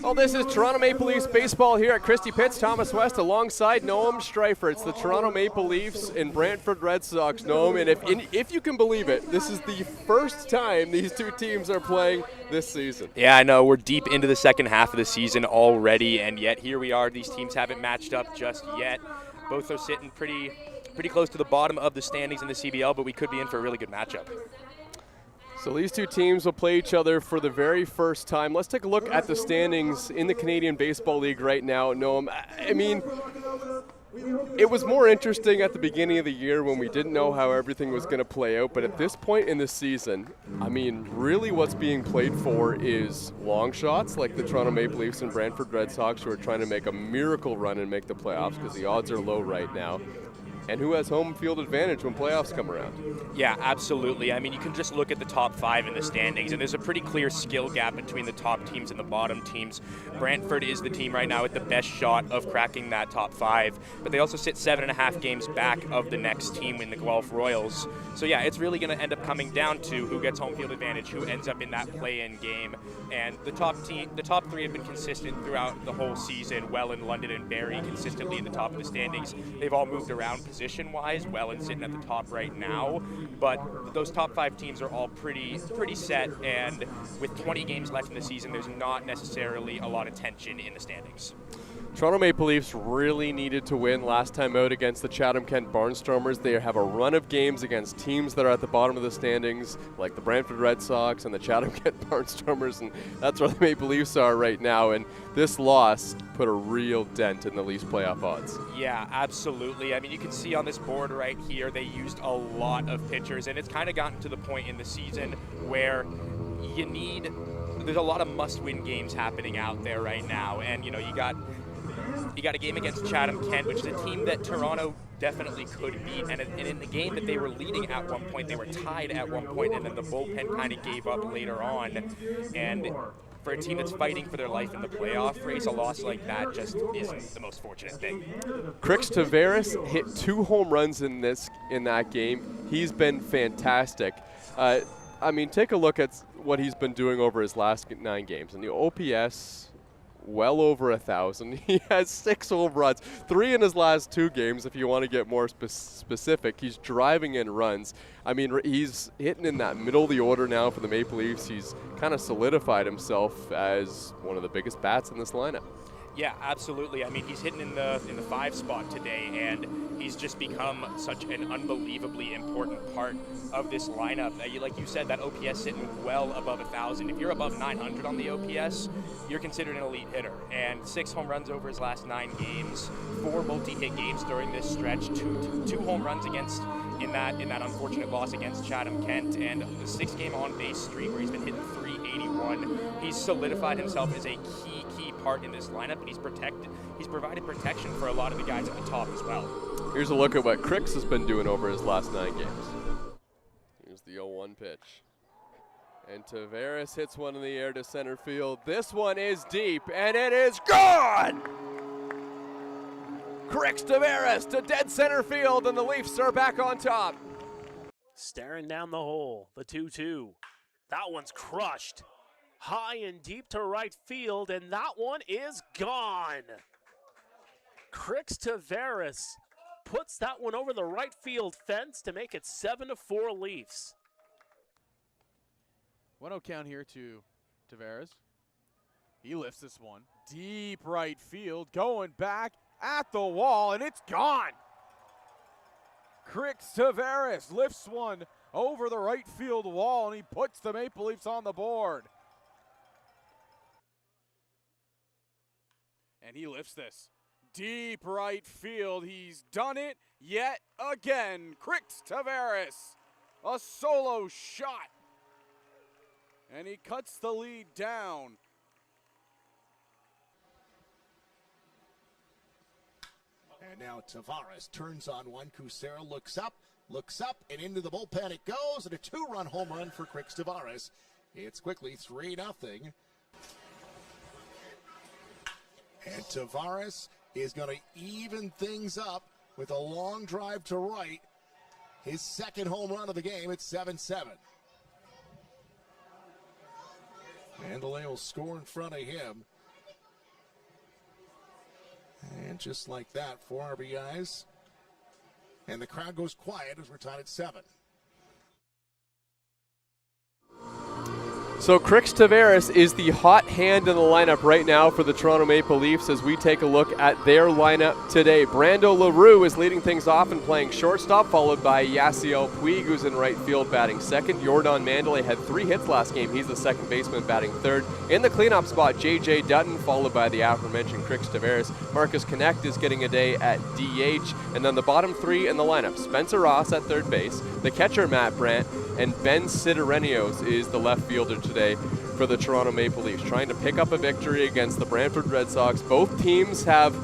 Well, this is Toronto Maple Leafs baseball here at Christie Pitts, Thomas West, alongside Noam Streifer. It's the Toronto Maple Leafs and Brantford Red Sox, Noam, and if you can believe it, this is the first time these two teams are playing this season. Yeah, I know. We're deep into the second half of the season already, and yet here we are. These teams haven't matched up just yet. Both are sitting pretty close to the bottom of the standings in the CBL, but we could be in for a really good matchup. So these two teams will play each other for the very first time. Let's take a look at the standings in the Canadian Baseball League right now, Noam. I mean, it was more interesting at the beginning of the year when we didn't know how everything was going to play out, but at this point in the season, I mean, really what's being played for is long shots like the Toronto Maple Leafs and Brantford Red Sox, who are trying to make a miracle run and make the playoffs because the odds are low right now. And who has home field advantage when playoffs come around? Yeah, absolutely. I mean, you can just look at the top five in the standings, and there's a pretty clear skill gap between the top teams and the bottom teams. Brantford is the team right now with the best shot of cracking that top five, but they also sit 7.5 games back of the next team in the Guelph Royals. So yeah, it's really going to end up coming down to who gets home field advantage, who ends up in that play-in game. And the top three have been consistent throughout the whole season. Welland, London, and Barrie consistently in the top of the standings. They've all moved around position-wise, Welland sitting at the top right now, but those top five teams are all pretty set, and with 20 games left in the season, there's not necessarily a lot of tension in the standings. Toronto Maple Leafs really needed to win last time out against the Chatham-Kent Barnstormers. They have a run of games against teams that are at the bottom of the standings, like the Brantford Red Sox and the Chatham-Kent Barnstormers, and that's where the Maple Leafs are right now. And this loss put a real dent in the Leafs' playoff odds. Yeah, absolutely. I mean, you can see on this board right here, they used a lot of pitchers, and it's kind of gotten to the point in the season where there's a lot of must-win games happening out there right now, and you got a game against Chatham-Kent, which is a team that Toronto definitely could beat. And in the game that they were leading at one point, they were tied at one point, and then the bullpen kind of gave up later on. And for a team that's fighting for their life in the playoff race, a loss like that just isn't the most fortunate thing. Crix Tavares hit 2 home runs in that game. He's been fantastic. I mean, take a look at what he's been doing over his last 9 games. And the OPS, well over 1,000. He has 6 home runs, 3 in his last 2 games. If you want to get more specific, he's driving in runs. I mean, he's hitting in that middle of the order now for the Maple Leafs. He's kind of solidified himself as one of the biggest bats in this lineup. Yeah, absolutely. I mean, he's hitting in the 5 spot today, and he's just become such an unbelievably important part of this lineup. Like you said, that OPS sitting well above 1,000. If you're above 900 on the OPS, you're considered an elite hitter. And 6 home runs over his last 9 games, 4 multi-hit games during this stretch, two home runs in that unfortunate loss against Chatham-Kent, and a 6-game on-base streak where he's been hitting .381. He's solidified himself as a key part in this lineup, and he's provided protection for a lot of the guys at the top as well. Here's a look at what Crix has been doing over his last 9 games. Here's the 0-1 pitch. And Tavares hits one in the air to center field. This one is deep, and it is gone! Crix Tavares to dead center field, and the Leafs are back on top. Staring down the hole, the 2-2. That one's crushed. High and deep to right field, and that one is gone. Crix Tavares puts that one over the right field fence to make it 7-4 Leafs. 1-0 count here to Tavares. He lifts this one. Deep right field, going back at the wall, and it's gone. Crix Tavares lifts one over the right field wall, and he puts the Maple Leafs on the board. And he lifts this. Deep right field. He's done it yet again. Crix Tavares. A solo shot. And he cuts the lead down. And now Tavares turns on one. Kucera looks up, and into the bullpen it goes. And a 2-run home run for Crix Tavares. It's quickly 3-0. And Tavares is going to even things up with a long drive to right. His second home run of the game. It's 7-7. Mandalay will score in front of him. And just like that, 4 RBIs. And the crowd goes quiet as we're tied at 7. So Crix Tavares is the hot hand in the lineup right now for the Toronto Maple Leafs as we take a look at their lineup today. Brando LaRue is leading things off and playing shortstop, followed by Yasiel Puig, who's in right field batting second. Jordan Mandalay had 3 hits last game. He's the second baseman batting third. In the cleanup spot, J.J. Dutton, followed by the aforementioned Crix Tavares. Marcus Connect is getting a day at DH. And then the bottom 3 in the lineup, Spencer Ross at third base, the catcher Matt Brandt, and Ben Sidorenios is the left fielder today for the Toronto Maple Leafs, trying to pick up a victory against the Brantford Red Sox. Both teams have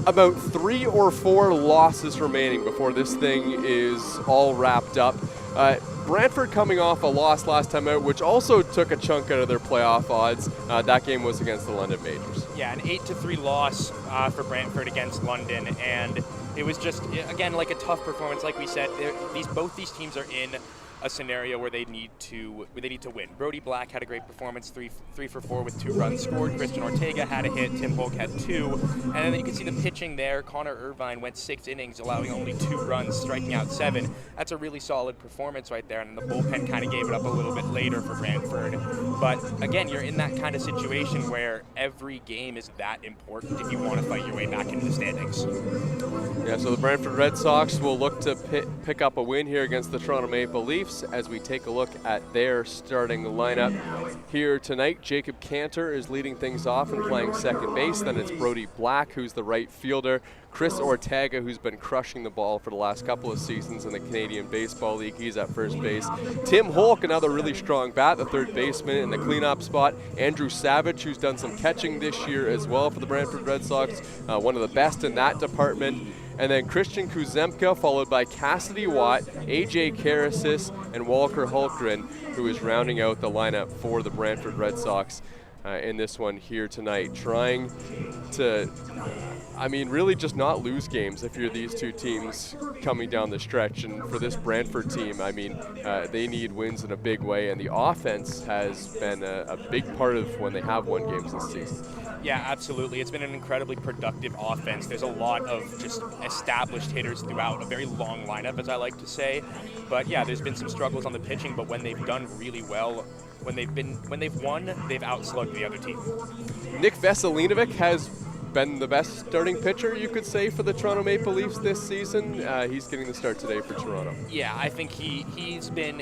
about 3 or 4 losses remaining before this thing is all wrapped up. Brantford coming off a loss last time out, which also took a chunk out of their playoff odds. That game was against the London Majors. Yeah, an 8-3 loss for Brantford against London, and it was just, again, like a tough performance. Like we said, both these teams are in a scenario where they need to win. Brody Black had a great performance, 3 for 4 with 2 runs scored. Christian Ortega had a hit. Tim Holk had 2. And then you can see the pitching there. Connor Irvine went 6 innings, allowing only 2 runs, striking out 7. That's a really solid performance right there. And the bullpen kind of gave it up a little bit later for Brantford. But again, you're in that kind of situation where every game is that important if you want to fight your way back into the standings. Yeah, so the Brantford Red Sox will look to pick up a win here against the Toronto Maple Leafs as we take a look at their starting lineup here tonight. Jacob Cantor is leading things off and playing second base. Then it's Brody Black, who's the right fielder. Chris Ortega, who's been crushing the ball for the last couple of seasons in the Canadian Baseball League, he's at first base. Tim Holk, another really strong bat, the third baseman in the cleanup spot. Andrew Savage, who's done some catching this year as well for the Brantford Red Sox, one of the best in that department. And then Christian Kuzemka, followed by Cassidy Watt, AJ Karasis, and Walker Hultgren, who is rounding out the lineup for the Brantford Red Sox in this one here tonight. Trying to, really just not lose games if you're these two teams coming down the stretch. And for this Brantford team, they need wins in a big way. And the offense has been a big part of when they have won games this season. Yeah, absolutely. It's been an incredibly productive offense. There's a lot of just established hitters throughout, a very long lineup, as I like to say. But yeah, there's been some struggles on the pitching, but when they've done really well, when they've won, they've outslugged the other team. Nick Veselinovic has been the best starting pitcher, you could say, for the Toronto Maple Leafs this season. He's getting the start today for Toronto. Yeah, I think he's been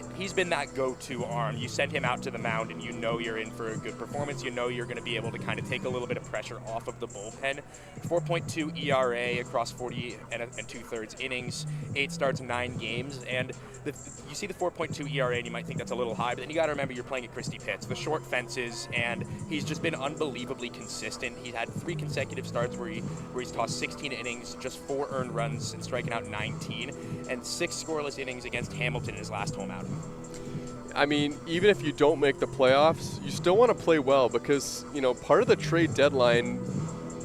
that go-to arm. You send him out to the mound and you know you're in for a good performance. You know you're going to be able to kind of take a little bit of pressure off of the bullpen. 4.2 ERA across 40 and 2/3 innings, 8 starts, 9 games, and you see the 4.2 ERA and you might think that's a little high, but then you got to remember you're playing at Christie Pitts, the short fences, and he's just been unbelievably consistent. He had 3 consecutive starts where he's tossed 16 innings, just 4 earned runs, and striking out 19, and 6 scoreless innings against Hamilton in his last home outing. Even if you don't make the playoffs, you still want to play well because, part of the trade deadline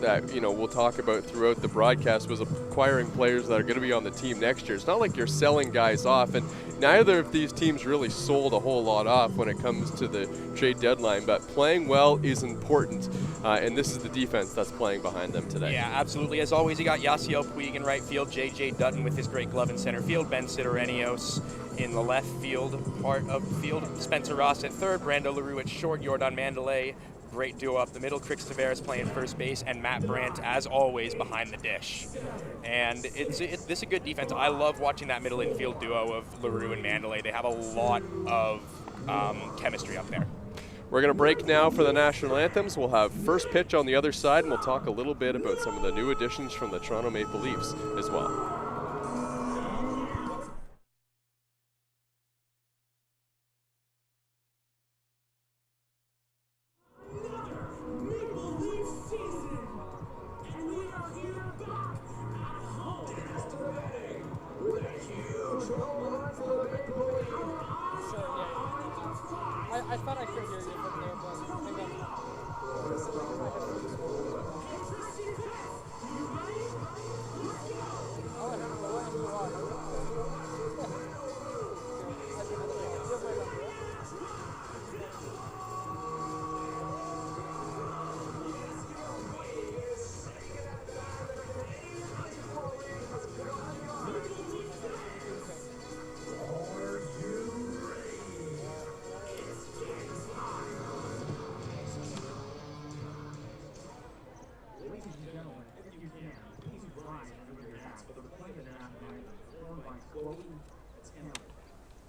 that, we'll talk about throughout the broadcast was acquiring players that are going to be on the team next year. It's not like you're selling guys off, and neither of these teams really sold a whole lot off when it comes to the trade deadline, but playing well is important, and this is the defense that's playing behind them today. Yeah, absolutely. As always, you got Yasiel Puig in right field, J.J. Dutton with his great glove in center field, Ben Sidorenios in the left field part of the field, Spencer Ross at third, Brando LaRue at short, Jordan Mandalay, great duo up the middle, Crix Tavares playing first base, and Matt Brandt, as always, behind the dish. And this is a good defense. I love watching that middle infield duo of LaRue and Mandalay. They have a lot of chemistry up there. We're going to break now for the national anthems. We'll have first pitch on the other side, and we'll talk a little bit about some of the new additions from the Toronto Maple Leafs as well. I thought I could hear you from there, but maybe I'm not.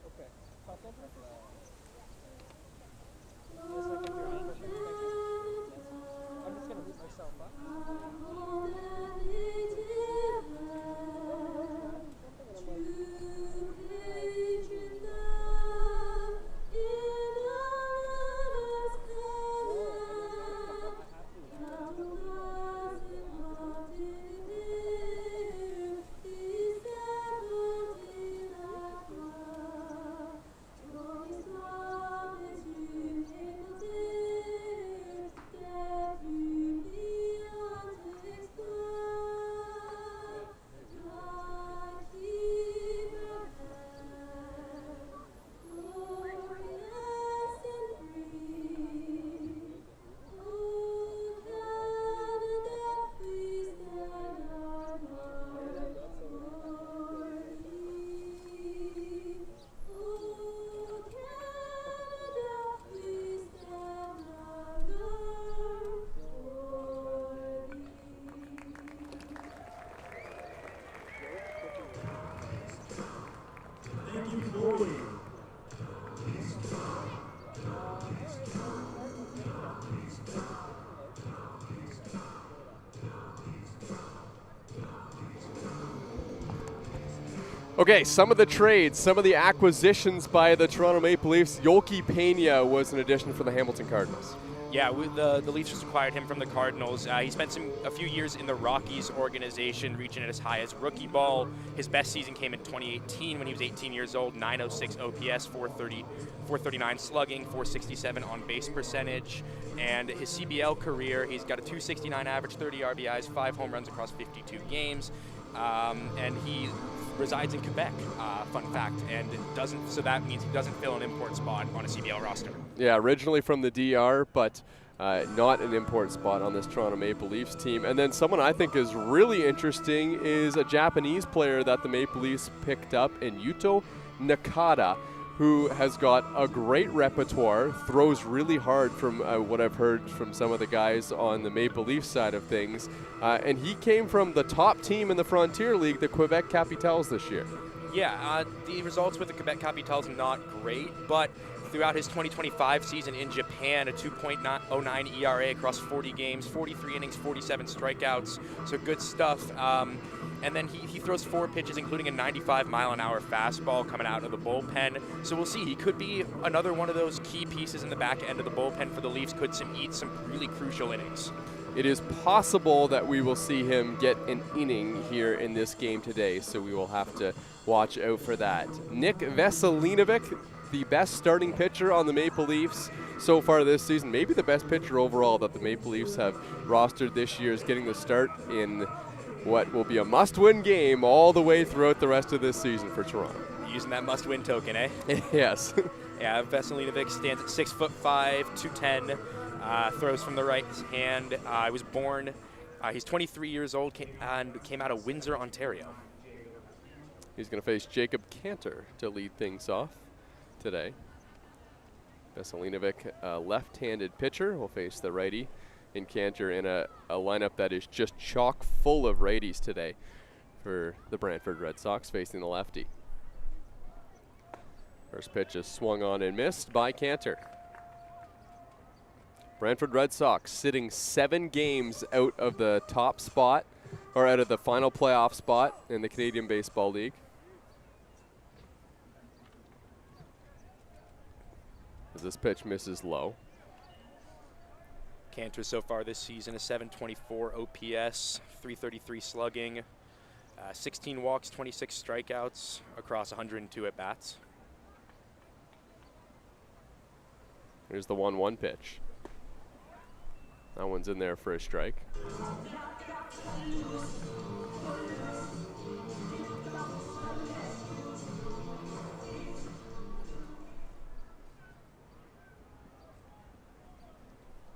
Okay. Pass over. Yes, I can hear you. Perfect. Thank you. Yes. I'm just gonna mute myself up. Okay, some of the trades, some of the acquisitions by the Toronto Maple Leafs. Yolki Pena was an addition for the Hamilton Cardinals. Yeah, the Leafs just acquired him from the Cardinals. He spent a few years in the Rockies organization, reaching it as high as rookie ball. His best season came in 2018 when he was 18 years old, 906 OPS, 439 slugging, 467 on base percentage. And his CBL career, he's got a 269 average, 30 RBIs, 5 home runs across 52 games. And he resides in Quebec, fun fact, and so that means he doesn't fill an import spot on a CBL roster. Yeah, originally from the DR, but not an import spot on this Toronto Maple Leafs team. And then someone I think is really interesting is a Japanese player that the Maple Leafs picked up in Yuto Nakata, who has got a great repertoire, throws really hard from what I've heard from some of the guys on the Maple Leafs side of things. And he came from the top team in the Frontier League, the Quebec Capitals, this year. Yeah, the results with the Quebec Capitals not great, but throughout his 2025 season in Japan, a 2.09 ERA across 40 games, 43 innings, 47 strikeouts, so good stuff. And then he throws 4 pitches, including a 95-mile-an-hour fastball coming out of the bullpen. So we'll see. He could be another one of those key pieces in the back end of the bullpen for the Leafs. Could eat some really crucial innings. It is possible that we will see him get an inning here in this game today, so we will have to watch out for that. Nick Veselinovic, the best starting pitcher on the Maple Leafs so far this season, maybe the best pitcher overall that the Maple Leafs have rostered this year, is getting the start in what will be a must-win game all the way throughout the rest of this season for Toronto. Using that must-win token, eh? Yes. Yeah, Veselinovic stands at 6'5", 210, throws from the right hand. He was born, he's 23 years old and came out of Windsor, Ontario. He's going to face Jacob Cantor to lead things off today. Veselinovic, a left-handed pitcher, will face the righty in Cantor in a lineup that is just chock full of righties today for the Brantford Red Sox facing the lefty. First pitch is swung on and missed by Cantor. Brantford Red Sox sitting 7 games out of the top spot, or out of the final playoff spot in the Canadian Baseball League. As this pitch misses low. Cantor so far this season, a 724 OPS, 333 slugging, 16 walks, 26 strikeouts across 102 at-bats. Here's the 1-1 pitch. That one's in there for a strike.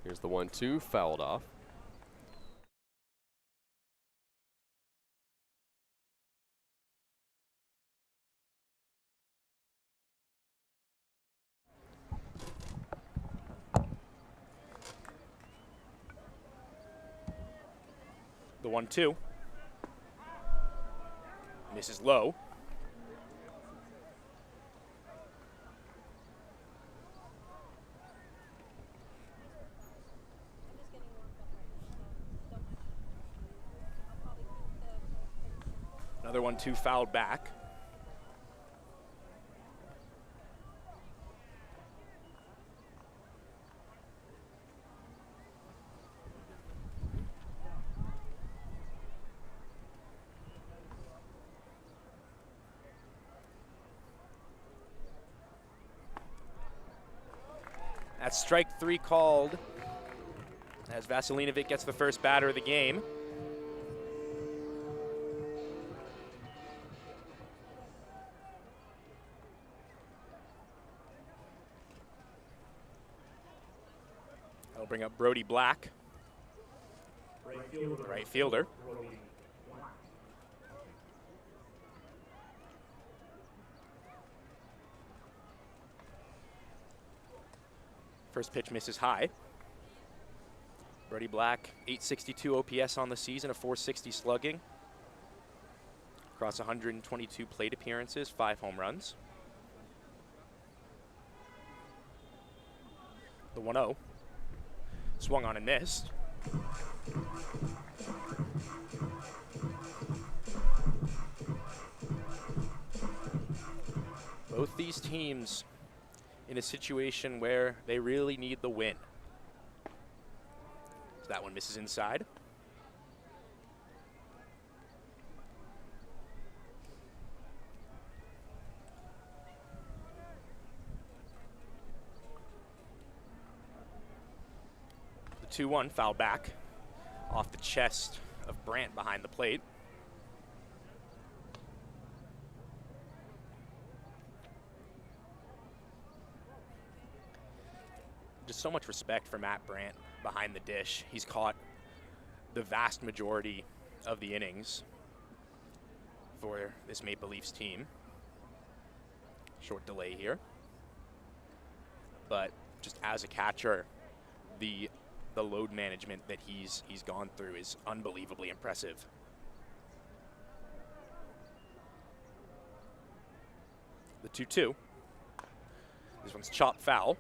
Here's the 1-2, fouled off. The 1-2. Misses low. Another 1-2 fouled back. That's strike 3 called as Vasilinovic gets the first batter of the game. That'll bring up Brody Black, right fielder. First pitch misses high. Brody Black, 862 OPS on the season, a 460 slugging. Across 122 plate appearances, 5 home runs. The 1-0. Swung on and missed. Both these teams in a situation where they really need the win. So that one misses inside. The 2-1 foul back off the chest of Brant behind the plate. Just so much respect for Matt Brant behind the dish. He's caught the vast majority of the innings for this Maple Leafs team. Short delay here. But just as a catcher, the load management that he's gone through is unbelievably impressive. The 2-2. This one's chopped foul.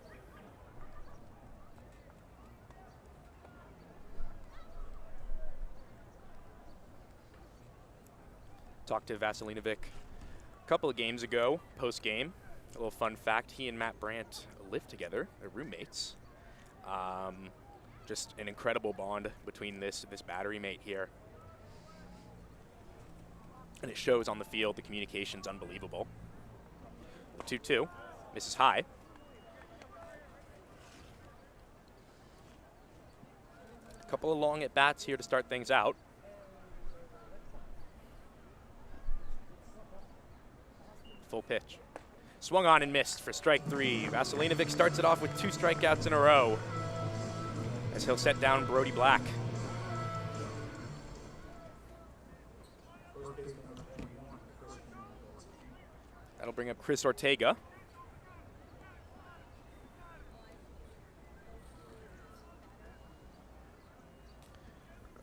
Talked to Vasilinovic a couple of games ago, post-game. A little fun fact, he and Matt Brant live together. They're roommates. Just an incredible bond between this battery mate here. And it shows on the field. The communication's unbelievable. 2-2, misses high. A couple of long at-bats here to start things out. Full pitch. Swung on and missed for strike 3. Vasilinovic starts it off with 2 strikeouts in a row as he'll set down Brody Black. That'll bring up Chris Ortega.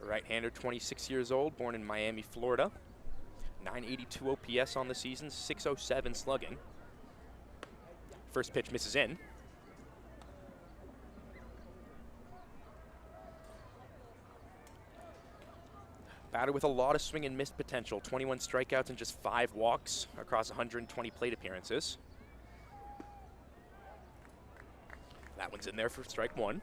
Right-hander, 26 years old, born in Miami, Florida. 982 OPS on the season, 607 slugging. First pitch misses in. Batter with a lot of swing and miss potential. 21 strikeouts and just 5 walks across 120 plate appearances. That one's in there for strike 1.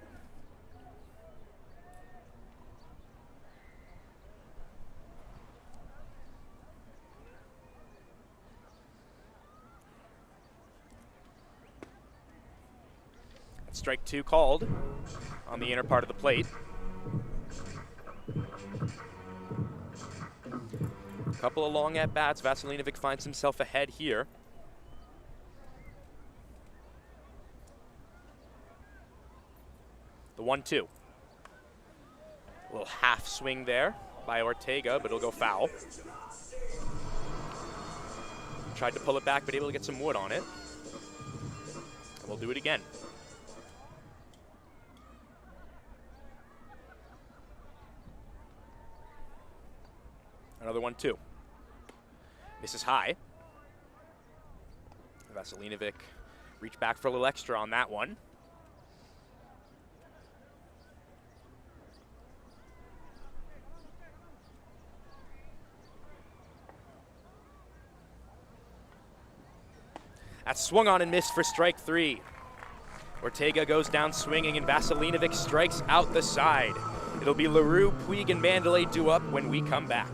Strike 2 called on the inner part of the plate. A couple of long at-bats. Vasilinovic finds himself ahead here. The 1-2. A little half swing there by Ortega, but it'll go foul. Tried to pull it back, but able to get some wood on it. And we'll do it again. Another 1-2. Misses high. Vasilinovic reached back for a little extra on that one. That's swung on and missed for strike 3. Ortega goes down swinging and Vasilinovic strikes out the side. It'll be LaRue, Puig, and Mandalay due up when we come back.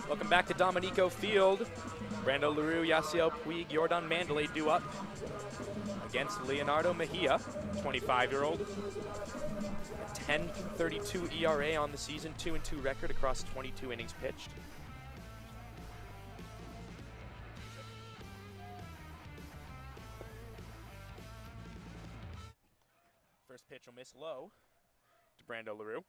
Welcome back to Dominico Field. Brando LaRue, Yasiel Puig, Jordan Mandalay due up against Leonardo Mejia, 25-year-old. 10.32 ERA on the season, 2-2 record across 22 innings pitched. First pitch will miss low to Brando LaRue.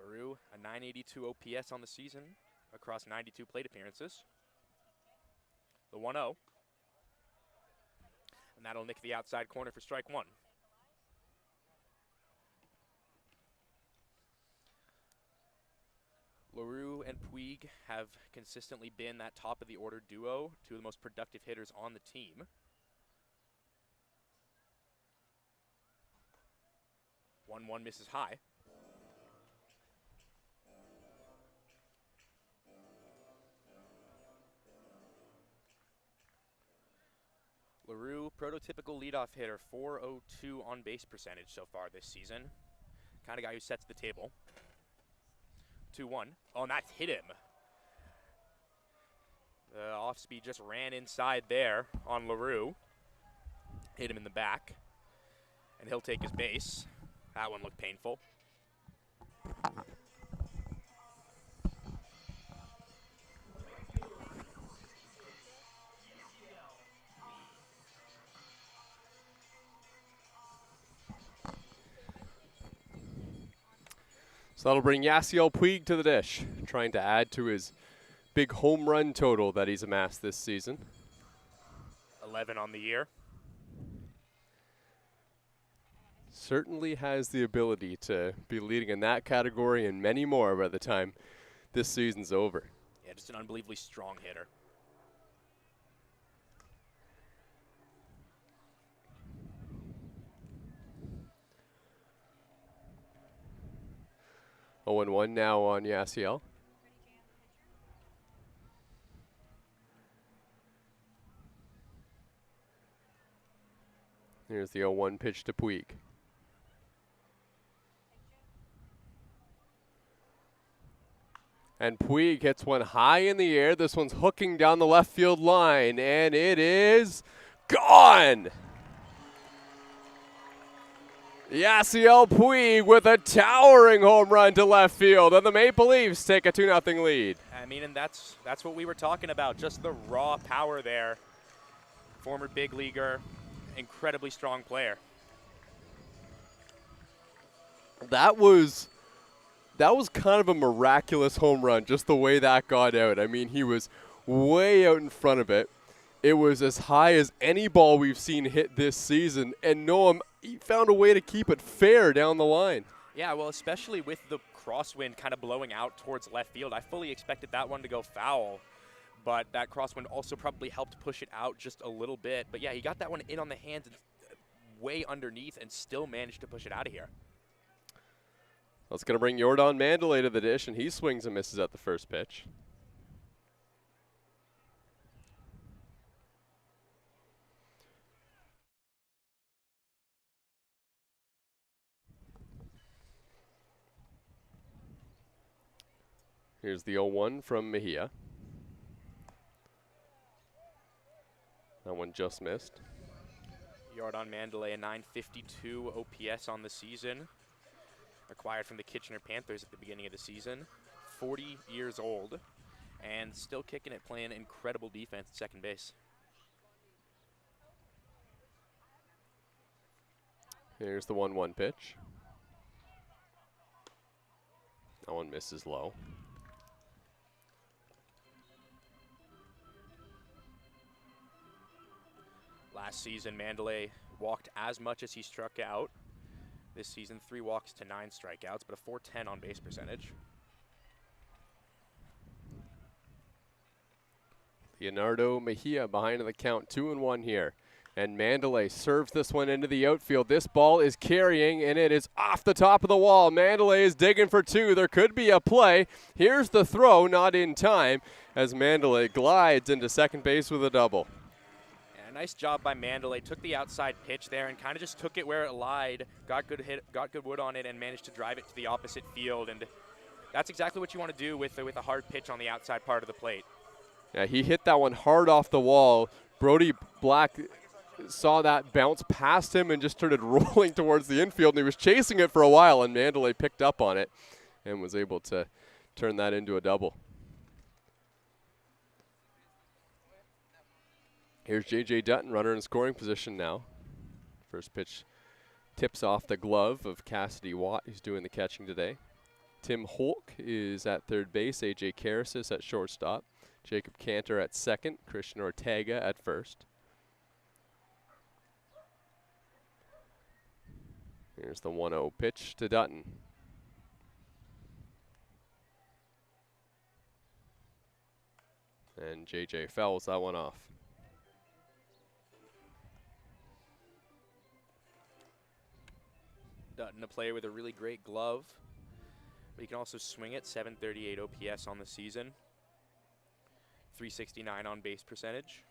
LaRue, a 982 OPS on the season across 92 plate appearances. The 1-0. And that'll nick the outside corner for strike 1. LaRue and Puig have consistently been that top of the order duo, two of the most productive hitters on the team. One misses high. LaRue, prototypical leadoff hitter, 402 on base percentage so far this season. Kind of guy who sets the table. 2-1. Oh, and that's hit him. The off speed just ran inside there on LaRue. Hit him in the back. And he'll take his base. That one looked painful. So that'll bring Yasiel Puig to the dish, trying to add to his big home run total that he's amassed this season. 11 on the year. Certainly has the ability to be leading in that category and many more by the time this season's over. Yeah, just an unbelievably strong hitter. 0-1 now on Yasiel. Here's the 0-1 pitch to Puig. And Puig hits one high in the air. This one's hooking down the left field line, and it is gone! Yasiel Puig with a towering home run to left field, and the Maple Leafs take a 2-0 lead. I mean, and that's what we were talking about, just the raw power there. Former big leaguer, incredibly strong player. That was kind of a miraculous home run, just the way that got out. I mean, he was way out in front of it. It was as high as any ball we've seen hit this season, and Noam, he found a way to keep it fair down the line. Yeah, well, especially with the crosswind kind of blowing out towards left field. I fully expected that one to go foul, but that crosswind also probably helped push it out just a little bit. But yeah, he got that one in on the hands and way underneath and still managed to push it out of here. That's going to bring Jordan Mandalay to the dish, and he swings and misses at the first pitch. Here's the 0-1 from Mejia. That one just missed. Jordan Mandalay, a 952 OPS on the season. Acquired from the Kitchener Panthers at the beginning of the season. 40 years old and still kicking it, playing incredible defense at second base. Here's the 1-1 pitch. That one misses low. Last season, Mandalay walked as much as he struck out. This season, 3 walks to 9 strikeouts, but a .410 on base percentage. Leonardo Mejia behind in the count, 2-1 here. And Mandalay serves this one into the outfield. This ball is carrying, and it is off the top of the wall. Mandalay is digging for 2. There could be a play. Here's the throw, not in time, as Mandalay glides into second base with a double. Nice job by Mandalay. Took the outside pitch there and kind of just took it where it lied. Got good wood on it, and managed to drive it to the opposite field. And that's exactly what you want to do with a hard pitch on the outside part of the plate. Yeah, he hit that one hard off the wall. Brody Black saw that bounce past him and just started rolling towards the infield, and he was chasing it for a while, and Mandalay picked up on it and was able to turn that into a double. Here's J.J. Dutton, runner in scoring position now. First pitch tips off the glove of Cassidy Watt, who's doing the catching today. Tim Holk is at third base, A.J. Karasis at shortstop, Jacob Cantor at second, Christian Ortega at first. Here's the 1-0 pitch to Dutton. And J.J. fouls that one off. Dutton, a player with a really great glove, but he can also swing it. 738 OPS on the season, 369 on base percentage.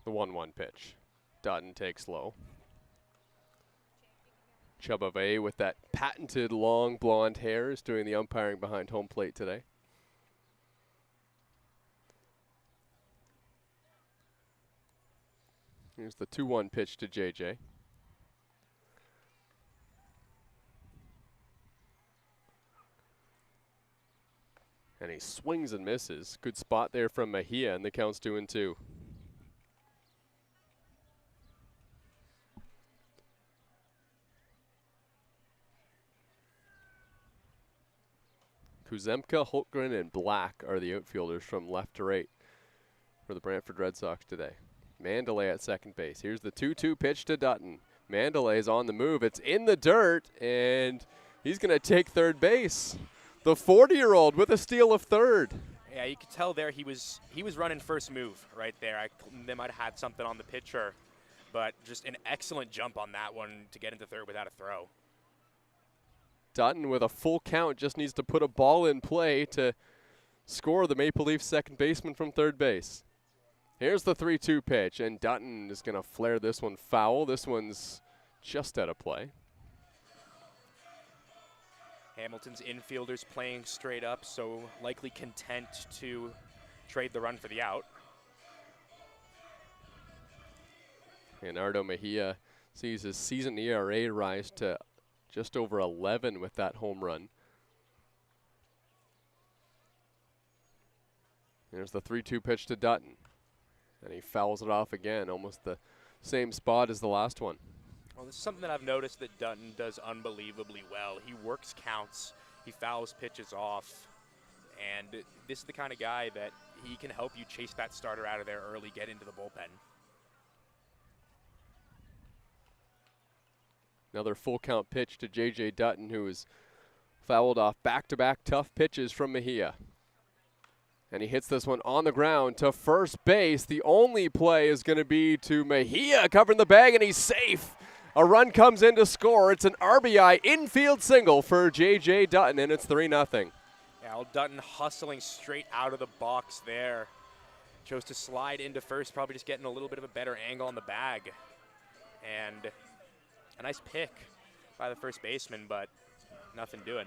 The 1-1 pitch. Dutton takes low. Chubave with that patented long blonde hair is doing the umpiring behind home plate today. Here's the 2-1 pitch to JJ. And he swings and misses. Good spot there from Mejia, and the count's 2-2. Kuzemka, Holtgren, and Black are the outfielders from left to right for the Brantford Red Sox today. Mandalay at second base. Here's the 2-2 pitch to Dutton. Mandalay's on the move. It's in the dirt, and he's going to take third base. The 40-year-old with a steal of third. Yeah, you could tell there he was running first move right there. They might have had something on the pitcher, but just an excellent jump on that one to get into third without a throw. Dutton with a full count just needs to put a ball in play to score the Maple Leafs second baseman from third base. Here's the 3-2 pitch, and Dutton is going to flare this one foul. This one's just out of play. Hamilton's infielders playing straight up, so likely content to trade the run for the out. Leonardo Mejia sees his season ERA rise to just over 11 with that home run. There's the 3-2 pitch to Dutton. And he fouls it off again, almost the same spot as the last one. Well, this is something that I've noticed that Dutton does unbelievably well. He works counts, he fouls pitches off, and this is the kind of guy that he can help you chase that starter out of there early, get into the bullpen. Another full count pitch to J.J. Dutton, who is fouled off back-to-back tough pitches from Mejia. And he hits this one on the ground to first base. The only play is going to be to Mejia covering the bag, and he's safe. A run comes in to score. It's an RBI infield single for J.J. Dutton, and it's 3-0. Yeah, Dutton hustling straight out of the box there. Chose to slide into first, probably just getting a little bit of a better angle on the bag. And a nice pick by the first baseman, but nothing doing.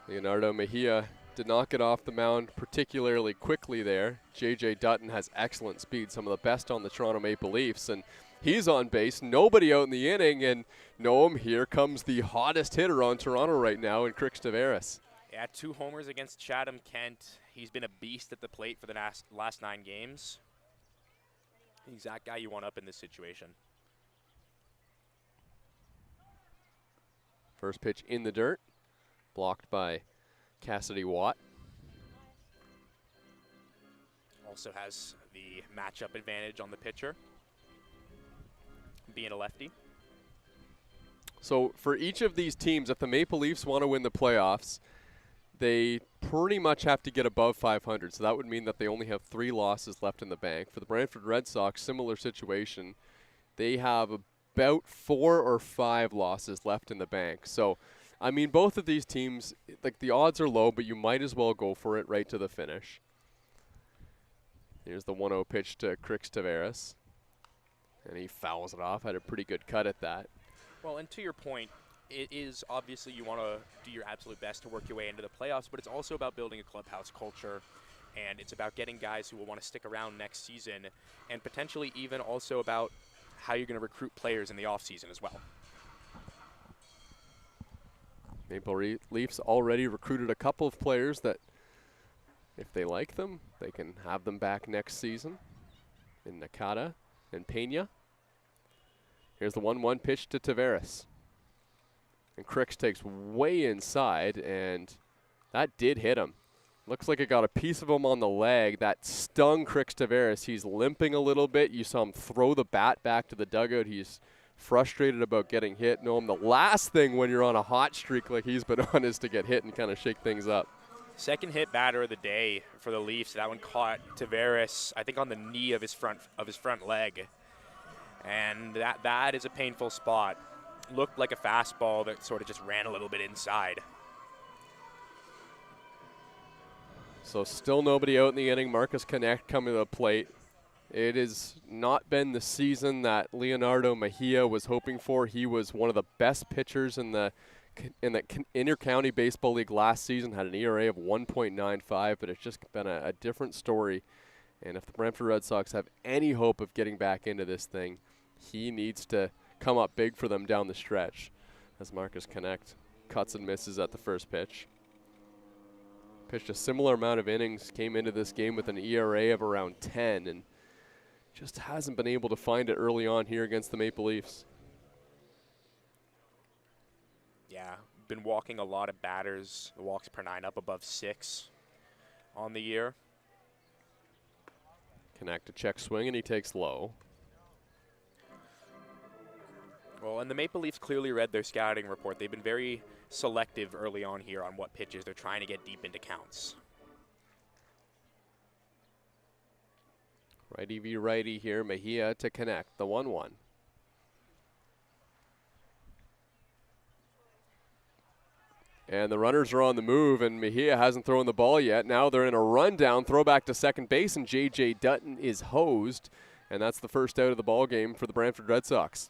Leonardo Mejia did not get off the mound particularly quickly there. J.J. Dutton has excellent speed, some of the best on the Toronto Maple Leafs, and he's on base, nobody out in the inning, and Noam, here comes the hottest hitter on Toronto right now in Crix Tavares. Yeah, 2 homers against Chatham Kent. He's been a beast at the plate for the last 9 games. He's that guy you want up in this situation. First pitch in the dirt, blocked by Cassidy Watt. Also has the matchup advantage on the pitcher, being a lefty. So for each of these teams, if the Maple Leafs want to win the playoffs, they pretty much have to get above 500. So that would mean that they only have 3 losses left in the bank. For the Brantford Red Sox, similar situation. They have about 4 or 5 losses left in the bank. So I mean, both of these teams, like, the odds are low, but you might as well go for it right to the finish. Here's the 1-0 pitch to Crix Tavares. And he fouls it off. Had a pretty good cut at that. Well, and to your point, it is obviously you want to do your absolute best to work your way into the playoffs, but it's also about building a clubhouse culture, and it's about getting guys who will want to stick around next season, and potentially even also about how you're going to recruit players in the offseason as well. Maple Leafs already recruited a couple of players that, if they like them, they can have them back next season in Nakata and Pena. Here's the 1-1 pitch to Tavares. And Crix takes way inside, and that did hit him. Looks like it got a piece of him on the leg. That stung Crix Tavares. He's limping a little bit. You saw him throw the bat back to the dugout. He's frustrated about getting hit. No, the last thing when you're on a hot streak like he's been on is to get hit and kind of shake things up. Second hit batter of the day for the Leafs. That one caught Tavares, I think, on the knee of his front leg, and that is a painful spot. Looked like a fastball that sort of just ran a little bit inside. So still nobody out in the inning. Marcus Connect coming to the plate. It has not been the season that Leonardo Mejia was hoping for. He was one of the best pitchers in the Inter-County Baseball League last season, had an ERA of 1.95, but it's just been a different story. And if the Brantford Red Sox have any hope of getting back into this thing, he needs to come up big for them down the stretch, as Marcus Connect cuts and misses at the first pitch. Pitched a similar amount of innings, came into this game with an ERA of around 10, and just hasn't been able to find it early on here against the Maple Leafs. Yeah, been walking a lot of batters. The walks per 9 up above 6 on the year. Connect a check swing, and he takes low. Well, and the Maple Leafs clearly read their scouting report. They've been very selective early on here on what pitches they're trying to get deep into counts. Righty v righty here. Mejia to connect the 1-1. And the runners are on the move, and Mejia hasn't thrown the ball yet. Now they're in a rundown, throwback to second base, and J.J. Dutton is hosed. And that's the first out of the ball game for the Brantford Red Sox.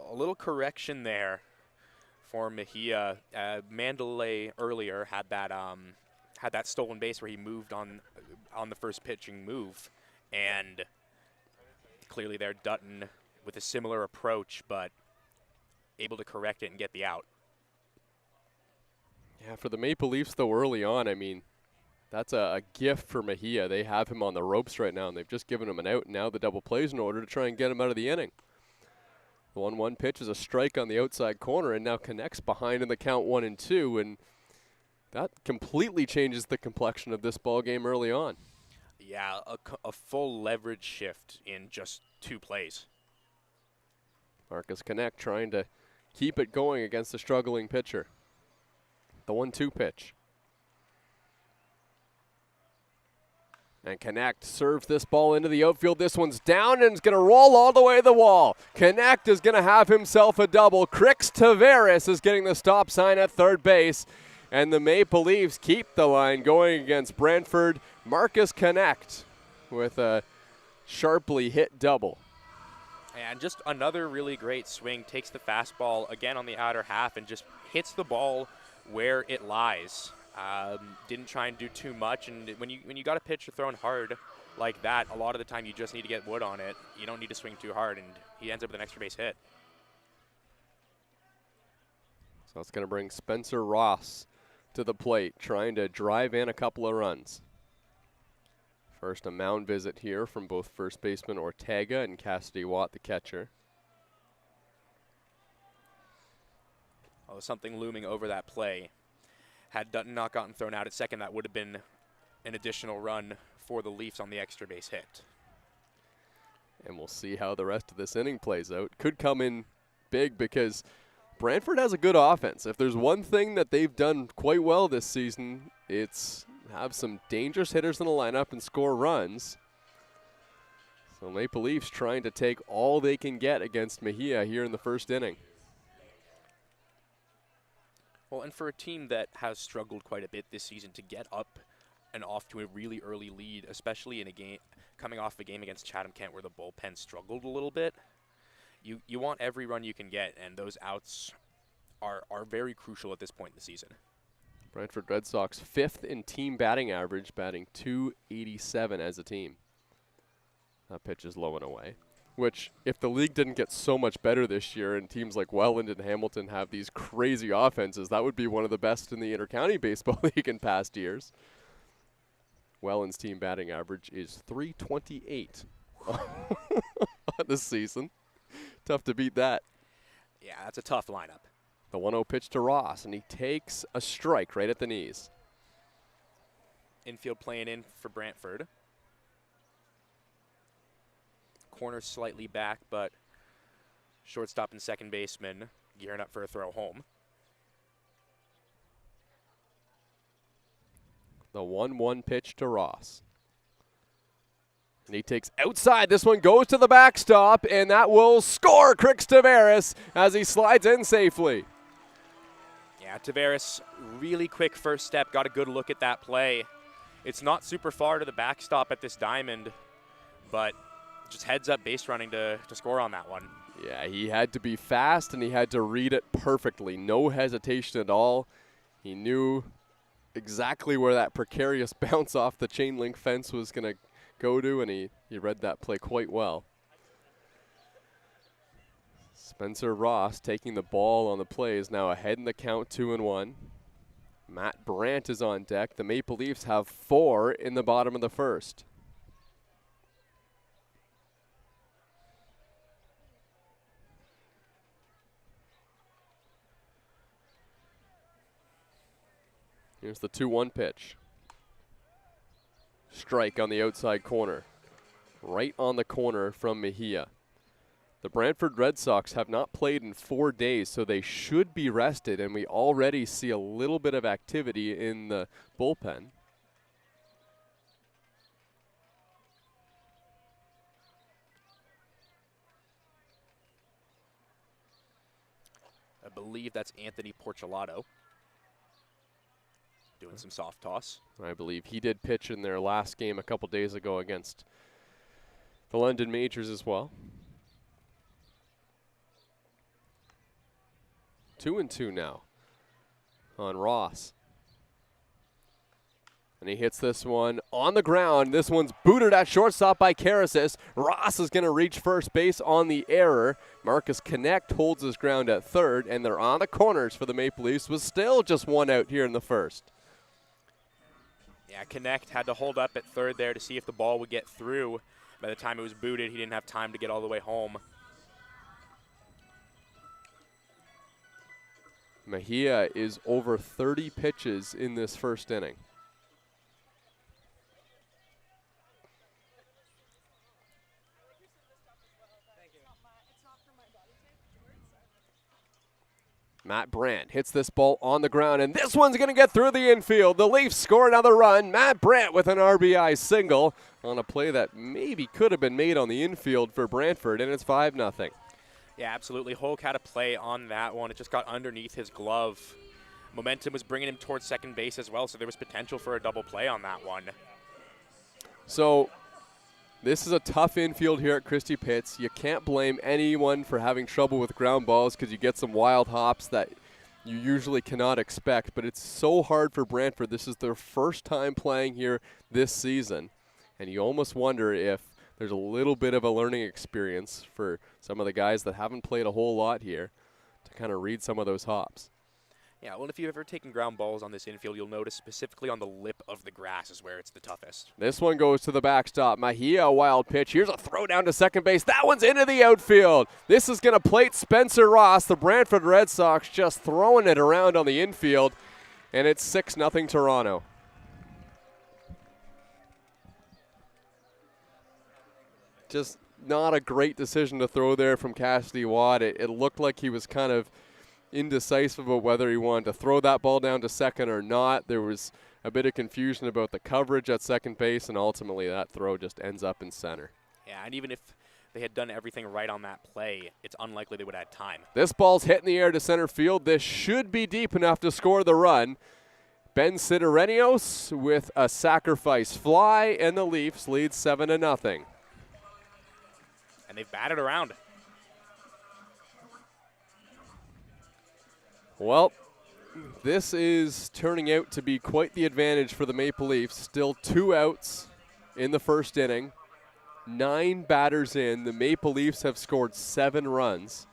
A little correction there for Mejia. Mandalay earlier had that stolen base where he moved on the first pitching move, and clearly there Dutton with a similar approach, but able to correct it and get the out. Yeah, for the Maple Leafs, though, early on, I mean, that's a gift for Mejia. They have him on the ropes right now, and they've just given him an out, and now the double plays in order to try and get him out of the inning. The 1-1 pitch is a strike on the outside corner and now connects behind in the count 1-2, and that completely changes the complexion of this ball game early on. Yeah, a full leverage shift in just 2 plays. Marcus Connect trying to keep it going against a struggling pitcher. The 1-2 pitch. And Connect serves this ball into the outfield. This one's down and it's going to roll all the way to the wall. Connect is going to have himself a double. Crix Tavares is getting the stop sign at third base. And the Maple Leafs keep the line going against Brantford. Marcus Connect with a sharply hit double. And just another really great swing. Takes the fastball again on the outer half and just hits the ball where it lies. Didn't try and do too much, and when you got a pitcher throwing hard like that, a lot of the time you just need to get wood on it. You don't need to swing too hard, and he ends up with an extra base hit. So it's going to bring Spencer Ross to the plate, trying to drive in a couple of runs. First, a mound visit here from both first baseman Ortega and Cassidy Watt, the catcher. Oh, something looming over that play. Had Dutton not gotten thrown out at second, that would have been an additional run for the Leafs on the extra base hit. And we'll see how the rest of this inning plays out. Could come in big because Brantford has a good offense. If there's one thing that they've done quite well this season, it's have some dangerous hitters in the lineup and score runs. So Maple Leafs trying to take all they can get against Mejia here in the first inning. Well, and for a team that has struggled quite a bit this season to get up and off to a really early lead, especially in a game coming off a game against Chatham-Kent where the bullpen struggled a little bit, you want every run you can get, and those outs are very crucial at this point in the season. Brantford Red Sox 5th in team batting average, batting .287 as a team. That pitch is low and away. Which, if the league didn't get so much better this year and teams like Welland and Hamilton have these crazy offenses, that would be one of the best in the Inter-County Baseball League in past years. Welland's team batting average is .328 this season. Tough to beat that. Yeah, that's a tough lineup. The 1-0 pitch to Ross, and he takes a strike right at the knees. Infield playing in for Brantford. Corner slightly back, but shortstop and second baseman gearing up for a throw home. The 1-1 pitch to Ross. And he takes outside. This one goes to the backstop, and that will score Crix Tavares as he slides in safely. Yeah, Tavares, really quick first step. Got a good look at that play. It's not super far to the backstop at this diamond, but just heads up base running to score on that one. Yeah, he had to be fast, and he had to read it perfectly. No hesitation at all. He knew exactly where that precarious bounce off the chain link fence was going to go to, and he read that play quite well. Spencer Ross taking the ball on the play is now ahead in the count, 2-1. Matt Brandt is on deck. The Maple Leafs have 4 in the bottom of the first. Here's the 2-1 pitch. Strike on the outside corner. Right on the corner from Mejia. The Brantford Red Sox have not played in 4 days, so they should be rested, and we already see a little bit of activity in the bullpen. believe that's Anthony Porcelato doing some soft toss. I believe he did pitch in their last game a couple days ago against the London Majors as well. 2-2 now on Ross. And he hits this one on the ground. This one's booted at shortstop by Karasis. Ross is going to reach first base on the error. Marcus Connect holds his ground at third, and they're on the corners for the Maple Leafs with still just one out here in the first. Yeah, Connect had to hold up at third there to see if the ball would get through. By the time it was booted, he didn't have time to get all the way home. Mejia is over 30 pitches in this first inning. Matt Brandt hits this ball on the ground, and this one's going to get through the infield. The Leafs score another run. Matt Brandt with an RBI single on a play that maybe could have been made on the infield for Brantford, and it's 5-0. Yeah, absolutely. Hoke had a play on that one. It just got underneath his glove. Momentum was bringing him towards second base as well, so there was potential for a double play on that one. So this is a tough infield here at Christie Pitts. You can't blame anyone for having trouble with ground balls because you get some wild hops that you usually cannot expect, but it's so hard for Brantford. This is their first time playing here this season, and you almost wonder if there's a little bit of a learning experience for some of the guys that haven't played a whole lot here to kind of read some of those hops. Yeah, well, if you've ever taken ground balls on this infield, you'll notice specifically on the lip of the grass is where it's the toughest. This one goes to the backstop. Mejia, a wild pitch. Here's a throw down to second base. That one's into the outfield. This is going to plate Spencer Ross. The Brantford Red Sox just throwing it around on the infield, and it's 6-0 Toronto. Just not a great decision to throw there from Cassidy Watt. It looked like he was kind of indecisive about whether he wanted to throw that ball down to second or not. There was a bit of confusion about the coverage at second base, and ultimately that throw just ends up in center. Yeah, and even if they had done everything right on that play, it's unlikely they would have had time. This ball's hit in the air to center field. This should be deep enough to score the run. Ben Sidorenios with a sacrifice fly, and the Leafs lead 7-0. And they've batted around. Well, this is turning out to be quite the advantage for the Maple Leafs. Still 2 outs in the first inning. 9 batters in. The Maple Leafs have scored 7 runs.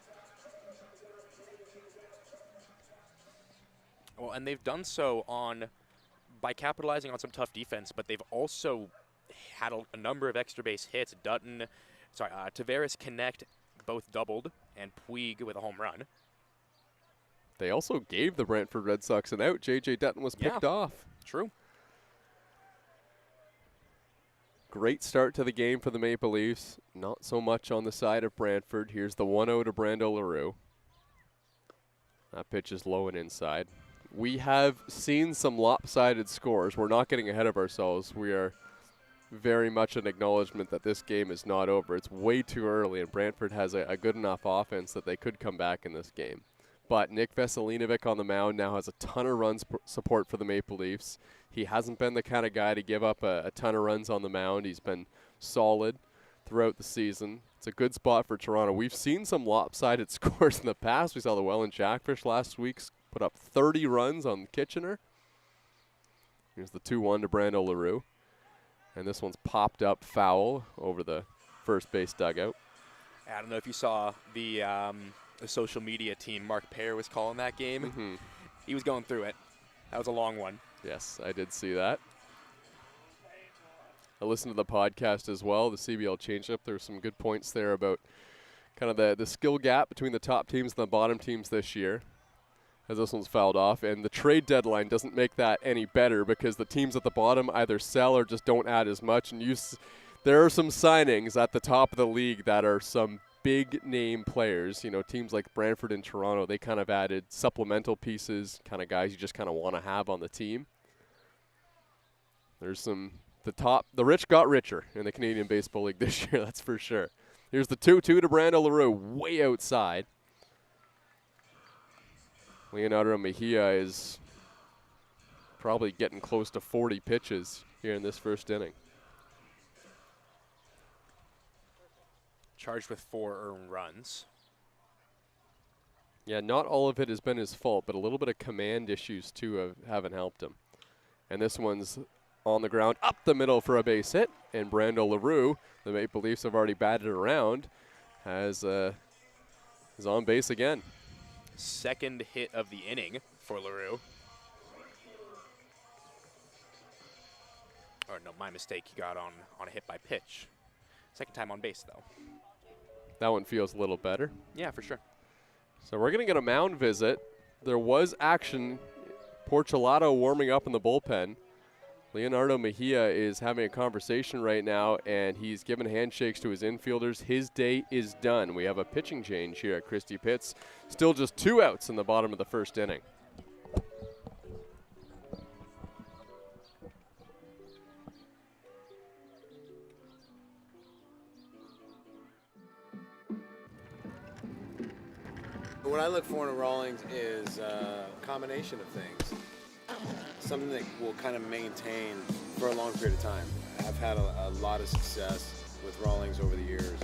Well, and they've done so by capitalizing on some tough defense, but they've also had a number of extra base hits. Tavares Connect both doubled, and Puig with a home run. They also gave the Brantford Red Sox an out. J.J. Dutton was picked off. True. Great start to the game for the Maple Leafs. Not so much on the side of Brantford. Here's the 1-0 to Brando LaRue. That pitch is low and inside. We have seen some lopsided scores. We're not getting ahead of ourselves. We are very much an acknowledgement that this game is not over. It's way too early, and Brantford has a good enough offense that they could come back in this game. But Nick Veselinovic on the mound now has a ton of runs support for the Maple Leafs. He hasn't been the kind of guy to give up a ton of runs on the mound. He's been solid throughout the season. It's a good spot for Toronto. We've seen some lopsided scores in the past. We saw the Welland Jackfish last week put up 30 runs on Kitchener. Here's the 2-1 to Brando LaRue. And this one's popped up foul over the first base dugout. I don't know if you saw the social media team, Mark Pear was calling that game. Mm-hmm. He was going through it. That was a long one. Yes, I did see that. I listened to the podcast as well, the CBL Changeup. There were some good points there about kind of the skill gap between the top teams and the bottom teams this year, as this one's fouled off. And the trade deadline doesn't make that any better because the teams at the bottom either sell or just don't add as much. And there are some signings at the top of the league that are some big name players. You know, teams like Brantford and Toronto, they kind of added supplemental pieces, kind of guys you just kind of want to have on the team. There's the rich got richer in the Canadian Baseball League this year, that's for sure. Here's the 2-2 to Brando LaRue, way outside. Leonardo Mejia is probably getting close to 40 pitches here in this first inning. Charged with 4 earned runs. Yeah, not all of it has been his fault, but a little bit of command issues too haven't helped him. And this one's on the ground, up the middle for a base hit. And Brando LaRue, the Maple Leafs have already batted around, is on base again. Second hit of the inning for LaRue. Or no, my mistake. He got on a hit by pitch. Second time on base, though. That one feels a little better. Yeah, for sure. So we're going to get a mound visit. There was action. Porcelato warming up in the bullpen. Leonardo Mejia is having a conversation right now, and he's giving handshakes to his infielders. His day is done. We have a pitching change here at Christie Pitts. Still just 2 outs in the bottom of the first inning. What I look for in a Rawlings is a combination of things. Something that will kind of maintain for a long period of time. I've had a lot of success with Rawlings over the years.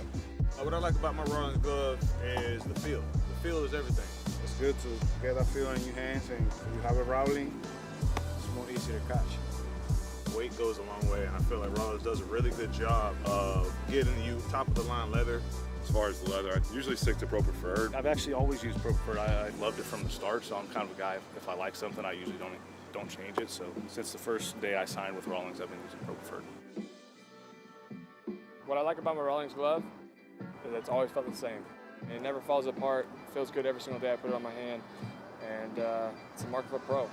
What I like about my Rawlings glove is the feel. The feel is everything. It's good to get that feel in your hands, and when you have a Rowling, it's more easy to catch. Weight goes a long way, and I feel like Rawlings does a really good job of getting you top of the line leather. As far as the leather, I usually stick to Pro Preferred. I've actually always used Pro Preferred. I loved it from the start, so I'm kind of a guy, if I like something, I usually don't change it. So since the first day I signed with Rawlings, I've been using Pro Preferred. What I like about my Rawlings glove is it's always felt the same. It never falls apart. It feels good every single day I put it on my hand, and it's a mark of a pro.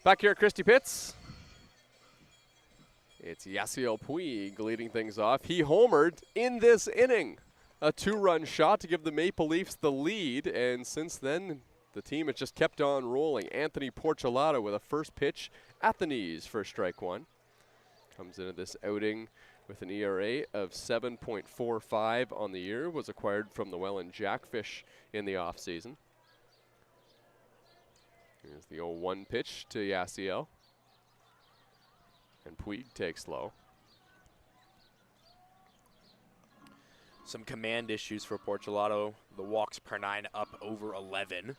Back here at Christie Pitts, it's Yasiel Puig leading things off. He homered in this inning. A 2-run shot to give the Maple Leafs the lead, and since then, the team has just kept on rolling. Anthony Porcelato with a first pitch at the knees for strike one. Comes into this outing with an ERA of 7.45 on the year. Was acquired from the Welland Jackfish in the offseason. Here's the 0-1 pitch to Yasiel. And Puig takes low. Some command issues for Porcelato. The walks per 9 up over 11.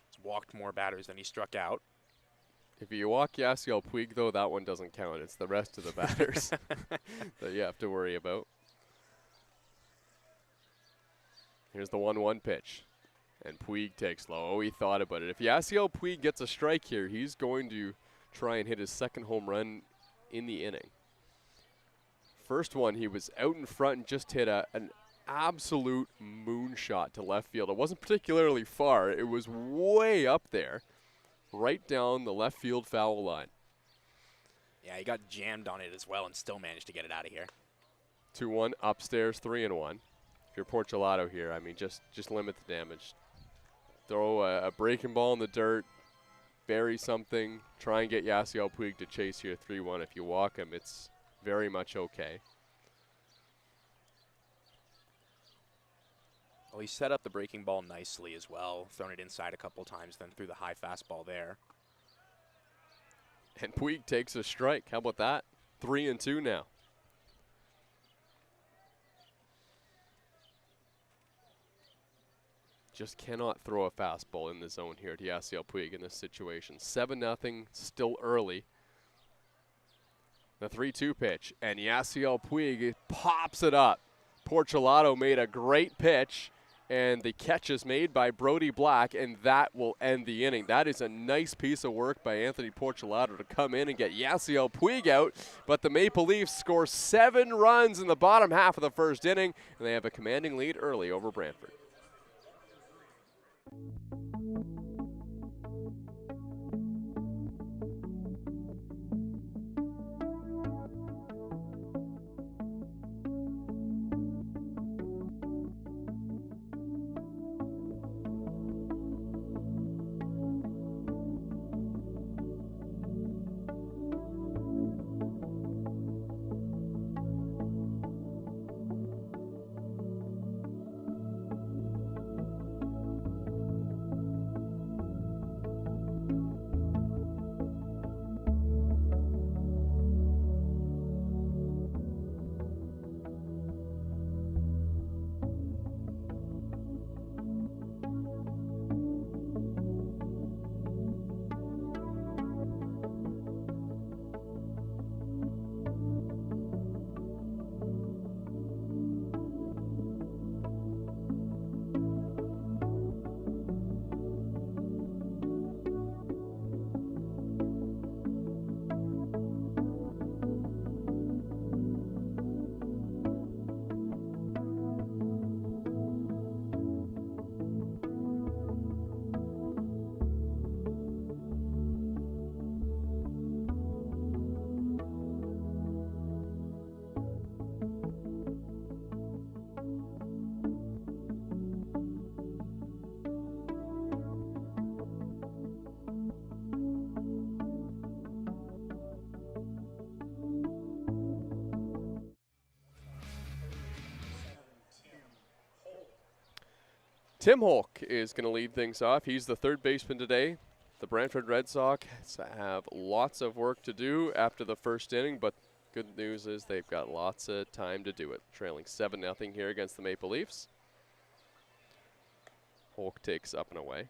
He's walked more batters than he struck out. If you walk Yasiel Puig, though, that one doesn't count. It's the rest of the batters that you have to worry about. Here's the 1-1 pitch. And Puig takes low. Oh, he thought about it. If Yasiel Puig gets a strike here, he's going to try and hit his second home run in the inning. First one, he was out in front and just hit an absolute moonshot to left field. It wasn't particularly far. It was way up there, right down the left field foul line. Yeah, he got jammed on it as well and still managed to get it out of here. 2-1 upstairs, 3-1. If you're Porcelato here, I mean, just limit the damage. Throw a breaking ball in the dirt, bury something, try and get Yasiel Puig to chase here 3-1. If you walk him, it's very much okay. Well, he set up the breaking ball nicely as well, thrown it inside a couple times, then threw the high fastball there. And Puig takes a strike. How about that? 3-2 now. Just cannot throw a fastball in the zone here to Yasiel Puig in this situation. 7-0, still early. The 3-2 pitch, and Yasiel Puig pops it up. Porcelato made a great pitch, and the catch is made by Brody Black, and that will end the inning. That is a nice piece of work by Anthony Porcelato to come in and get Yasiel Puig out, but the Maple Leafs score 7 runs in the bottom half of the first inning, and they have a commanding lead early over Brantford. Tim Holk is going to lead things off. He's the third baseman today. The Brantford Red Sox have lots of work to do after the first inning, but good news is they've got lots of time to do it. Trailing 7-0 here against the Maple Leafs. Holk takes up and away.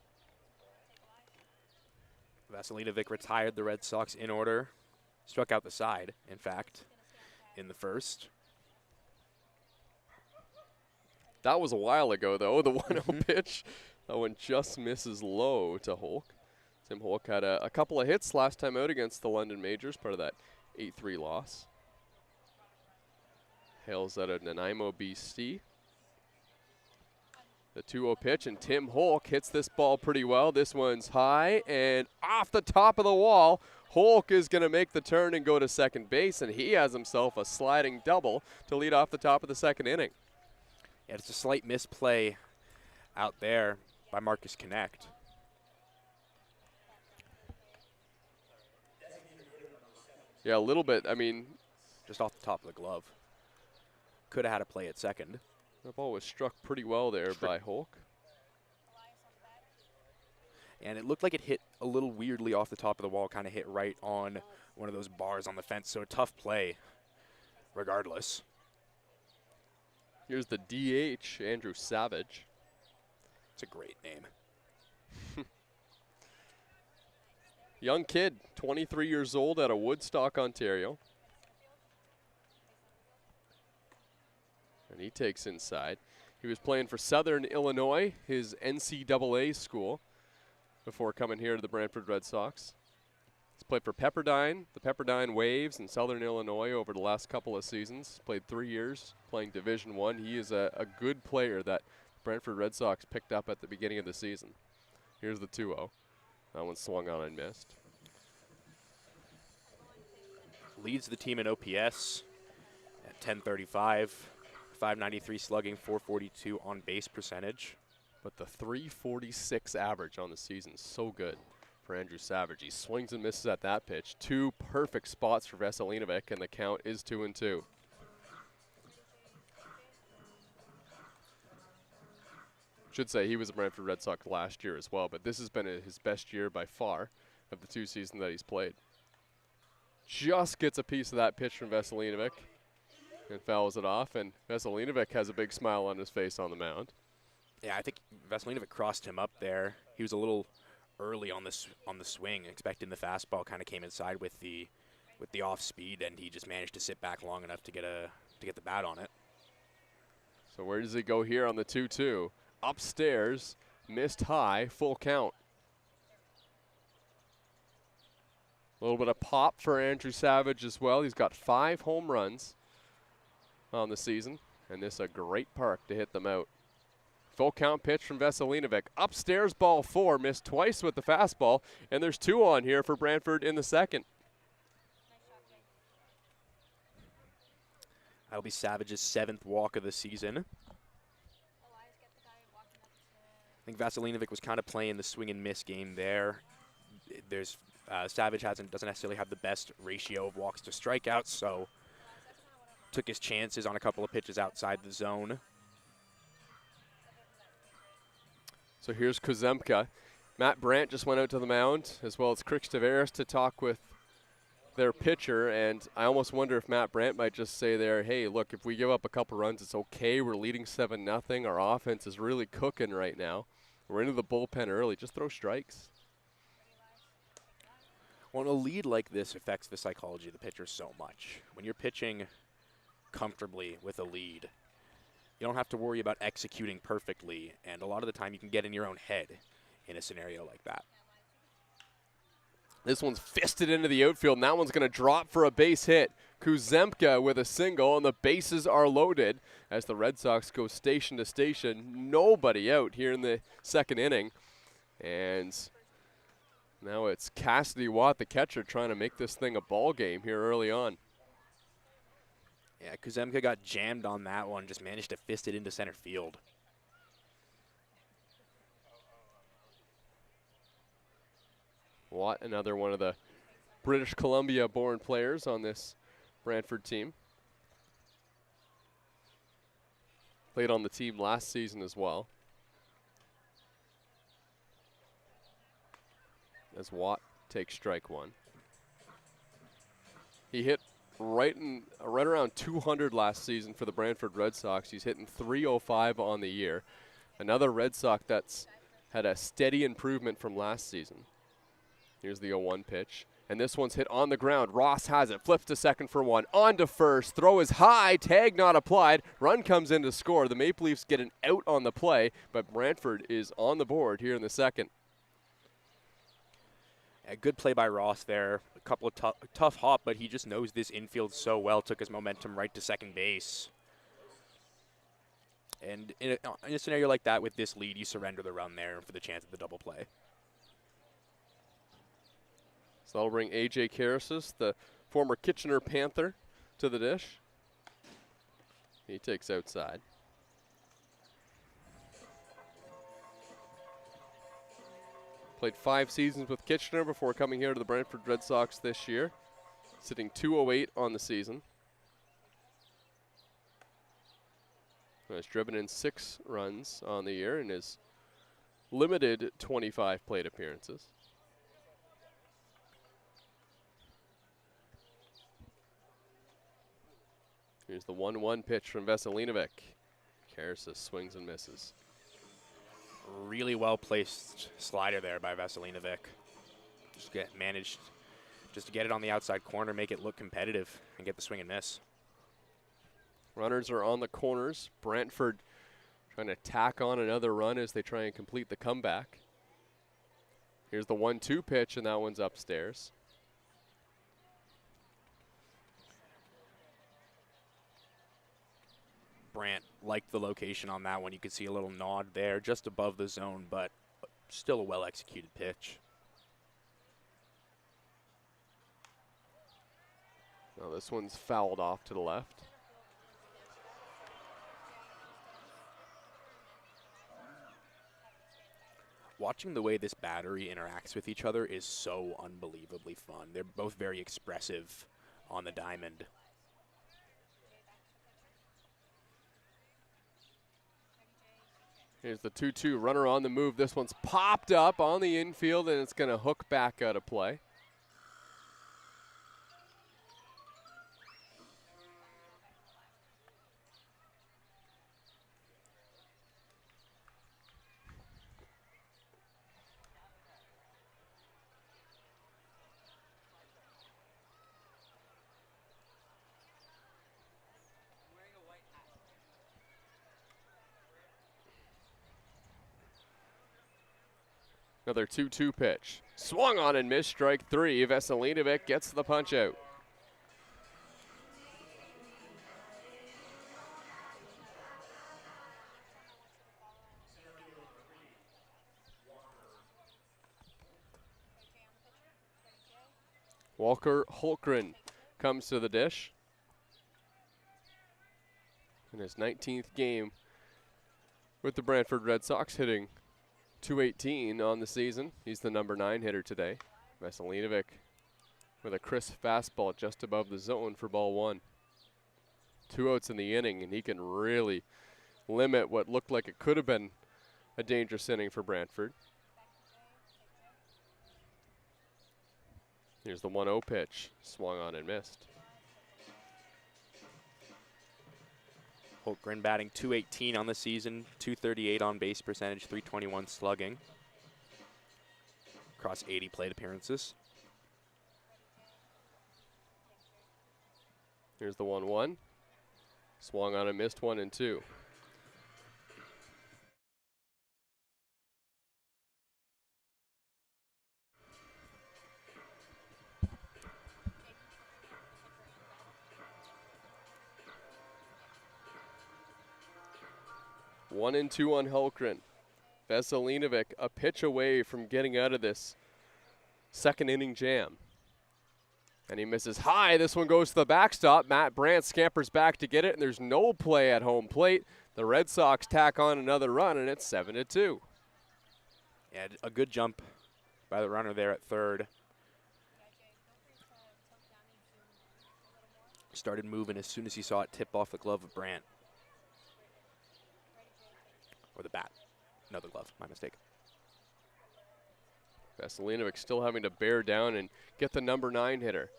Vasilinovic retired the Red Sox in order. Struck out the side, in fact, in the first. That was a while ago, though, the 1-0 pitch. That one just misses low to Holk. Tim Holk had a couple of hits last time out against the London Majors, part of that 8-3 loss. Hails out of Nanaimo, BC. The 2-0 pitch, and Tim Holk hits this ball pretty well. This one's high and off the top of the wall. Holk is going to make the turn and go to second base, and he has himself a sliding double to lead off the top of the second inning. Yeah, it's a slight misplay out there by Marcus Connect. Yeah, a little bit. I mean, just off the top of the glove. Could have had a play at second. The ball was struck pretty well there by Holk. And it looked like it hit a little weirdly off the top of the wall, kind of hit right on one of those bars on the fence. So a tough play regardless. Here's the DH, Andrew Savage. It's a great name. Young kid, 23 years old, out of Woodstock, Ontario. And he takes inside. He was playing for Southern Illinois, his NCAA school, before coming here to the Brantford Red Sox. He's played for Pepperdine, the Pepperdine Waves in Southern Illinois over the last couple of seasons. Played 3 years playing Division I. He is a good player that Brantford Red Sox picked up at the beginning of the season. Here's the 2-0. That one swung on and missed. Leads the team in OPS at 1035, 593 slugging, 442 on base percentage. But the 346 average on the season is so good for Andrew Savage. He swings and misses at that pitch. 2 perfect spots for Veselinovic, and the count is 2-2. Should say he was a Brantford Red Sox last year as well, but this has been his best year by far of the 2 seasons that he's played. Just gets a piece of that pitch from Veselinovic and fouls it off, and Veselinovic has a big smile on his face on the mound. Yeah, I think Veselinovic crossed him up there. He was a little early on the swing, expecting the fastball, kind of came inside with the with the off speed, and he just managed to sit back long enough to get the bat on it. So where does he go here on the 2-2? Upstairs, missed high, full count. A little bit of pop for Andrew Savage as well. He's got 5 home runs on the season, and this is a great park to hit them out. Full count pitch from Veselinovic. Upstairs, ball 4, missed twice with the fastball, and there's 2 on here for Brantford in the second. That'll be Savage's 7th walk of the season. I think Veselinovic was kind of playing the swing and miss game there. Savage doesn't necessarily have the best ratio of walks to strikeouts, so took his chances on a couple of pitches outside the zone. So here's Kuzemka. Matt Brandt just went out to the mound, as well as Crix Tavares, to talk with their pitcher, and I almost wonder if Matt Brandt might just say there, hey, look, if we give up a couple runs, it's okay. We're leading 7-0. Our offense is really cooking right now. We're into the bullpen early. Just throw strikes. Well, a lead like this affects the psychology of the pitcher so much. When you're pitching comfortably with a lead, you don't have to worry about executing perfectly, and a lot of the time you can get in your own head in a scenario like that. This one's fisted into the outfield, and that one's going to drop for a base hit. Kuzemka with a single, and the bases are loaded as the Red Sox go station to station. Nobody out here in the second inning. And now it's Cassidy Watt, the catcher, trying to make this thing a ball game here early on. Yeah, Kuzemka got jammed on that one, just managed to fist it into center field. Watt, another one of the British Columbia-born players on this Brantford team. Played on the team last season as well. As Watt takes strike 1. He hit right around 200 last season for the Brantford Red Sox. He's hitting .305 on the year. Another Red Sox that's had a steady improvement from last season. Here's the 0-1 pitch. And this one's hit on the ground. Ross has it. Flips to second for 1. On to first. Throw is high. Tag not applied. Run comes in to score. The Maple Leafs get an out on the play, but Brantford is on the board here in the second. A good play by Ross there. A couple of tough hop, but he just knows this infield so well. Took his momentum right to second base. And in a scenario like that with this lead, you surrender the run there for the chance of the double play. So that'll bring A.J. Karasis, the former Kitchener Panther, to the dish. He takes outside. Played 5 seasons with Kitchener before coming here to the Brantford Red Sox this year. Sitting .208 on the season. Has driven in 6 runs on the year and is limited 25 plate appearances. Here's the 1-1 pitch from Veselinovic. Karasis swings and misses. Really well placed slider there by Veselinovic. Managed just to get it on the outside corner, make it look competitive, and get the swing and miss. Runners are on the corners. Brantford trying to tack on another run as they try and complete the comeback. Here's the 1-2 pitch, and that one's upstairs. Brandt liked the location on that one. You could see a little nod there just above the zone, but still a well-executed pitch. Now this one's fouled off to the left. Watching the way this battery interacts with each other is so unbelievably fun. They're both very expressive on the diamond. Here's the 2-2 runner on the move. This one's popped up on the infield, and it's going to hook back out of play. Another 2-2 pitch. Swung on and missed, strike 3. Veselinovic gets the punch out. Walker Holmgren comes to the dish. In his 19th game with the Brantford Red Sox, hitting .218 on the season. He's the number 9 hitter today. Veselinovic with a crisp fastball just above the zone for ball 1. 2 outs in the inning, and he can really limit what looked like it could have been a dangerous inning for Brantford. Here's the 1-0 pitch. Swung on and missed. Holmgren batting .218 on the season, .238 on base percentage, .321 slugging. Across 80 plate appearances. Here's the 1-1. Swung on and missed 1 and 2. One and 2 on Holmgren. Veselinovic a pitch away from getting out of this second inning jam. And he misses high. This one goes to the backstop. Matt Brandt scampers back to get it, and there's no play at home plate. The Red Sox tack on another run, and it's 7-2. Yeah, a good jump by the runner there at third. Started moving as soon as he saw it tip off the glove of Brandt. Or the bat. No, the glove. My mistake. Veselinovic still having to bear down and get the number 9 hitter.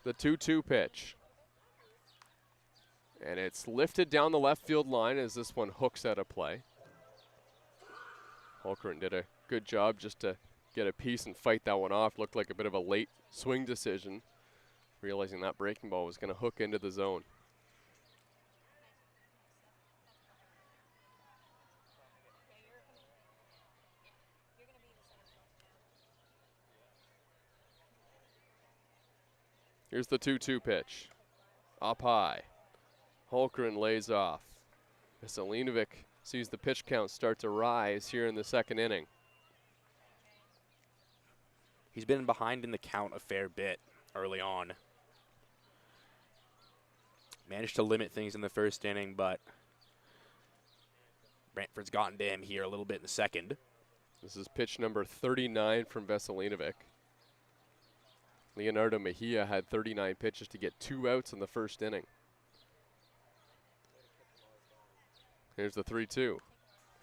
The 2-2 pitch. And it's lifted down the left field line as this one hooks out of play. Holmgren did a good job just to get a piece and fight that one off. Looked like a bit of a late swing decision, realizing that breaking ball was going to hook into the zone. Here's the 2-2 pitch. Up high. Holmgren lays off. Veselinovic sees the pitch count start to rise here in the second inning. He's been behind in the count a fair bit early on. Managed to limit things in the first inning, but Brantford's gotten to him here a little bit in the second. This is pitch number 39 from Veselinovic. Leonardo Mejia had 39 pitches to get 2 outs in the first inning. Here's the 3-2.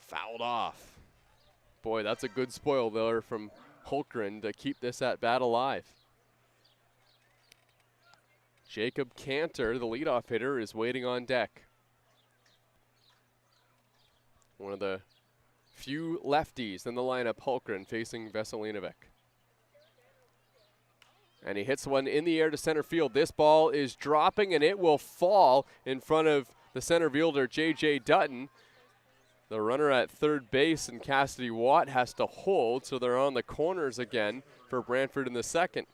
Fouled off. Boy, that's a good spoil there from Holmgren to keep this at bat alive. Jacob Cantor, the leadoff hitter, is waiting on deck. One of the few lefties in the lineup, Holmgren facing Veselinovic. And he hits one in the air to center field. This ball is dropping, and it will fall in front of the center fielder, J.J. Dutton. The runner at third base and Cassidy Watt has to hold, so they're on the corners again for Brantford in the second.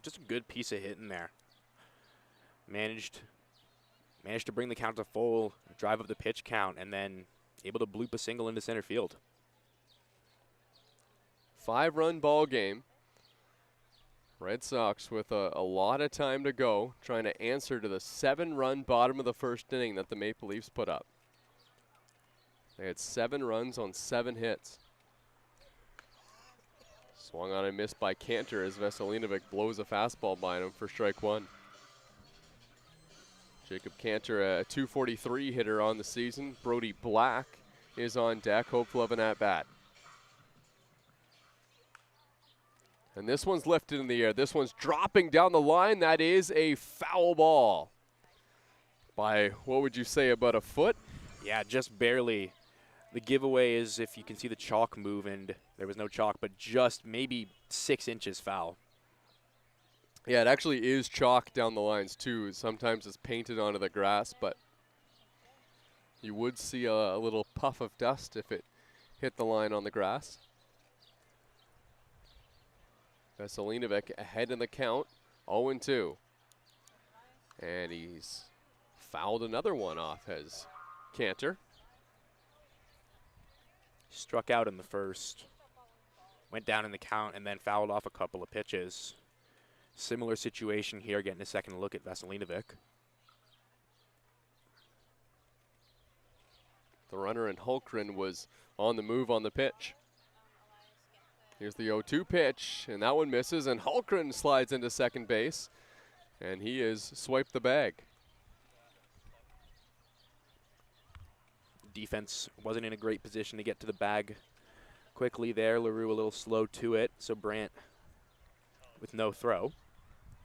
Just a good piece of hitting there. Managed to bring the count to full, drive up the pitch count, and then able to bloop a single into center field. 5-run ball game. Red Sox with a lot of time to go, trying to answer to the 7-run bottom of the first inning that the Maple Leafs put up. They had 7 runs on 7 hits. Swung on and missed by Cantor as Veselinovic blows a fastball by him for strike 1. Jacob Cantor, a .243 hitter on the season. Brody Black is on deck, hopeful of an at-bat. And this one's lifted in the air. This one's dropping down the line. That is a foul ball. By, what would you say, about a foot? Yeah, just barely. The giveaway is if you can see the chalk move, and there was no chalk, but just maybe 6 inches foul. Yeah, it actually is chalk down the lines, too. Sometimes it's painted onto the grass, but you would see a little puff of dust if it hit the line on the grass. Veselinovic ahead in the count, 0-2. And he's fouled another one off as Cantor. Struck out in the first, went down in the count, and then fouled off a couple of pitches. Similar situation here, getting a second look at Veselinovic. The runner in Hulkren was on the move on the pitch. Here's the 0-2 pitch, and that one misses, and Hulkren slides into second base, and he has swiped the bag. Defense wasn't in a great position to get to the bag quickly there. LaRue a little slow to it, so Brant with no throw.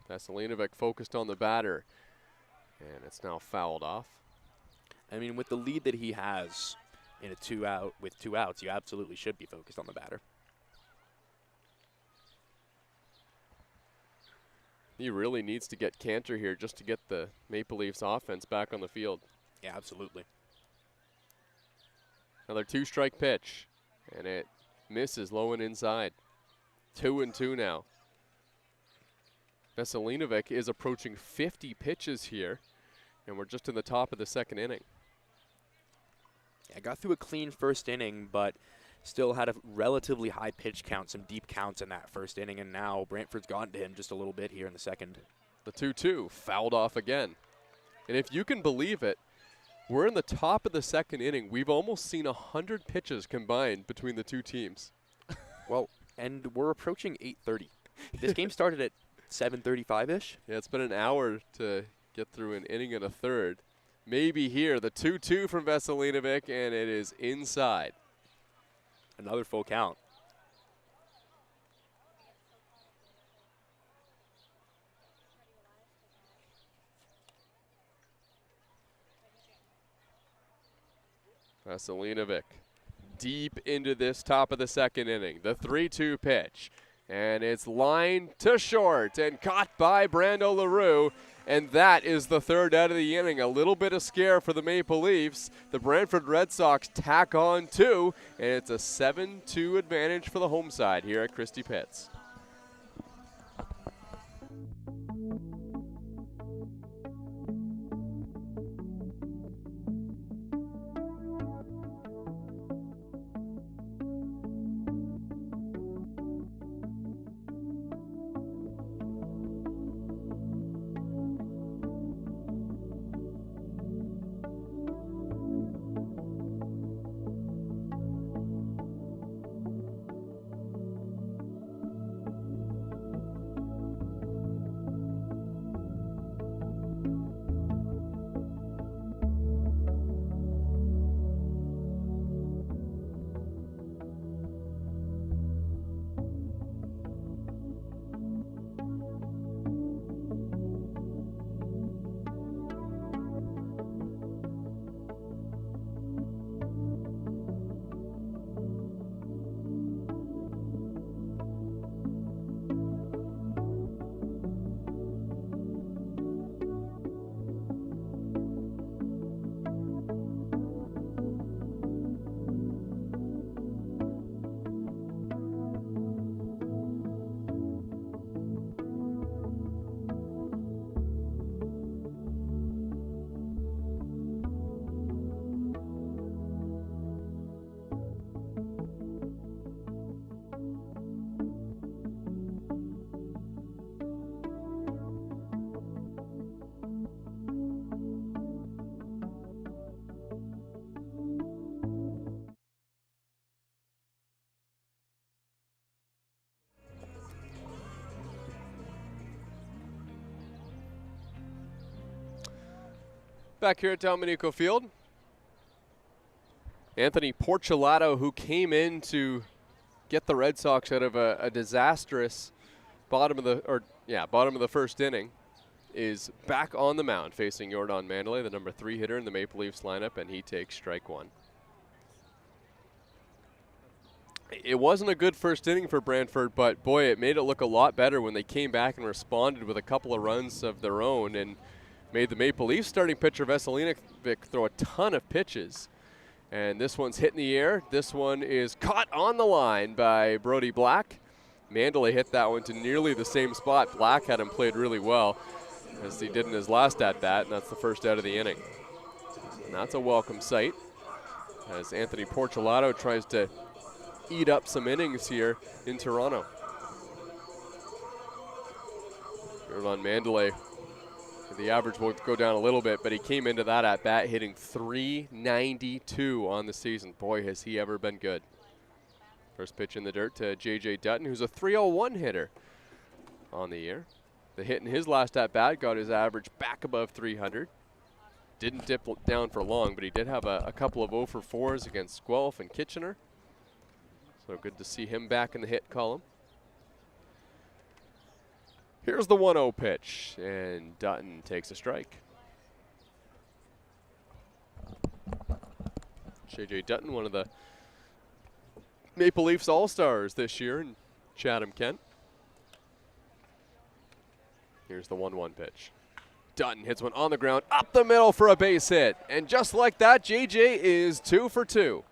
Veselinovic focused on the batter, and it's now fouled off. I mean, with the lead that he has in a with two outs, you absolutely should be focused on the batter. He really needs to get Cantor here just to get the Maple Leafs offense back on the field. Yeah, absolutely. Another 2-strike pitch, and it misses low and inside. 2-2 now. Veselinovic is approaching 50 pitches here, and we're just in the top of the second inning. Yeah, got through a clean first inning, but still had a relatively high pitch count, some deep counts in that first inning, and now Brantford's gotten to him just a little bit here in the second. The 2-2 fouled off again. And if you can believe it, we're in the top of the second inning. We've almost seen 100 pitches combined between the two teams. Well, and we're approaching 8:30. This game started at 7:35-ish. Yeah, it's been an hour to get through an inning and a third. Maybe here, the 2-2 from Veselinovic, and it is inside. Another full count. Veselinovic deep into this top of the second inning. The 3-2 pitch. And it's lined to short and caught by Brando LaRue. And that is the third out of the inning. A little bit of scare for the Maple Leafs. The Brantford Red Sox tack on 2, and it's a 7-2 advantage for the home side here at Christie Pitts. Back here at Dominico Field, Anthony Porcelato, who came in to get the Red Sox out of a disastrous bottom of the first inning, is back on the mound facing Jordan Mandalay, the number 3 hitter in the Maple Leafs lineup, and he takes strike 1. It wasn't a good first inning for Brantford, but boy, it made it look a lot better when they came back and responded with a couple of runs of their own and made the Maple Leafs starting pitcher Veselinovic throw a ton of pitches. And this one's hit in the air. This one is caught on the line by Brody Black. Mandalay hit that one to nearly the same spot. Black had him played really well, as he did in his last at-bat, and that's the first out of the inning. And that's a welcome sight, as Anthony Porcelato tries to eat up some innings here in Toronto. Erlan Mandalay, the average will go down a little bit, but he came into that at-bat hitting .392 on the season. Boy, has he ever been good. First pitch in the dirt to J.J. Dutton, who's a .301 hitter on the year. The hit in his last at-bat got his average back above 300. Didn't dip down for long, but he did have a couple of 0 for 4s against Guelph and Kitchener. So good to see him back in the hit column. Here's the 1-0 pitch, and Dutton takes a strike. J.J. Dutton, one of the Maple Leafs All-Stars this year in Chatham-Kent. Here's the 1-1 pitch. Dutton hits one on the ground, up the middle for a base hit. And just like that, JJ is 2 for 2.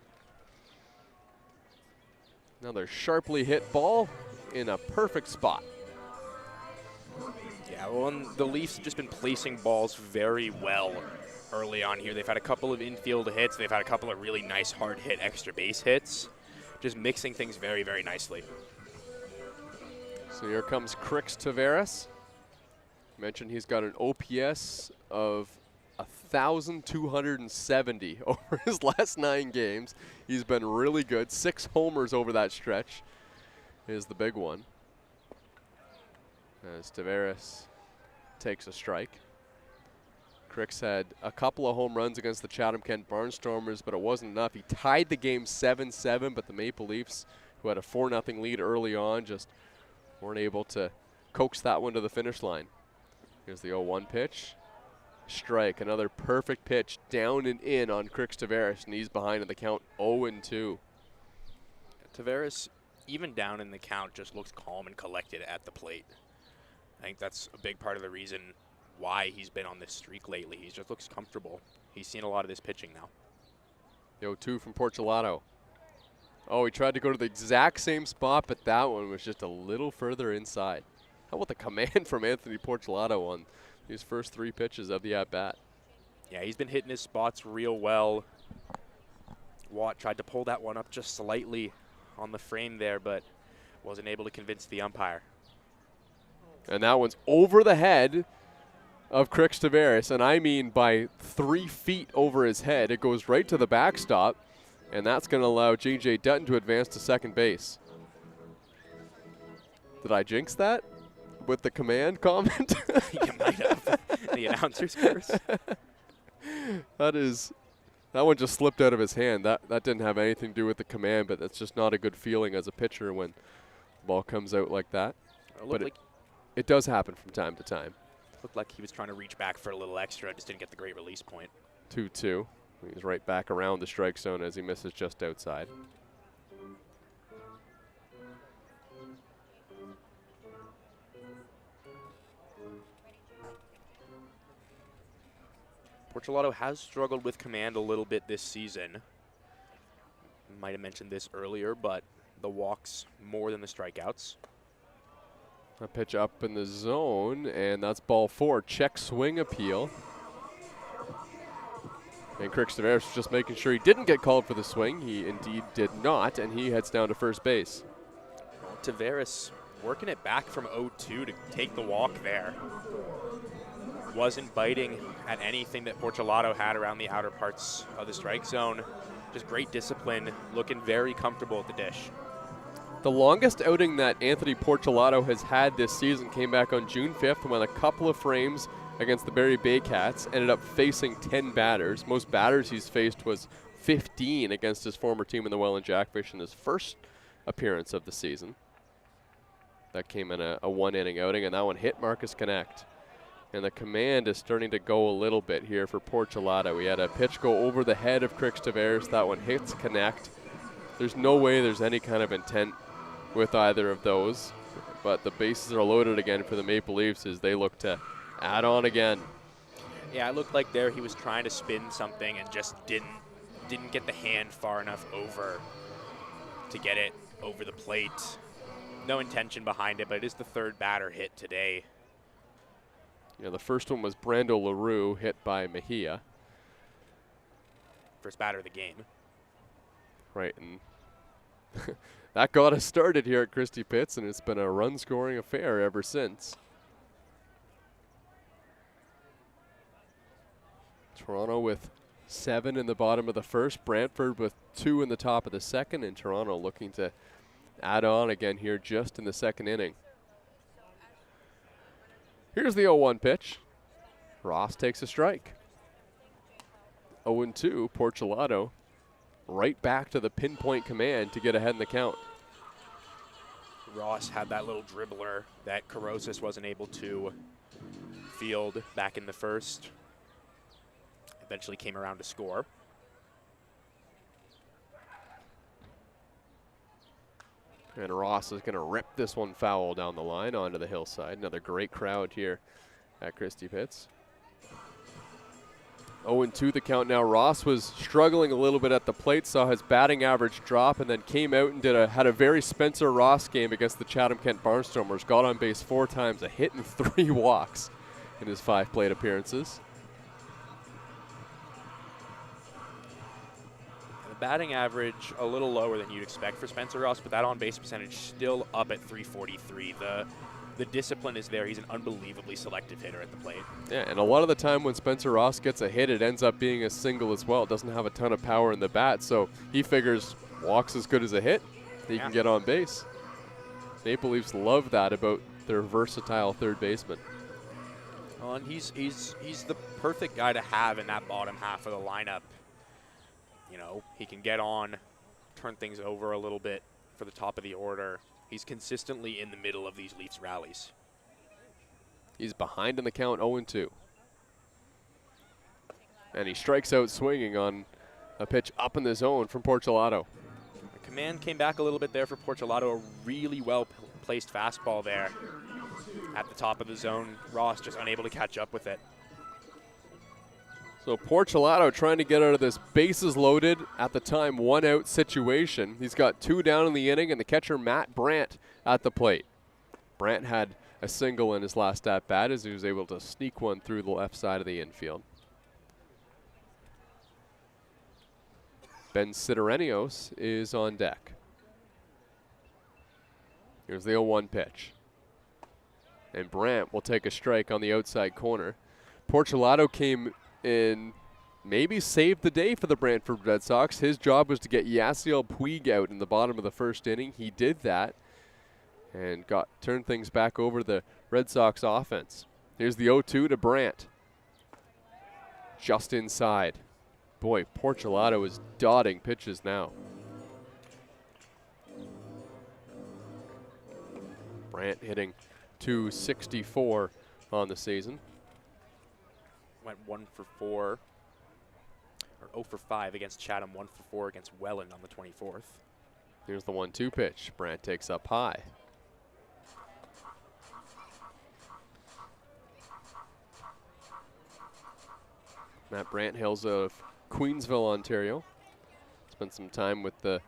Another sharply hit ball in a perfect spot. Yeah, well, and the Leafs have just been placing balls very well early on here. They've had a couple of infield hits. They've had a couple of really nice hard hit extra base hits. Just mixing things very, very nicely. So here comes Crix Tavares. Mentioned he's got an OPS of 1,270 over his last 9 games. He's been really good. 6 homers over that stretch is the big one. As Tavares takes a strike. Crix had a couple of home runs against the Chatham-Kent Barnstormers, but it wasn't enough. He tied the game 7-7, but the Maple Leafs, who had a 4-0 lead early on, just weren't able to coax that one to the finish line. Here's the 0-1 pitch. Strike, another perfect pitch down and in on Crix Tavares, and he's behind in the count 0-2. Tavares, even down in the count, just looks calm and collected at the plate. I think that's a big part of the reason why he's been on this streak lately. He just looks comfortable. He's seen a lot of this pitching now. The 0-2 from Porcelato. Oh, he tried to go to the exact same spot, but that one was just a little further inside. How about the command from Anthony Porcelato on these first 3 pitches of the at-bat? Yeah, he's been hitting his spots real well. Watt tried to pull that one up just slightly on the frame there, but wasn't able to convince the umpire. And that one's over the head of Crix Tavares, and I mean by 3 feet over his head. It goes right to the backstop, and that's going to allow J.J. Dutton to advance to second base. Did I jinx that with the command comment? You might have. The announcer's curse. That one just slipped out of his hand. That didn't have anything to do with the command, but that's just not a good feeling as a pitcher when the ball comes out like that. But it does happen from time to time. Looked like he was trying to reach back for a little extra, just didn't get the great release point. 2-2. He's right back around the strike zone as he misses just outside. Porcelato has struggled with command a little bit this season. Might have mentioned this earlier, but the walks more than the strikeouts. A pitch up in the zone, and that's ball 4. Check swing appeal. And Crix Tavares was just making sure he didn't get called for the swing. He indeed did not, and he heads down to first base. Tavares working it back from 0-2 to take the walk there. Wasn't biting at anything that Porcelato had around the outer parts of the strike zone. Just great discipline, looking very comfortable at the dish. The longest outing that Anthony Porcelato has had this season came back on June 5th when a couple of frames against the Barrie Bay Cats ended up facing 10 batters. Most batters he's faced was 15 against his former team in the Welland Jackfish in his first appearance of the season. That came in a 1-inning outing, and that one hit Marcus Connect. And the command is starting to go a little bit here for Porcelato. We had a pitch go over the head of Crix Tavares. That one hits Connect. There's no way there's any kind of intent with either of those. But the bases are loaded again for the Maple Leafs as they look to add on again. Yeah, it looked like there he was trying to spin something and just didn't didn't get the hand far enough over to get it over the plate. No intention behind it, but it is the third batter hit today. Yeah, the first one was Brando LaRue, hit by Mejia. First batter of the game. Right, and that got us started here at Christie Pitts, and it's been a run-scoring affair ever since. Toronto with 7 in the bottom of the first, Brantford with 2 in the top of the second, and Toronto looking to add on again here just in the second inning. Here's the 0-1 pitch. Ross takes a strike. 0-2, Porcelato right back to the pinpoint command to get ahead in the count. Ross had that little dribbler that Carosis wasn't able to field back in the first. Eventually came around to score. And Ross is going to rip this one foul down the line onto the hillside. Another great crowd here at Christie Pitts. 0-2 the count now. Ross was struggling a little bit at the plate, saw his batting average drop, and then came out and had a very Spencer Ross game against the Chatham-Kent Barnstormers. Got on base 4 times, a hit and 3 walks in his 5 plate appearances. The batting average a little lower than you'd expect for Spencer Ross, but that on-base percentage still up at 343. The discipline is there. He's an unbelievably selective hitter at the plate. Yeah, and a lot of the time when Spencer Ross gets a hit, it ends up being a single as well. It doesn't have a ton of power in the bat, so he figures walks as good as a hit. He can get on base. Maple Leafs love that about their versatile third baseman. Well, and he's the perfect guy to have in that bottom half of the lineup. You know, he can get on, turn things over a little bit for the top of the order. He's consistently in the middle of these Leafs rallies. He's behind in the count, 0-2. And he strikes out swinging on a pitch up in the zone from Porcelato. The command came back a little bit there for Porcelato. A really well-placed fastball there at the top of the zone. Ross just unable to catch up with it. So Porcelato trying to get out of this bases loaded, at the time 1-out situation. He's got 2 down in the inning, and the catcher Matt Brant at the plate. Brant had a single in his last at-bat as he was able to sneak one through the left side of the infield. Ben Sidorenios is on deck. Here's the 0-1 pitch. And Brant will take a strike on the outside corner. Porcelato came in, maybe saved the day for the Brantford Red Sox. His job was to get Yasiel Puig out in the bottom of the first inning. He did that and turned things back over to the Red Sox offense. Here's the 0-2 to Brant. Just inside. Boy, Porcelato is dotting pitches now. Brant hitting .264 on the season. Went 1 for 4, or 0 for 5 against Chatham, 1 for 4 against Welland on the 24th. Here's the 1-2 pitch. Brant takes up high. Matt Brant hails out of Queensville, Ontario. Spent some time with the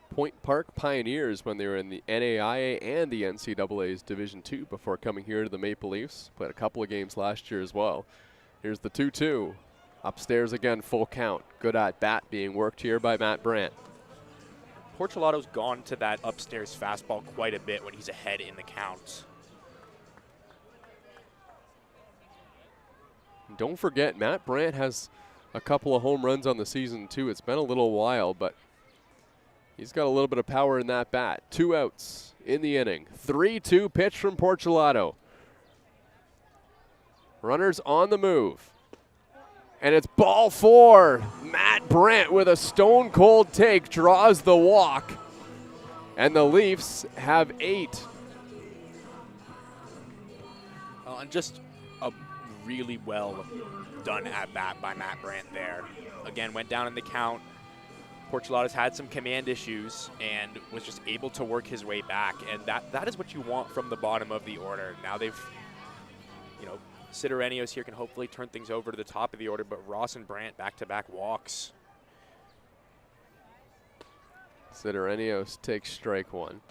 Point Park Pioneers when they were in the NAIA and the NCAA's Division II before coming here to the Maple Leafs. Played a couple of games last year as well. Here's the 2-2. Upstairs again, full count. Good at bat being worked here by Matt Brant. Porcelato's gone to that upstairs fastball quite a bit when he's ahead in the count. And don't forget, Matt Brant has a couple of home runs on the season too. It's been a little while, but he's got a little bit of power in that bat. 2 outs in the inning. 3-2 pitch from Porcelato. Runners on the move. And it's ball 4. Matt Brant with a stone cold take draws the walk. And the Leafs have 8. And just a really well done at bat by Matt Brant there. Again, went down in the count. Porcelato's had some command issues and was just able to work his way back. And that is what you want from the bottom of the order. Now they've, Sidorenios here can hopefully turn things over to the top of the order, but Ross and Brant back-to-back walks. Sidorenios takes strike one.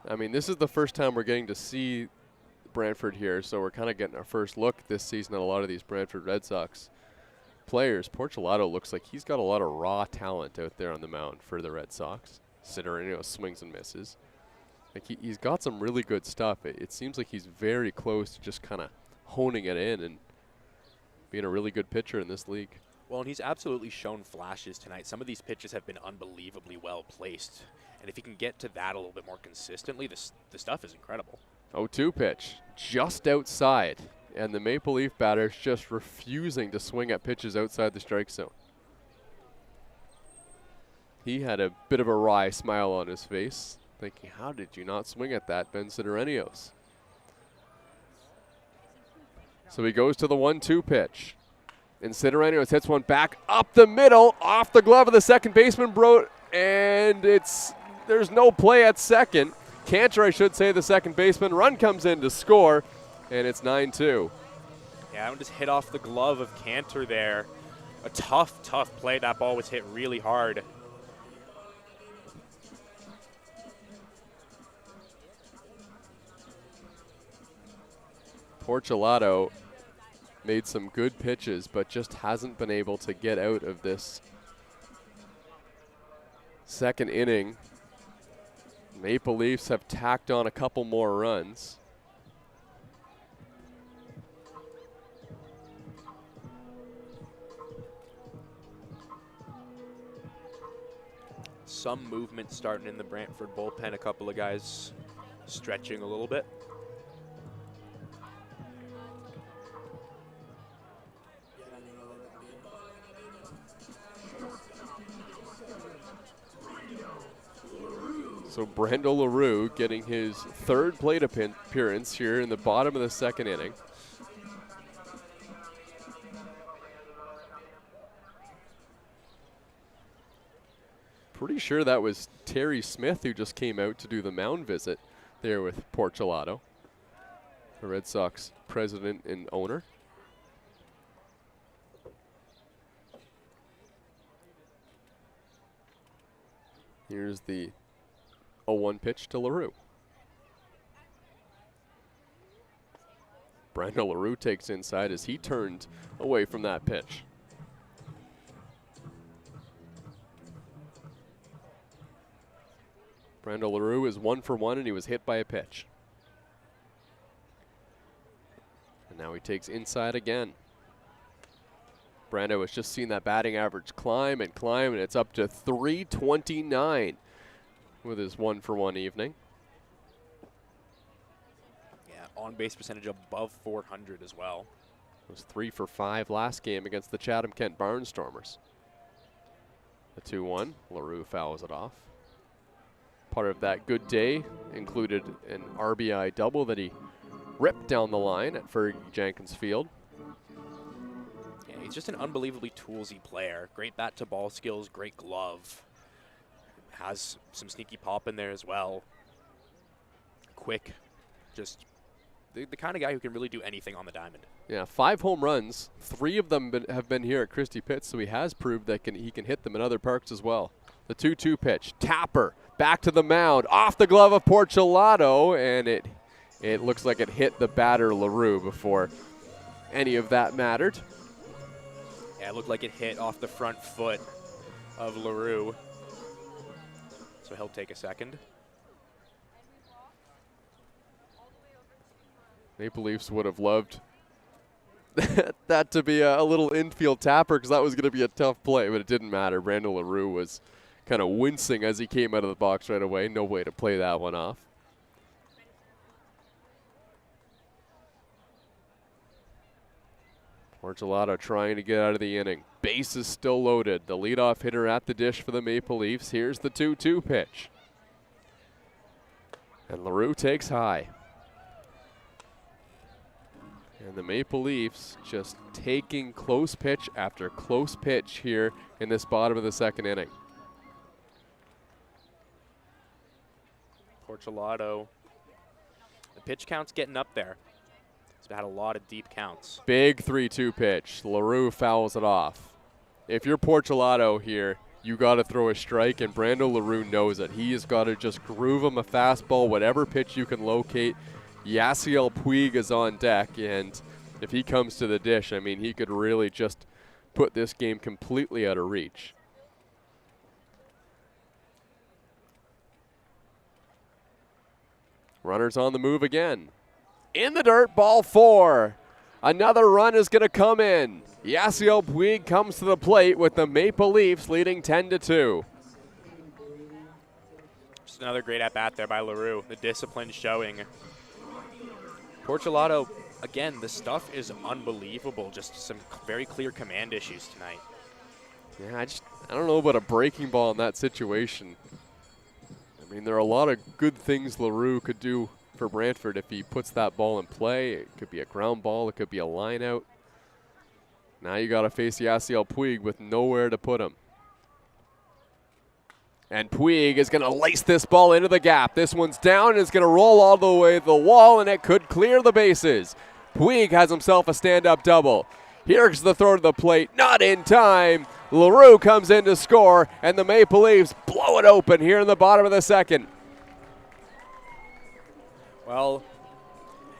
I mean, this is the first time we're getting to see Brantford here, so we're kind of getting our first look this season at a lot of these Brantford Red Sox players. Porcelato looks like he's got a lot of raw talent out there on the mound for the Red Sox. Sidorenios swings and misses. Like he's got some really good stuff. It seems like he's very close to just kind of honing it in and being a really good pitcher in this league. Well, and he's absolutely shown flashes tonight. Some of these pitches have been unbelievably well placed. And if he can get to that a little bit more consistently, the stuff is incredible. 0-2 pitch, just outside. And the Maple Leaf batter's just refusing to swing at pitches outside the strike zone. He had a bit of a wry smile on his face, thinking, how did you not swing at that, Ben Sidorenios? So he goes to the 1-2 pitch. And Sidorenios hits one back up the middle, off the glove of the second baseman, and there's no play at second. Cantor, I should say, the second baseman. Run comes in to score, and it's 9-2. Yeah, that one just hit off the glove of Cantor there. A tough play. That ball was hit really hard. Porcelato made some good pitches, but just hasn't been able to get out of this second inning. Maple Leafs have tacked on a couple more runs. Some movement starting in the Brantford bullpen. A couple of guys stretching a little bit. So Brandel LaRue getting his third plate appearance here in the bottom of the second inning. Pretty sure that was Terry Smith who just came out to do the mound visit there with Porcelato, the Red Sox president and owner. Here's the 0-1 pitch to LaRue. Brandel LaRue takes inside as he turned away from that pitch. Brandel LaRue is 1 for 1 and he was hit by a pitch. And now he takes inside again. Brando has just seen that batting average climb, and it's up to 329 with his 1 for 1 evening. Yeah, on-base percentage above 400 as well. It was 3 for 5 last game against the Chatham-Kent Barnstormers. The 2-1, LaRue fouls it off. Part of that good day included an RBI double that he ripped down the line at Fergie Jenkins Field. Yeah, he's just an unbelievably toolsy player. Great bat-to-ball skills, great glove. Has some sneaky pop in there as well. Quick, just the kind of guy who can really do anything on the diamond. Yeah, 5 home runs. 3 of them have been here at Christie Pitts, so he has proved that he can hit them in other parks as well. The 2-2 pitch, Tapper, back to the mound, off the glove of Porcelato, and it looks like it hit the batter LaRue before any of that mattered. Yeah, it looked like it hit off the front foot of LaRue. So he'll take a second. Maple Leafs would have loved that to be a little infield tapper because that was going to be a tough play, but it didn't matter. Brandel LaRue was kind of wincing as he came out of the box right away. No way to play that one off. Porcelato trying to get out of the inning. Base is still loaded. The leadoff hitter at the dish for the Maple Leafs. Here's the 2-2 pitch. And LaRue takes high. And the Maple Leafs just taking close pitch after close pitch here in this bottom of the second inning. Porcelato. The pitch count's getting up there. He's had a lot of deep counts. Big 3-2 pitch. LaRue fouls it off. If you're Porcelato here, you got to throw a strike, and Brando LaRue knows it. He has got to just groove him a fastball, whatever pitch you can locate. Yasiel Puig is on deck, and if he comes to the dish, I mean, he could really just put this game completely out of reach. Runners on the move again. In the dirt, ball 4. Another run is going to come in. Yasiel Puig comes to the plate with the Maple Leafs leading 10-2. Just another great at-bat there by LaRue. The discipline showing. Portulato, again, the stuff is unbelievable. Just some very clear command issues tonight. Yeah, I don't know about a breaking ball in that situation. I mean, there are a lot of good things LaRue could do for Brantford if he puts that ball in play. It could be a ground ball. It could be a line out. Now you got to face Yasiel Puig with nowhere to put him. And Puig is going to lace this ball into the gap. This one's down and it's going to roll all the way to the wall, and it could clear the bases. Puig has himself a stand-up double. Here's the throw to the plate. Not in time. LaRue comes in to score, and the Maple Leafs blow it open here in the bottom of the second. Well,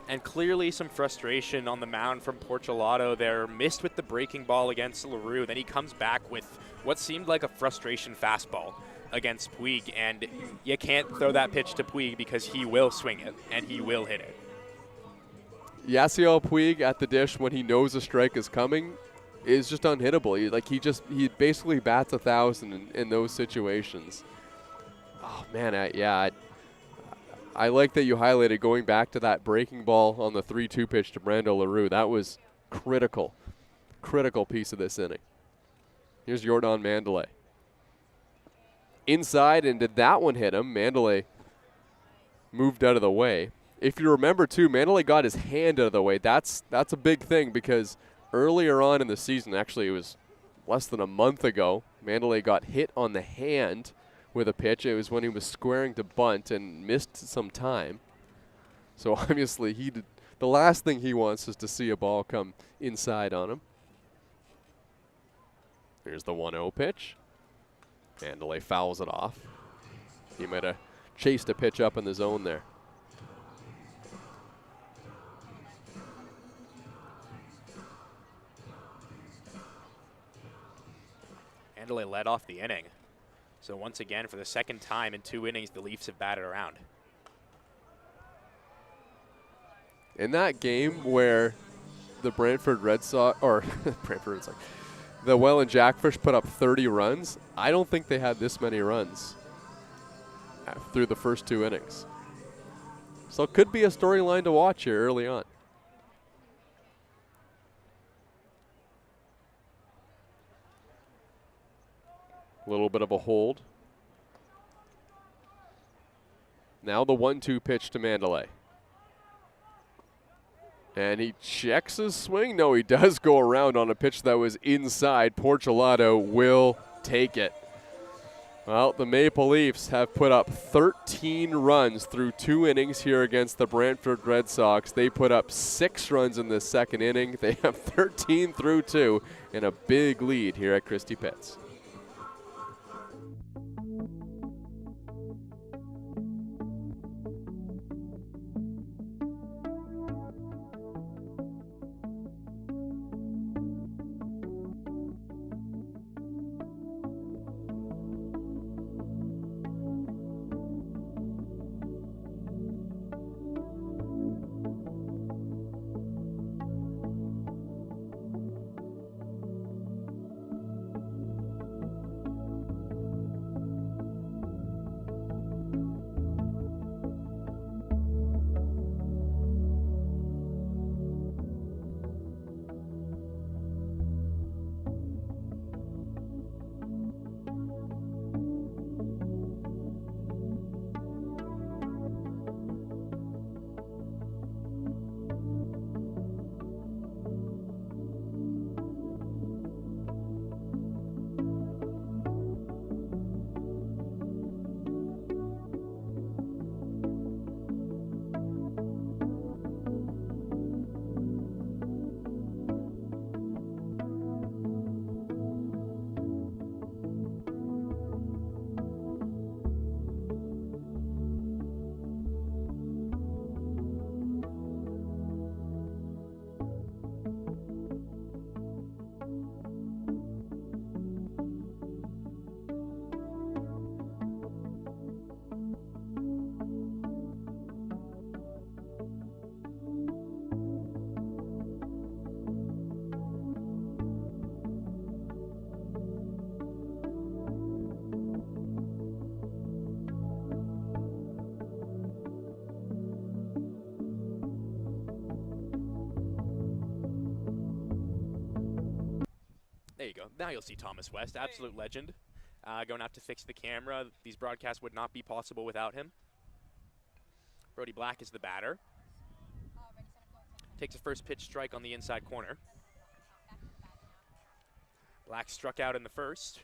and clearly some frustration on the mound from Portulato there. Missed with the breaking ball against LaRue. Then he comes back with what seemed like a frustration fastball against Puig, and you can't throw that pitch to Puig because he will swing it, and he will hit it. Yasiel Puig at the dish when he knows a strike is coming is just unhittable. He basically bats 1,000 in those situations. Oh man, I like that you highlighted going back to that breaking ball on the 3-2 pitch to Brando LaRue. That was critical piece of this inning. Here's Jordan Mandalay. Inside, and did that one hit him? Mandalay moved out of the way. If you remember, too, Mandalay got his hand out of the way. That's a big thing because earlier on in the season, actually it was less than a month ago, Mandalay got hit on the hand with a pitch. It was when he was squaring to bunt and missed some time. So obviously the last thing he wants is to see a ball come inside on him. Here's the 1-0 pitch. Mandalay fouls it off. He might have chased a pitch up in the zone there. Mandalay led off the inning. So once again, for the second time in 2 innings, the Leafs have batted around. In that game where the Brantford Red Sox, or Brantford Red Sox, the Welland Jackfish put up 30 runs, I don't think they had this many runs through the first 2 innings. So it could be a storyline to watch here early on. A little bit of a hold. Now the 1-2 pitch to Mandalay. And he checks his swing. No, he does go around on a pitch that was inside. Portulato will take it. Well, the Maple Leafs have put up 13 runs through 2 innings here against the Brantford Red Sox. They put up 6 runs in the second inning. They have 13 through 2 and a big lead here at Christie Pitts. Now you'll see Thomas West, absolute legend, going out to fix the camera. These broadcasts would not be possible without him. Brody Black is the batter. Takes a first pitch strike on the inside corner. Black struck out in the first.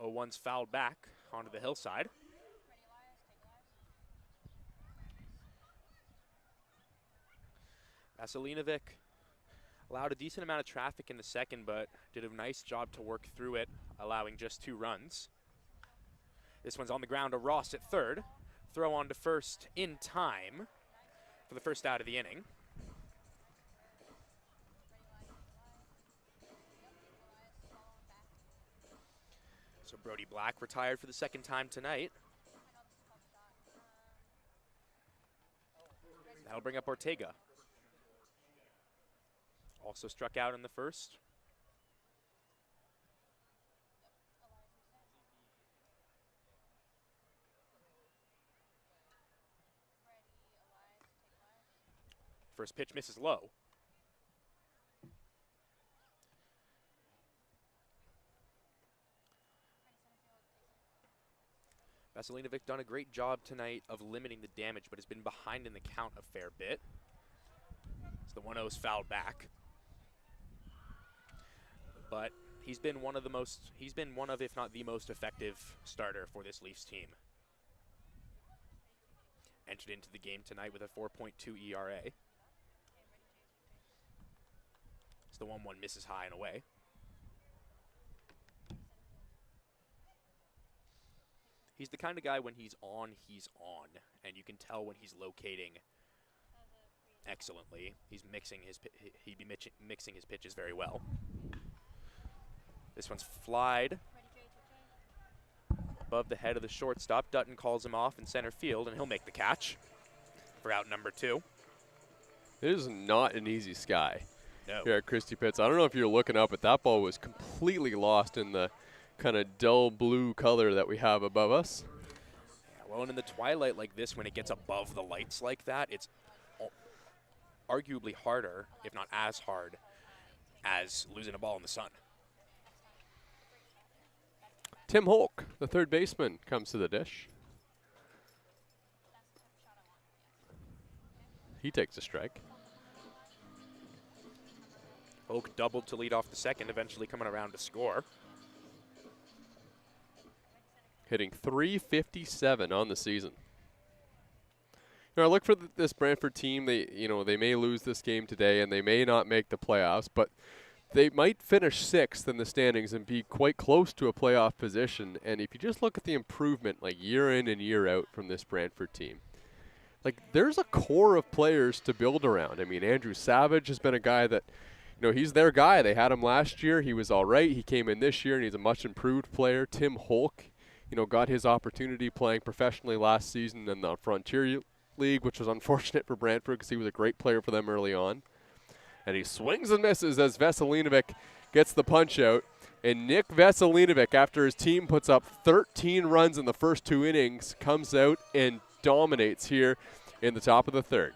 One's fouled back onto the hillside. Vasilinovic allowed a decent amount of traffic in the second, but did a nice job to work through it, allowing just 2 runs. This one's on the ground to Ross at third. Throw on to first in time for the first out of the inning. So Brody Black retired for the second time tonight. That'll bring up Ortega. Also struck out in the first. First pitch misses low. Vasilinovic done a great job tonight of limiting the damage, but has been behind in the count a fair bit. So the 1-0's fouled back. But he's been one of, if not the most effective starter for this Leafs team. Entered into the game tonight with a 4.2 ERA. So the 1-1 misses high and away. He's the kind of guy when he's on, and you can tell when he's locating excellently. He'd be mixing his pitches very well. This one's flied above the head of the shortstop. Dutton calls him off in center field, and he'll make the catch for out number 2. It is not an easy sky No. here at Christie Pitts. I don't know if you're looking up, but that ball was completely lost in the kind of dull blue color that we have above us. Yeah, well, and in the twilight like this, when it gets above the lights like that, it's arguably harder, if not as hard, as losing a ball in the sun. Tim Holk, the third baseman, comes to the dish. He takes a strike. Holk doubled to lead off the second, eventually coming around to score. Hitting .357 on the season. I look for this Brantford team. They may lose this game today, and they may not make the playoffs, but they might finish 6th in the standings and be quite close to a playoff position. And if you just look at the improvement, like year in and year out from this Brantford team, like there's a core of players to build around. I mean, Andrew Savage has been a guy that, he's their guy. They had him last year. He was all right. He came in this year, and he's a much improved player. Tim Holk, got his opportunity playing professionally last season in the Frontier League, which was unfortunate for Brantford because he was a great player for them early on. And he swings and misses as Vasilinovic gets the punch out. And Nick Vasilinovic, after his team puts up 13 runs in the first 2 innings, comes out and dominates here in the top of the third.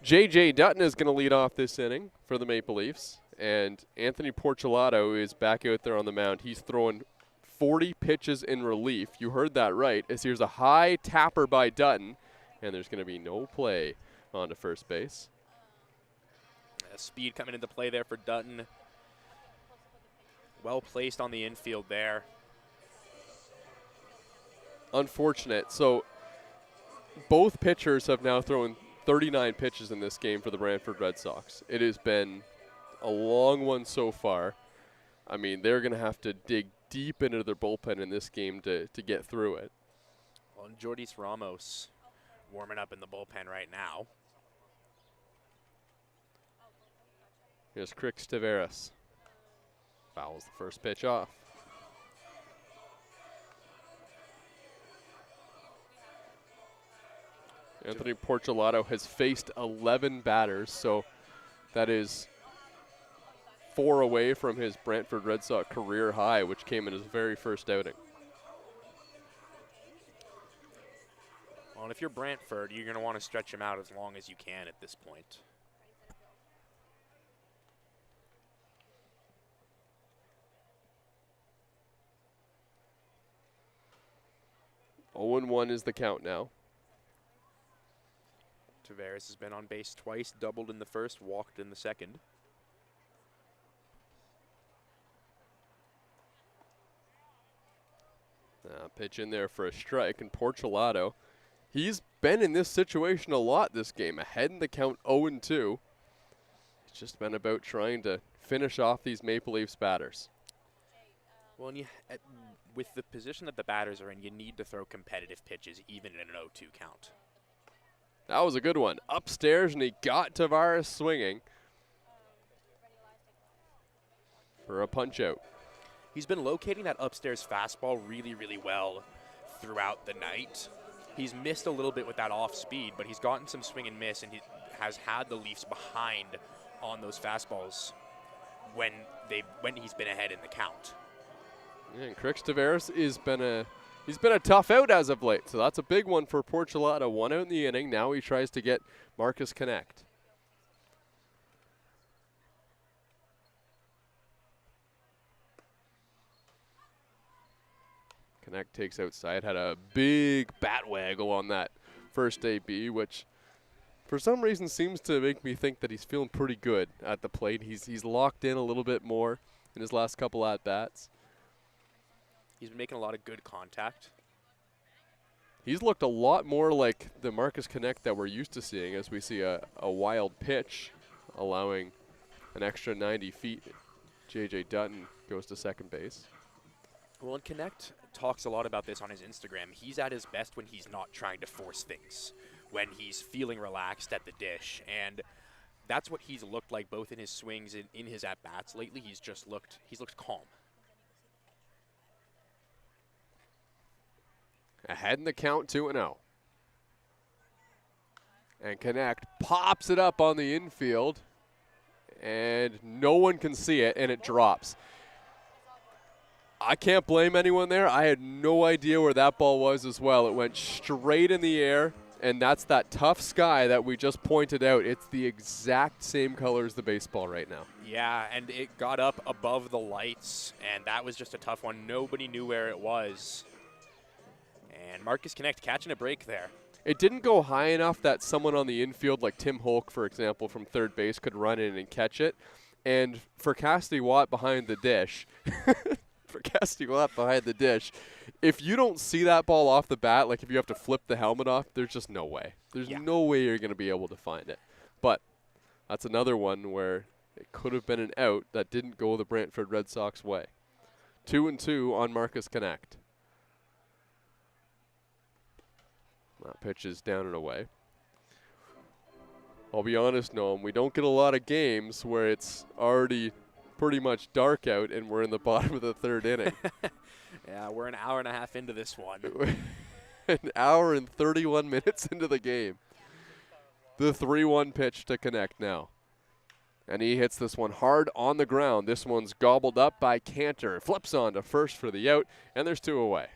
J.J. Dutton is going to lead off this inning for the Maple Leafs, and Anthony Porcelato is back out there on the mound. He's throwing 40 pitches in relief. You heard that right, as here's a high tapper by Dutton, and there's going to be no play on to first base. Speed coming into play there for Dutton. Well placed on the infield there. Unfortunate. So both pitchers have now thrown 39 pitches in this game for the Brantford Red Sox. It has been a long one so far. I mean, they're going to have to dig deep into their bullpen in this game to get through it. Well, and Jordis Ramos warming up in the bullpen right now. Here's Crix Taveras. Fouls the first pitch off. Anthony Porcelato has faced 11 batters, so that is 4 away from his Brantford Red Sox career high, which came in his very first outing. Well, and if you're Brantford, you're going to want to stretch him out as long as you can at this point. (0-1) is the count now. Taveras has been on base twice, doubled in the first, walked in the second. Pitch in there for a strike, and Porcelato, he's been in this situation a lot this game, ahead in the count 0-2. It's just been about trying to finish off these Maple Leafs batters. Well, and with the position that the batters are in, you need to throw competitive pitches even in an 0-2 count. That was a good one. Upstairs, and he got Tavares swinging for a punch out. He's been locating that upstairs fastball really, really well throughout the night. He's missed a little bit with that off speed, but he's gotten some swing and miss, and he has had the Leafs behind on those fastballs when he's been ahead in the count. Yeah, and Crix Taveras he's been a tough out as of late, so that's a big one for Porcelato. 1 out in the inning. Now he tries to get Marcus Connect. Connect takes outside, had a big bat waggle on that first AB, which for some reason seems to make me think that he's feeling pretty good at the plate. He's locked in a little bit more in his last couple at-bats. He's been making a lot of good contact. He's looked a lot more like the Marcus Connect that we're used to seeing as we see a wild pitch, allowing an extra 90 feet. J.J. Dutton goes to second base. Well, and Connect talks a lot about this on his Instagram. He's at his best when he's not trying to force things, when he's feeling relaxed at the dish. And that's what he's looked like both in his swings and in his at-bats lately. He's looked calm. Ahead in the count, 2-0. And Connect pops it up on the infield, and no one can see it, and it drops. I can't blame anyone there. I had no idea where that ball was as well. It went straight in the air, and that's that tough sky that we just pointed out. It's the exact same color as the baseball right now. Yeah, and it got up above the lights, and that was just a tough one. Nobody knew where it was. And Marcus Connect catching a break there. It didn't go high enough that someone on the infield, like Tim Holk, for example, from third base, could run in and catch it. And for Cassidy Watt behind the dish, if you don't see that ball off the bat, like if you have to flip the helmet off, there's just no way. There's no way you're going to be able to find it. But that's another one where it could have been an out that didn't go the Brantford Red Sox way. 2-2 on Marcus Connect. That pitch is down and away. I'll be honest, Noam, we don't get a lot of games where it's already pretty much dark out and we're in the bottom of the third inning. Yeah, we're an hour and a half into this one. An hour and 31 minutes into the game. The 3-1 pitch to Connect now. And he hits this one hard on the ground. This one's gobbled up by Cantor. Flips on to first for the out, and there's 2 away.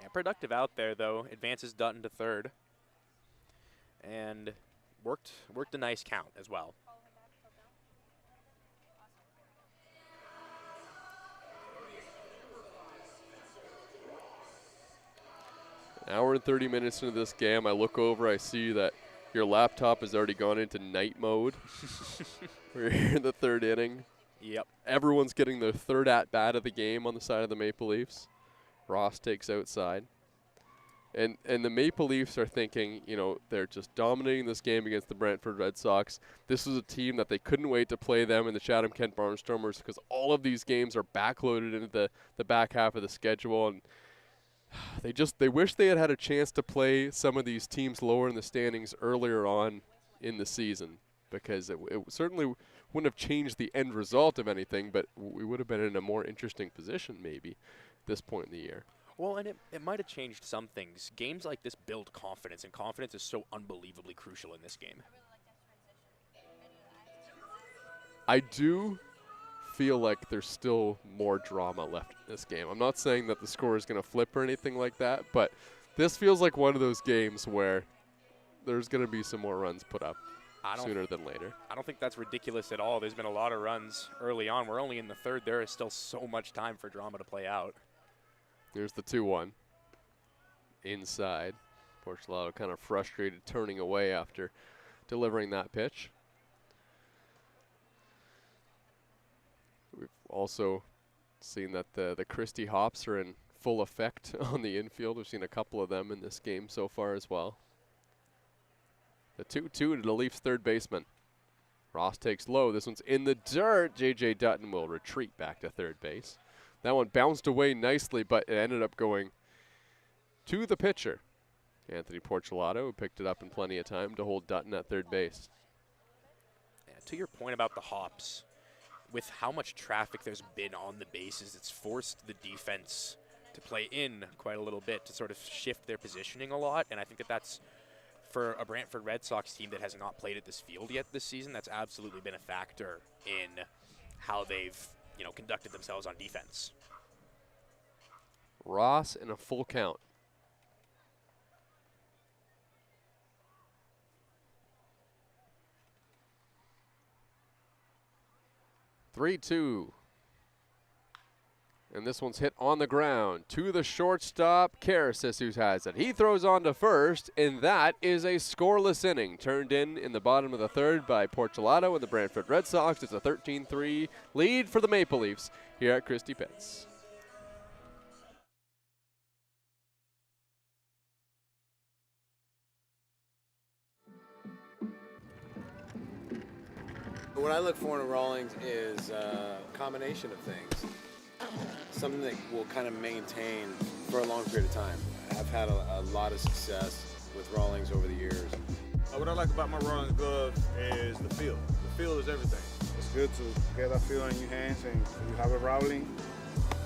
Yeah, productive out there, though. Advances Dutton to third. and worked a nice count as well. An hour and 30 minutes into this game, I look over, I see that your laptop has already gone into night mode. We're here in the third inning. Yep. Everyone's getting their third at-bat of the game on the side of the Maple Leafs. Ross takes outside. And the Maple Leafs are thinking, you know, they're just dominating this game against the Brantford Red Sox. This was a team that they couldn't wait to play them in the Chatham-Kent Barnstormers because all of these games are backloaded into the back half of the schedule. And they wish they had had a chance to play some of these teams lower in the standings earlier on in the season, because it certainly wouldn't have changed the end result of anything, but we would have been in a more interesting position maybe at this point in the year. Well, and it might have changed some things. Games like this build confidence, and confidence is so unbelievably crucial in this game. I do feel like there's still more drama left in this game. I'm not saying that the score is going to flip or anything like that, but this feels like one of those games where there's going to be some more runs put up sooner than later. I don't think that's ridiculous at all. There's been a lot of runs early on. We're only in the third. There is still so much time for drama to play out. Here's the 2-1. Inside. Porcelado kind of frustrated, turning away after delivering that pitch. We've also seen that the Christie hops are in full effect on the infield. We've seen a couple of them in this game so far as well. The 2-2 to the Leafs third baseman. Ross takes low. This one's in the dirt. J.J. Dutton will retreat back to third base. That one bounced away nicely, but it ended up going to the pitcher, Anthony Porcelado, who picked it up in plenty of time to hold Dutton at third base. Yeah, to your point about the hops, with how much traffic there's been on the bases, it's forced the defense to play in quite a little bit to sort of shift their positioning a lot, and I think that's for a Brantford Red Sox team that has not played at this field yet this season, that's absolutely been a factor in how they've conducted themselves on defense. Ross in a full count. Three-two. And this one's hit on the ground to the shortstop. Karasis who has it. He throws on to first, and that is a scoreless inning. Turned in the bottom of the third by Porcelado and the Brantford Red Sox. It's a 13-3 lead for the Maple Leafs here at Christie Pitts. What I look for in Rawlings is a combination of things. Something that will kind of maintain for a long period of time. I've had a lot of success with Rawlings over the years. What I like about my Rawlings glove is the feel. The feel is everything. It's good to get that feel in your hands, and when you have it Rowling,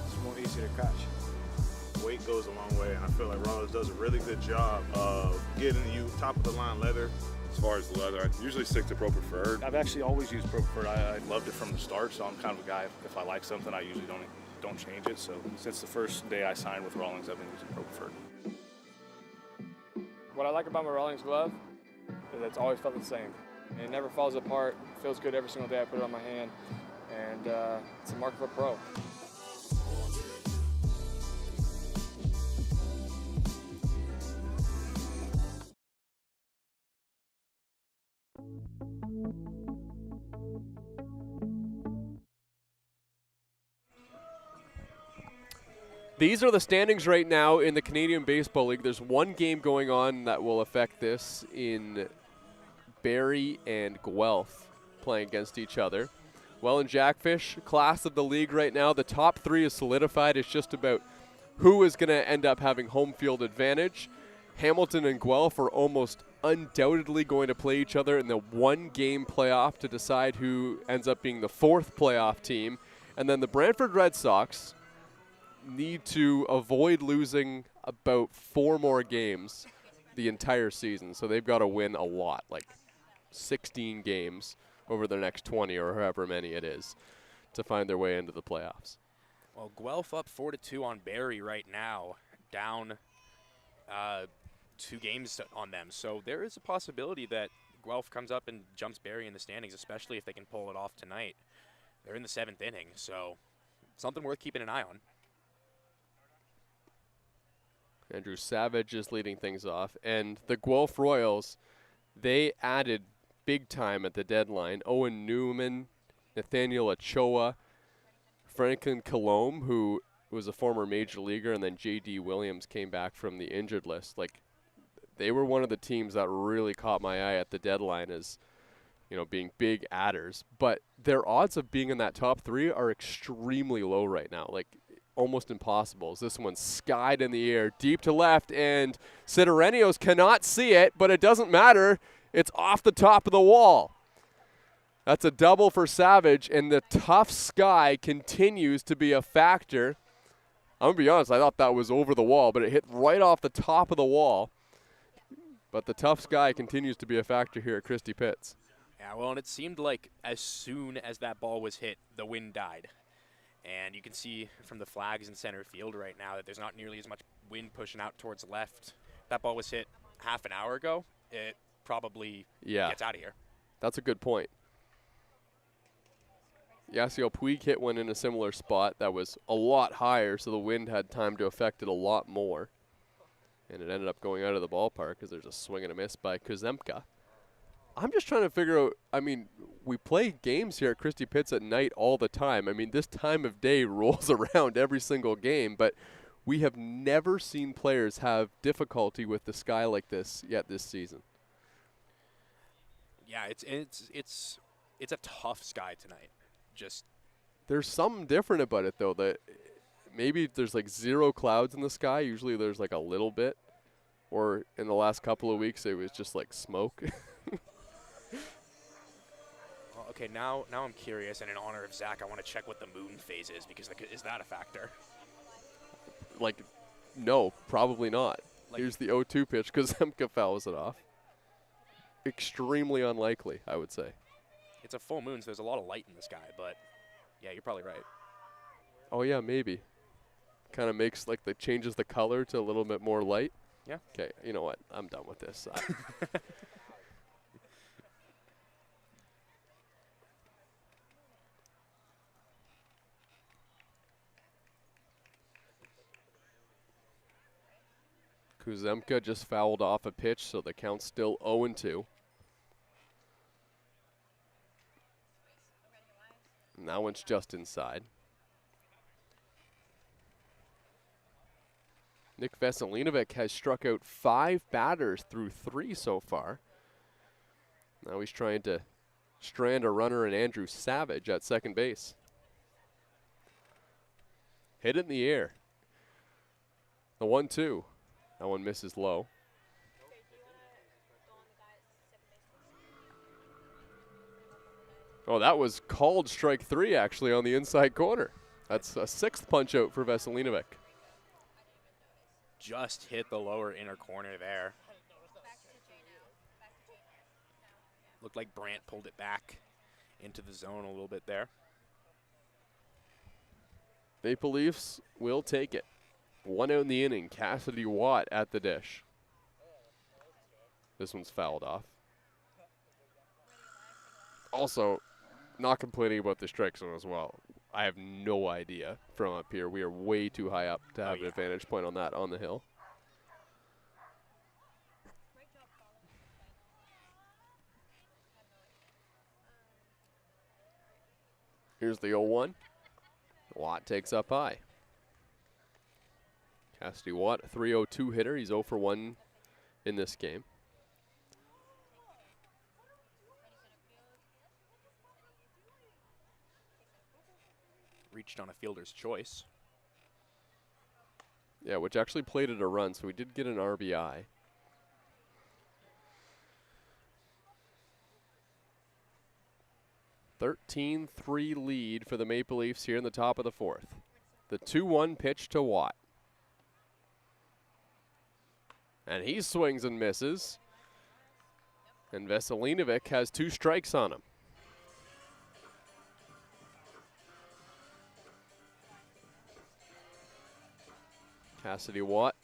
it's more easy to catch. Weight goes a long way, and I feel like Rawlings does a really good job of getting you top of the line leather. As far as the leather, I usually stick to Pro Preferred. I've actually always used Pro Preferred. I loved it from the start, so I'm kind of a guy, if I like something, I usually don't change it. So since the first day I signed with Rawlings, I've been using Pro Preferred. What I like about my Rawlings glove is it's always felt the same. It never falls apart. It feels good every single day I put it on my hand, and it's a mark of a pro. These are the standings right now in the Canadian Baseball League. There's one game going on that will affect this in Barrie and Guelph playing against each other. Well, in Jackfish, class of the league right now, the top three is solidified. It's just about who is going to end up having home field advantage. Hamilton and Guelph are almost undoubtedly going to play each other in the one-game playoff to decide who ends up being the fourth playoff team. And then the Brantford Red Sox need to avoid losing about 4 more games the entire season. So they've got to win a lot, like 16 games over the next 20 or however many it is to find their way into the playoffs. Well, Guelph up 4-2 on Barrie right now, down 2 games on them. So there is a possibility that Guelph comes up and jumps Barrie in the standings, especially if they can pull it off tonight. They're in the 7th inning, so something worth keeping an eye on. Andrew Savage is leading things off. And the Guelph Royals, they added big time at the deadline. Owen Newman, Nathaniel Ochoa, Franklin Colombe, who was a former major leaguer, and then J.D. Williams came back from the injured list. Like, they were one of the teams that really caught my eye at the deadline as, you know, being big adders. But their odds of being in that top 3 are extremely low right now. Like, almost impossible. As this one's skied in the air, deep to left, and Sidorenios cannot see it, but it doesn't matter. It's off the top of the wall. That's a double for Savage, and the tough sky continues to be a factor. I'm going to be honest, I thought that was over the wall, but it hit right off the top of the wall. But the tough sky continues to be a factor here at Christie Pitts. Yeah, well, and it seemed like as soon as that ball was hit, the wind died. And you can see from the flags in center field right now that there's not nearly as much wind pushing out towards the left. That ball was hit half an hour ago. It probably gets out of here. That's a good point. Yasiel Puig hit one in a similar spot that was a lot higher, so the wind had time to affect it a lot more. And it ended up going out of the ballpark because there's a swing and a miss by Kuzemka. I'm just trying to figure out, I mean, we play games here at Christie Pitts at night all the time. I mean, this time of day rolls around every single game, but we have never seen players have difficulty with the sky like this yet this season. Yeah, it's a tough sky tonight. Just there's something different about it though, that maybe there's like 0 clouds in the sky. Usually there's like a little bit, or in the last couple of weeks it was just like smoke. Well, okay, now I'm curious, and in honor of Zach, I want to check what the moon phase is, because like, is that a factor? Like, no, probably not. Like, here's the 0-2 pitch because Zemka fouls it off. Extremely unlikely, I would say. It's a full moon, so there's a lot of light in the sky, but yeah, you're probably right. Oh yeah, maybe. Kind of makes like changes the color to a little bit more light. Yeah. Okay, you know what? I'm done with this. Kuzemka just fouled off a pitch, so the count's still 0-2. And that one's just inside. Nick Veselinovic has struck out 5 batters through 3 so far. Now he's trying to strand a runner in Andrew Savage at second base. Hit it in the air. The 1-2. That one misses low. Oh, that was called strike 3 actually on the inside corner. That's a 6th punch out for Veselinovic. Just hit the lower inner corner there. Looked like Brant pulled it back into the zone a little bit there. Maple Leafs will take it. 1 out in the inning. Cassidy Watt at the dish. This one's fouled off. Also, not complaining about the strike zone as well. I have no idea from up here. We are way too high up to have an advantage point on that on the hill. Here's the 0-1. Watt takes up high. Cassidy Watt, a 3-0-2 hitter. He's 0 for 1 in this game. Reached on a fielder's choice. Yeah, which actually plated a run, so we did get an RBI. (13-3) lead for the Maple Leafs here in the top of the 4th. The 2-1 pitch to Watt. And he swings and misses. And Veselinovic has 2 strikes on him. Cassidy Watt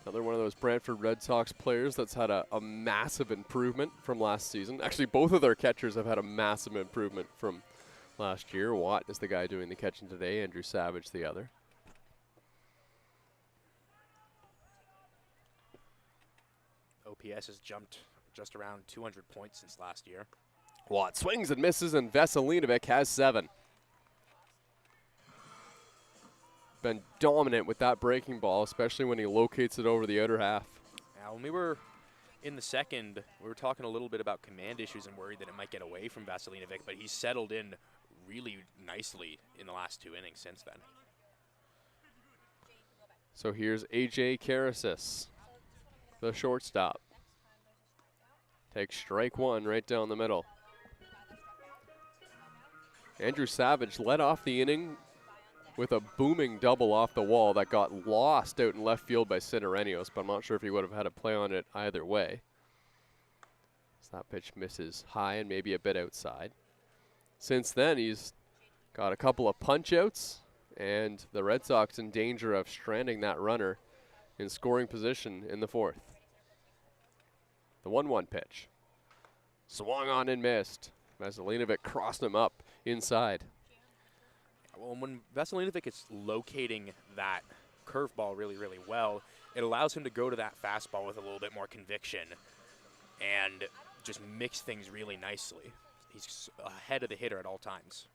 Another one of those Brantford Red Sox players that's had a massive improvement from last season. Actually, both of their catchers have had a massive improvement from last year. Watt is the guy doing the catching today, Andrew Savage the other. OPS has jumped just around 200 points since last year. Watt swings and misses, and Veselinovic has 7. Been dominant with that breaking ball, especially when he locates it over the outer half. Now, when we were in the second, we were talking a little bit about command issues and worried that it might get away from Veselinovic, but he's settled in really nicely in the last 2 innings since then. So here's AJ Karasis, the shortstop. Takes strike 1 right down the middle. Andrew Savage led off the inning with a booming double off the wall that got lost out in left field by Citarenios, but I'm not sure if he would have had a play on it either way. So that pitch misses high and maybe a bit outside. Since then, he's got a couple of punch-outs, and the Red Sox in danger of stranding that runner in scoring position in the 4th. The 1-1 pitch. Swung on and missed. Veselinovic crossed him up inside. Well, when Veselinovic is locating that curveball really, really well, it allows him to go to that fastball with a little bit more conviction and just mix things really nicely. He's ahead of the hitter at all times.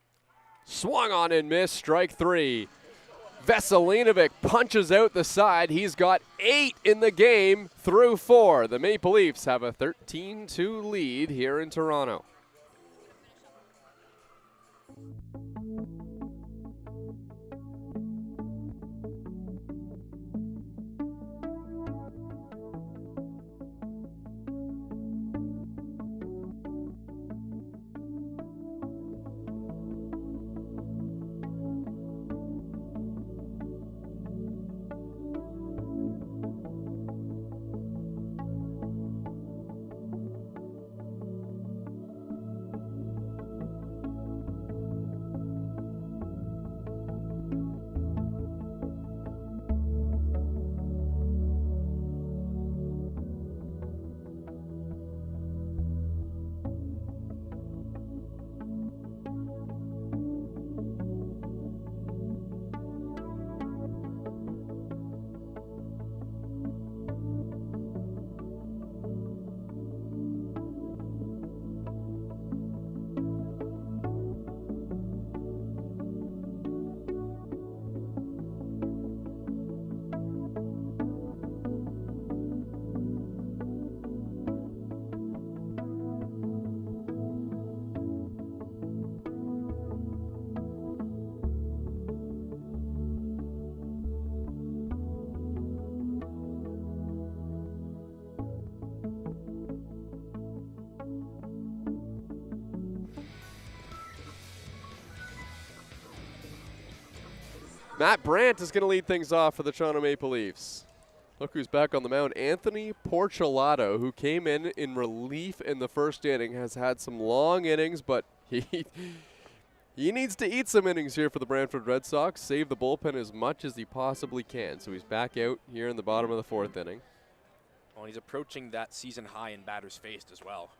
Swung on and missed, strike 3. Veselinovic punches out the side. He's got 8 in the game through 4. The Maple Leafs have a 13-2 lead here in Toronto. Matt Brandt is going to lead things off for the Toronto Maple Leafs. Look who's back on the mound. Anthony Porciolato, who came in relief in the first inning, has had some long innings, but he needs to eat some innings here for the Brantford Red Sox, save the bullpen as much as he possibly can. So he's back out here in the bottom of the 4th inning. Well, he's approaching that season high in batters faced as well.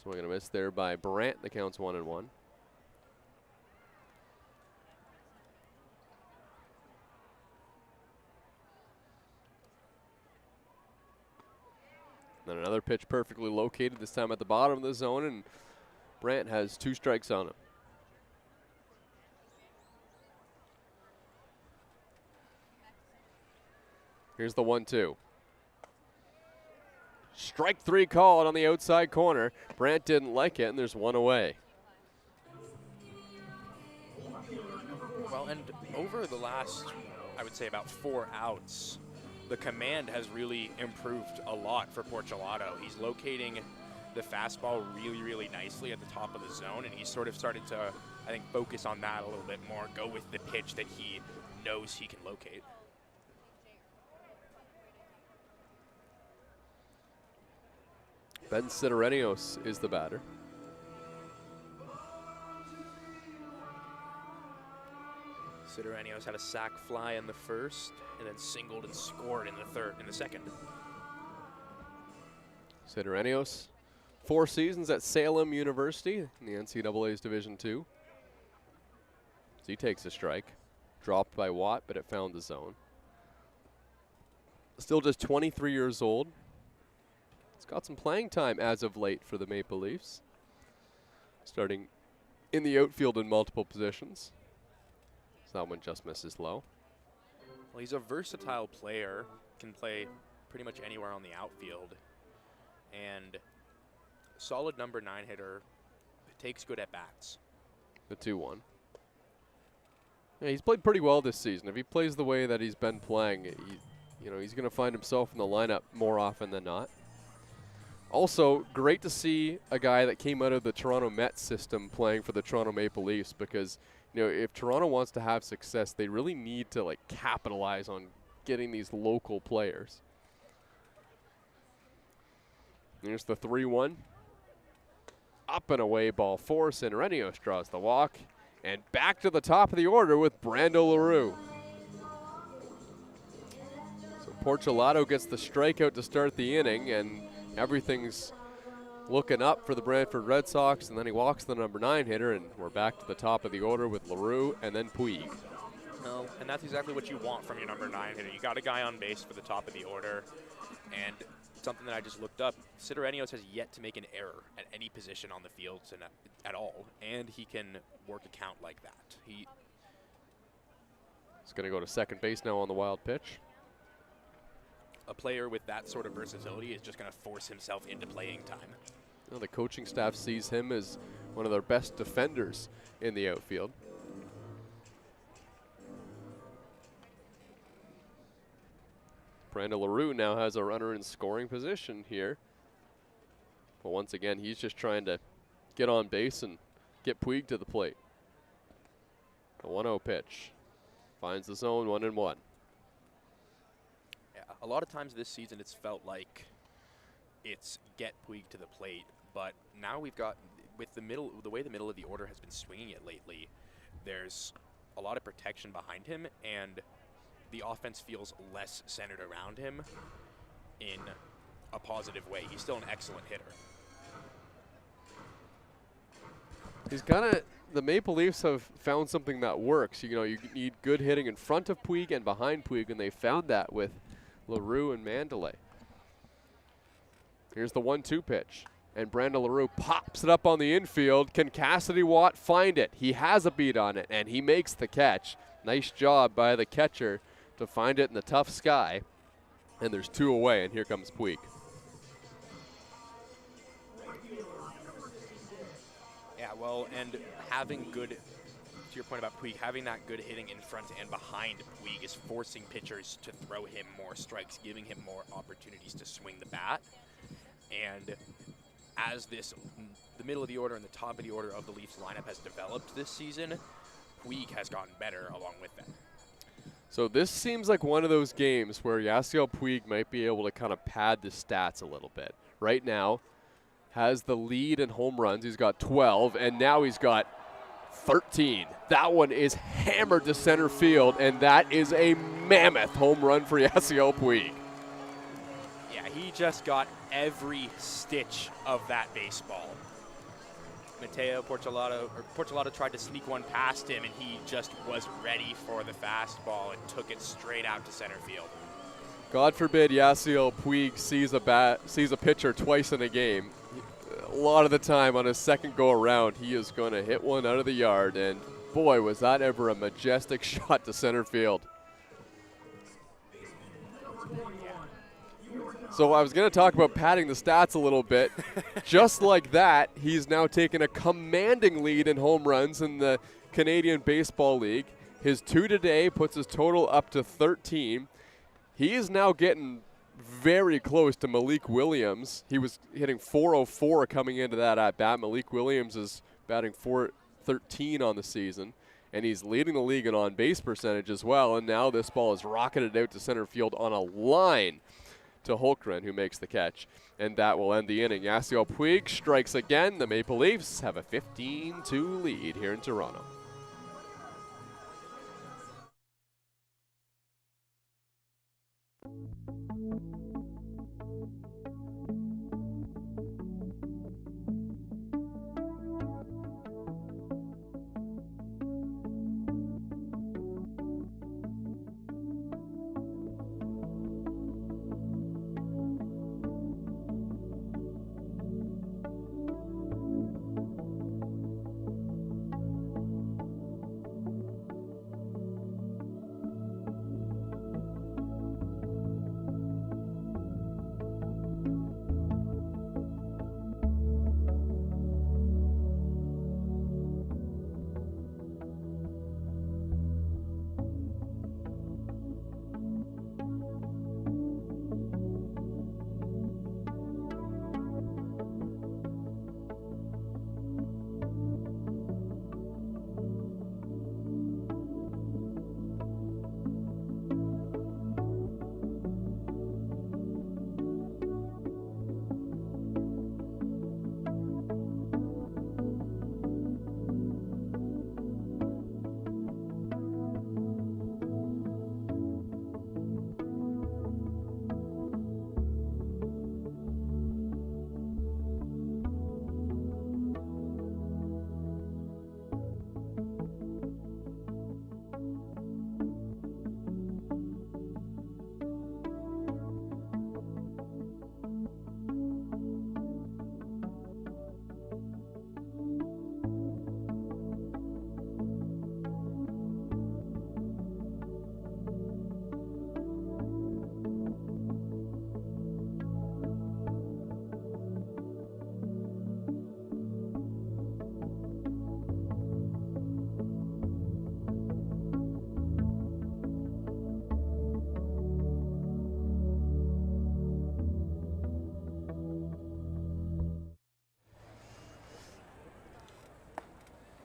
Swing and a miss there by Brandt. The count's 1-1. Then another pitch perfectly located, this time at the bottom of the zone, and Brandt has 2 strikes on him. Here's the 1-2. Strike 3 called on the outside corner. Brandt didn't like it, and there's 1 away. Well, and over the last, I would say, about 4 outs, the command has really improved a lot for Porciolato. He's locating the fastball really, really nicely at the top of the zone, and he's sort of started to, I think, focus on that a little bit more, go with the pitch that he knows he can locate. Ben Citarenios is the batter. Sidoranios had a sac fly in the first, and then singled and scored in the second. Sidoranios, 4 seasons at Salem University in the NCAA's Division II. So he takes a strike. Dropped by Watt, but it found the zone. Still just 23 years old. He's got some playing time as of late for the Maple Leafs. Starting in the outfield in multiple positions. So that one just misses low. Well, he's a versatile player, can play pretty much anywhere on the outfield. And solid number 9 hitter, takes good at bats. The 2-1. Yeah, he's played pretty well this season. If he plays the way that he's been playing, he's going to find himself in the lineup more often than not. Also, great to see a guy that came out of the Toronto Mets system playing for the Toronto Maple Leafs, because if Toronto wants to have success, they really need to capitalize on getting these local players. Here's the 3-1. Up and away ball 4. Sidoranios draws the walk. And back to the top of the order with Brando LaRue. So Porchelato gets the strikeout to start the inning, and everything's looking up for the Brantford Red Sox, and then he walks the number 9 hitter, and we're back to the top of the order with LaRue and then Puig. No, and that's exactly what you want from your number 9 hitter. You got a guy on base for the top of the order, and something that I just looked up, Sidoranios has yet to make an error at any position on the field at all, and he can work a count like that. He's going to go to second base now on the wild pitch. A player with that sort of versatility is just going to force himself into playing time. The coaching staff sees him as one of their best defenders in the outfield. Brando LaRue now has a runner in scoring position here. But once again, he's just trying to get on base and get Puig to the plate. The 1-0 pitch. Finds the zone, 1-1. Yeah, a lot of times this season it's felt like it's get Puig to the plate, but now we've got, with the way the middle of the order has been swinging it lately, there's a lot of protection behind him, and the offense feels less centered around him in a positive way. He's still an excellent hitter. He's the Maple Leafs have found something that works. You need good hitting in front of Puig and behind Puig, and they found that with LaRue and Mandalay. Here's the 1-2 pitch, and Brando LaRue pops it up on the infield. Can Cassidy Watt find it? He has a beat on it, and he makes the catch. Nice job by the catcher to find it in the tough sky. And there's 2 away, and here comes Puig. Yeah, well, and having good, to your point about Puig, having that good hitting in front and behind Puig is forcing pitchers to throw him more strikes, giving him more opportunities to swing the bat. And as the middle of the order and the top of the order of the Leafs lineup has developed this season, Puig has gotten better along with them. So this seems like one of those games where Yasiel Puig might be able to kind of pad the stats a little bit. Right now, has the lead in home runs. He's got 12, and now he's got 13. That one is hammered to center field, and that is a mammoth home run for Yasiel Puig. Yeah, he just got every stitch of that baseball. Porchelato tried to sneak one past him, and he just was ready for the fastball and took it straight out to center field. God forbid Yasiel Puig sees a pitcher twice in a game. A lot of the time on his second go around, he is going to hit one out of the yard, and boy, was that ever a majestic shot to center field. So I was going to talk about padding the stats a little bit. Just like that, he's now taken a commanding lead in home runs in the Canadian Baseball League. His 2 today puts his total up to 13. He is now getting very close to Malik Williams. He was hitting .404 coming into that at-bat. Malik Williams is batting .413 on the season, and he's leading the league in on-base percentage as well, and now this ball is rocketed out to center field on a line to Holmgren, who makes the catch, and that will end the inning. Yasiel Puig strikes again. The Maple Leafs have a 15-2 lead here in Toronto.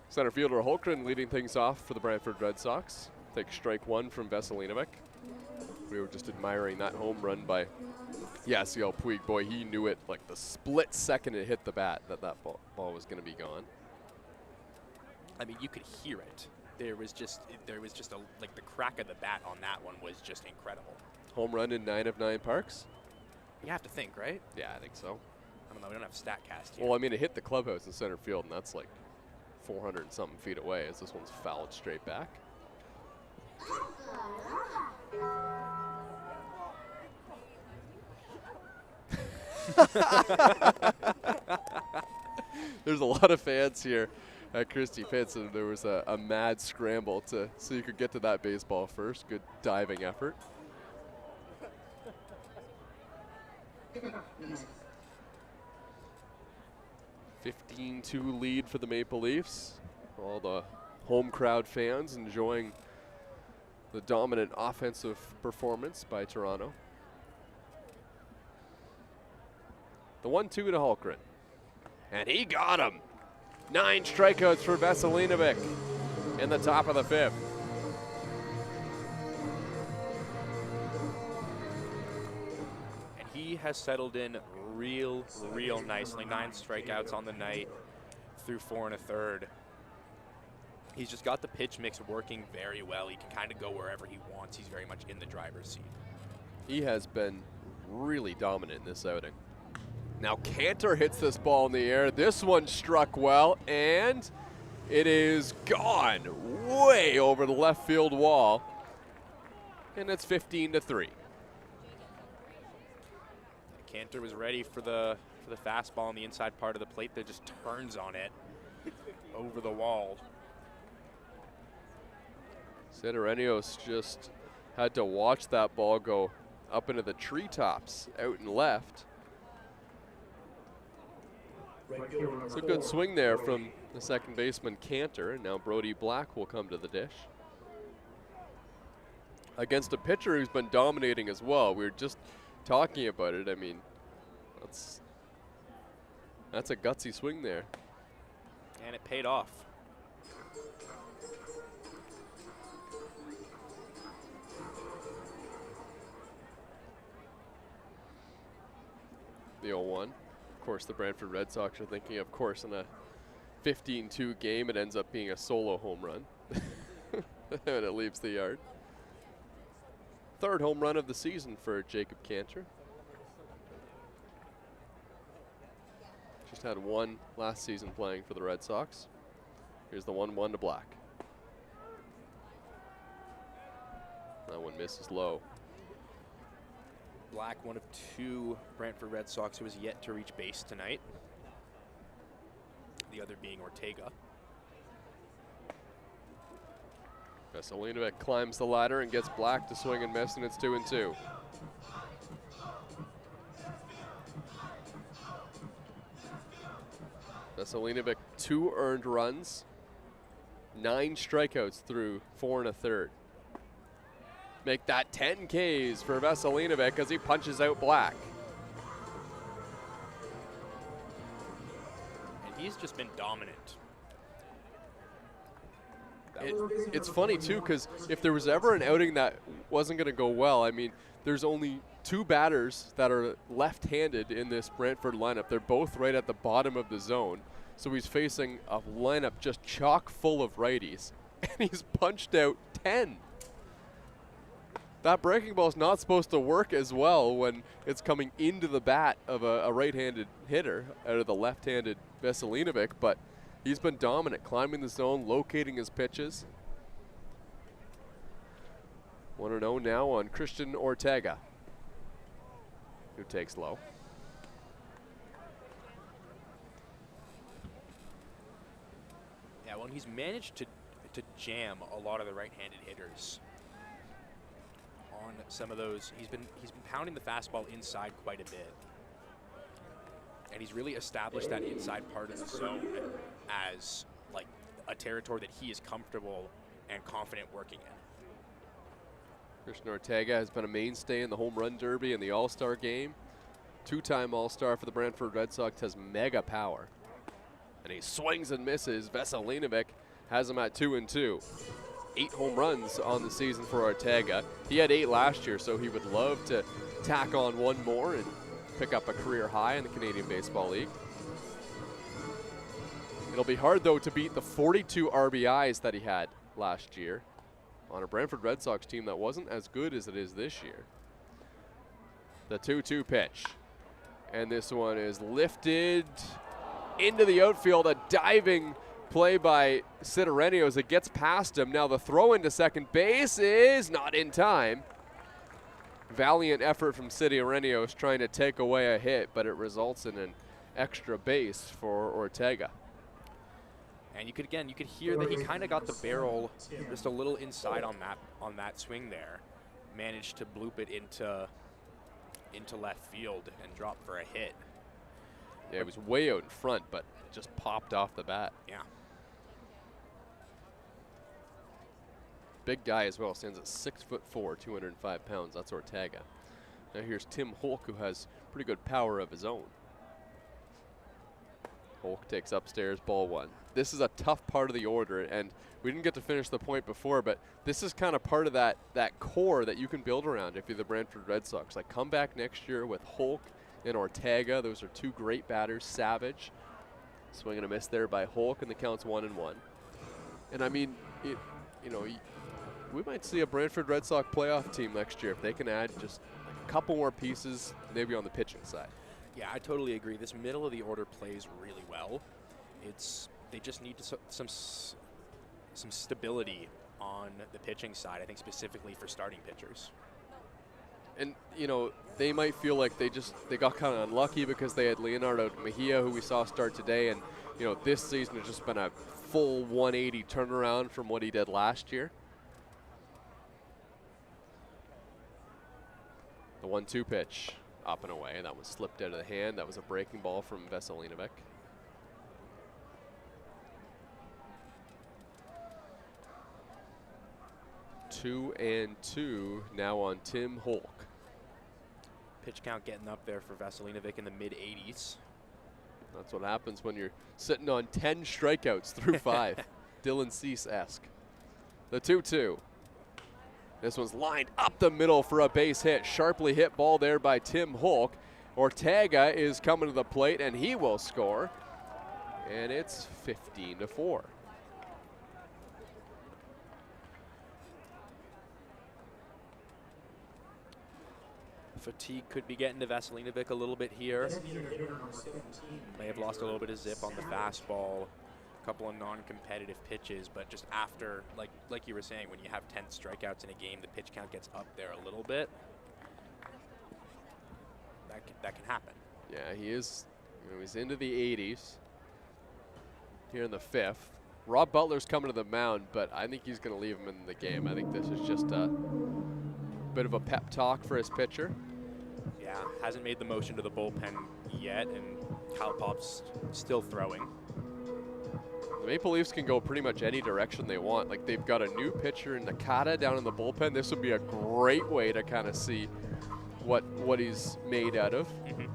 Center fielder Holmgren leading things off for the Brantford Red Sox. Takes strike one from Veselinovic. We were just admiring that home run by Yasiel Puig. Boy, he knew it like the split second it hit the bat that ball was going to be gone. I mean, you could hear it. There was just like the crack of the bat on that one was just incredible. Home run in 9 of 9 parks. You have to think, right? Yeah, I think so. I don't know. We don't have StatCast here. Well, I mean, it hit the clubhouse in center field, and that's like 400 and something feet away as this one's fouled straight back. There's a lot of fans here at Christie Pitts, and there was a mad scramble so you could get to that baseball first. Good diving effort. (15-2) lead for the Maple Leafs. All the home crowd fans enjoying the dominant offensive performance by Toronto. The 1-2 to Holmgren. And he got him. 9 strikeouts for Veselinovic in the top of the 5th. And he has settled in real nicely. 9 strikeouts on the night through 4 1/3. He's just got the pitch mix working very well. He can kind of go wherever he wants. He's very much in the driver's seat. He has been really dominant in this outing. Now Cantor hits this ball in the air. This one struck well, and it is gone way over the left field wall. And it's 15-3. Cantor was ready for the fastball on the inside part of the plate that just turns on it over the wall. Sidorenios just had to watch that ball go up into the treetops out and left. It's a good swing there from the second baseman Cantor, and now Brody Black will come to the dish. Against a pitcher who's been dominating as well. We were just talking about it. I mean, that's a gutsy swing there. And it paid off. The 0-1. Of course, the Brantford Red Sox are thinking, of course, in a 15-2 game, it ends up being a solo home run. And it leaves the yard. 3rd home run of the season for Jacob Cantor. Just had 1 last season playing for the Red Sox. Here's the 1-1 to Black. That one misses low. Black, one of 2 Brantford Red Sox who has yet to reach base tonight. The other being Ortega. Veselinovic climbs the ladder and gets Black to swing and miss, and it's 2-2. Veselinovic 2 earned runs, 9 strikeouts through 4 1/3. Make that 10 Ks for Veselinovic as he punches out Black. And he's just been dominant. It's funny, too, because if there was ever an outing that wasn't going to go well, I mean, there's only 2 batters that are left-handed in this Brantford lineup. They're both right at the bottom of the zone. So he's facing a lineup just chock full of righties, and he's punched out 10. That breaking ball is not supposed to work as well when it's coming into the bat of a right-handed hitter out of the left-handed Veselinovic, but he's been dominant, climbing the zone, locating his pitches. 1-0 now on Christian Ortega, who takes low. Yeah, well, he's managed to jam a lot of the right-handed hitters on some of those. He's been pounding the fastball inside quite a bit. And he's really established that inside part of the zone as like a territory that he is comfortable and confident working in. Christian Ortega has been a mainstay in the home run derby and the All-Star game. 2-time All-Star for the Brantford Red Sox, has mega power. And he swings and misses. Veselinovic has him at 2-2. 8 home runs on the season for Ortega. He had 8 last year, so he would love to tack on one more and pick up a career high in the Canadian Baseball League. It'll be hard, though, to beat the 42 RBIs that he had last year on a Brantford Red Sox team that wasn't as good as it is this year. The 2-2 pitch. And this one is lifted into the outfield, a diving play by Sidoreno as it gets past him. Now the throw into second base is not in time. Valiant effort from Sidoreno trying to take away a hit, but it results in an extra base for Ortega. And you could hear that he kind of got the barrel just a little inside on that swing there. Managed to bloop it into left field and drop for a hit. Yeah, it was way out in front, but just popped off the bat. Yeah. Big guy as well, stands at 6'4", 205 pounds. That's Ortega. Now here's Tim Holk, who has pretty good power of his own. Holk takes upstairs, ball 1. This is a tough part of the order, and we didn't get to finish the point before, but this is kind of part of that core that you can build around if you're the Brantford Red Sox. Like, come back next year with Holk and Ortega. Those are 2 great batters. Savage, swing and a miss there by Holk, and the count's 1-1. And I mean, we might see a Brantford Red Sox playoff team next year if they can add just a couple more pieces, maybe on the pitching side. Yeah, I totally agree. This middle of the order plays really well. They just need some stability on the pitching side, I think specifically for starting pitchers. And, they might feel like they got kind of unlucky because they had Leonardo Mejia, who we saw start today, and, this season has just been a full 180 turnaround from what he did last year. The 1-2 pitch, up and away. That was slipped out of the hand. That was a breaking ball from Veselinovic. Two and 2 now on Tim Holk. Pitch count getting up there for Veselinovic in the mid-80s. That's what happens when you're sitting on 10 strikeouts through 5. Dylan Cease-esque. The 2-2. This one's lined up the middle for a base hit. Sharply hit ball there by Tim Holk. Ortega is coming to the plate, and he will score. And it's 15-4. Fatigue could be getting to Veselinovic a little bit here. May have lost a little bit of zip on the fastball. A couple of non-competitive pitches, but just after, like you were saying, when you have 10 strikeouts in a game, the pitch count gets up there a little bit. That can happen. Yeah, he is. He's into the 80s here in the 5th. Rob Butler's coming to the mound, but I think he's going to leave him in the game. I think this is just a bit of a pep talk for his pitcher. Yeah, hasn't made the motion to the bullpen yet, and Kyle Pop's still throwing. The Maple Leafs can go pretty much any direction they want. Like, they've got a new pitcher in Nakata down in the bullpen. This would be a great way to kind of see what he's made out of. Mm-hmm.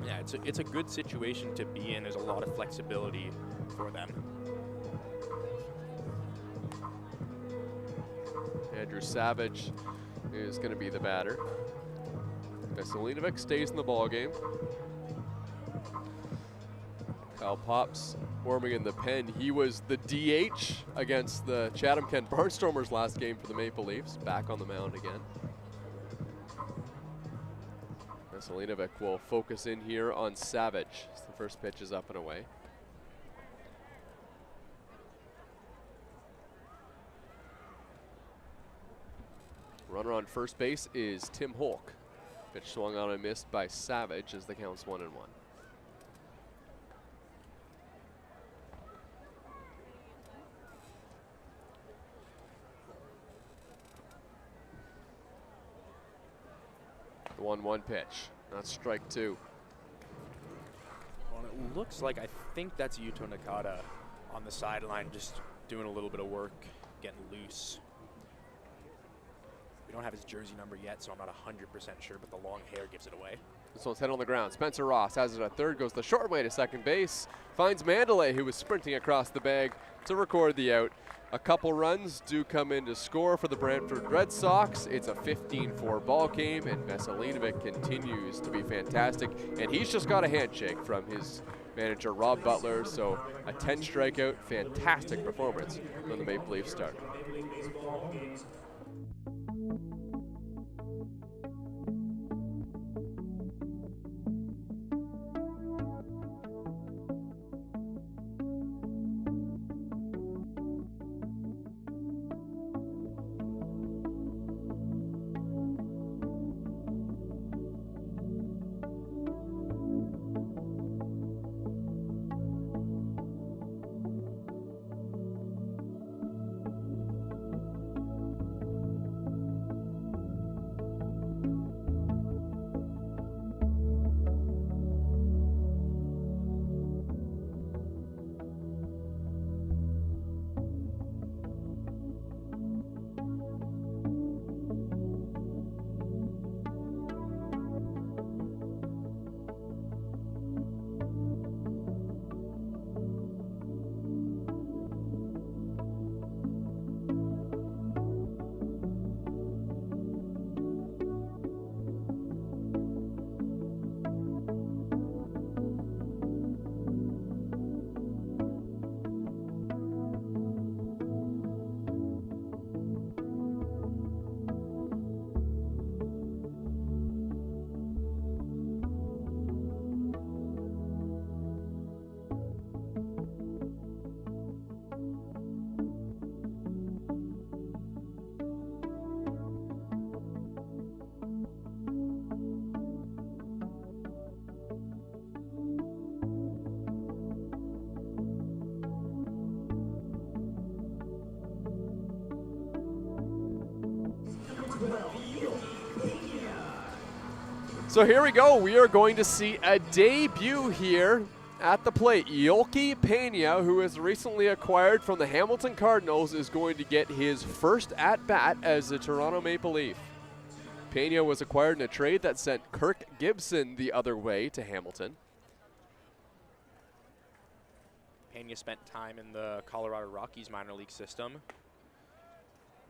Yeah, it's a good situation to be in. There's a lot of flexibility for them. Andrew Savage is going to be the batter. Veselinovic stays in the ballgame. Kyle Pop's warming in the pen. He was the DH against the Chatham-Kent Barnstormers last game for the Maple Leafs. Back on the mound again. Veselinovic will focus in here on Savage. The first pitch is up and away. Runner on first base is Tim Holk. Pitch swung on and missed by Savage as the count's 1-1. The 1-1 pitch. That's strike 2. Well, it looks like, I think that's Yuto Nakata on the sideline, just doing a little bit of work, getting loose. We don't have his jersey number yet, so I'm not 100% sure, but the long hair gives it away. This one's head on the ground. Spencer Ross has it at third, goes the short way to second base, finds Mandalay, who was sprinting across the bag to record the out. A couple runs do come in to score for the Brantford Red Sox. It's a 15-4 ball game, and Veselinovic continues to be fantastic. And he's just got a handshake from his manager, Rob Butler, so a 10 strikeout, fantastic performance from the Maple Leaf starter. So here we go. We are going to see a debut here at the plate. Yolki Pena, who is recently acquired from the Hamilton Cardinals, is going to get his first at-bat as a Toronto Maple Leaf. Pena was acquired in a trade that sent Kirk Gibson the other way to Hamilton. Pena spent time in the Colorado Rockies minor league system,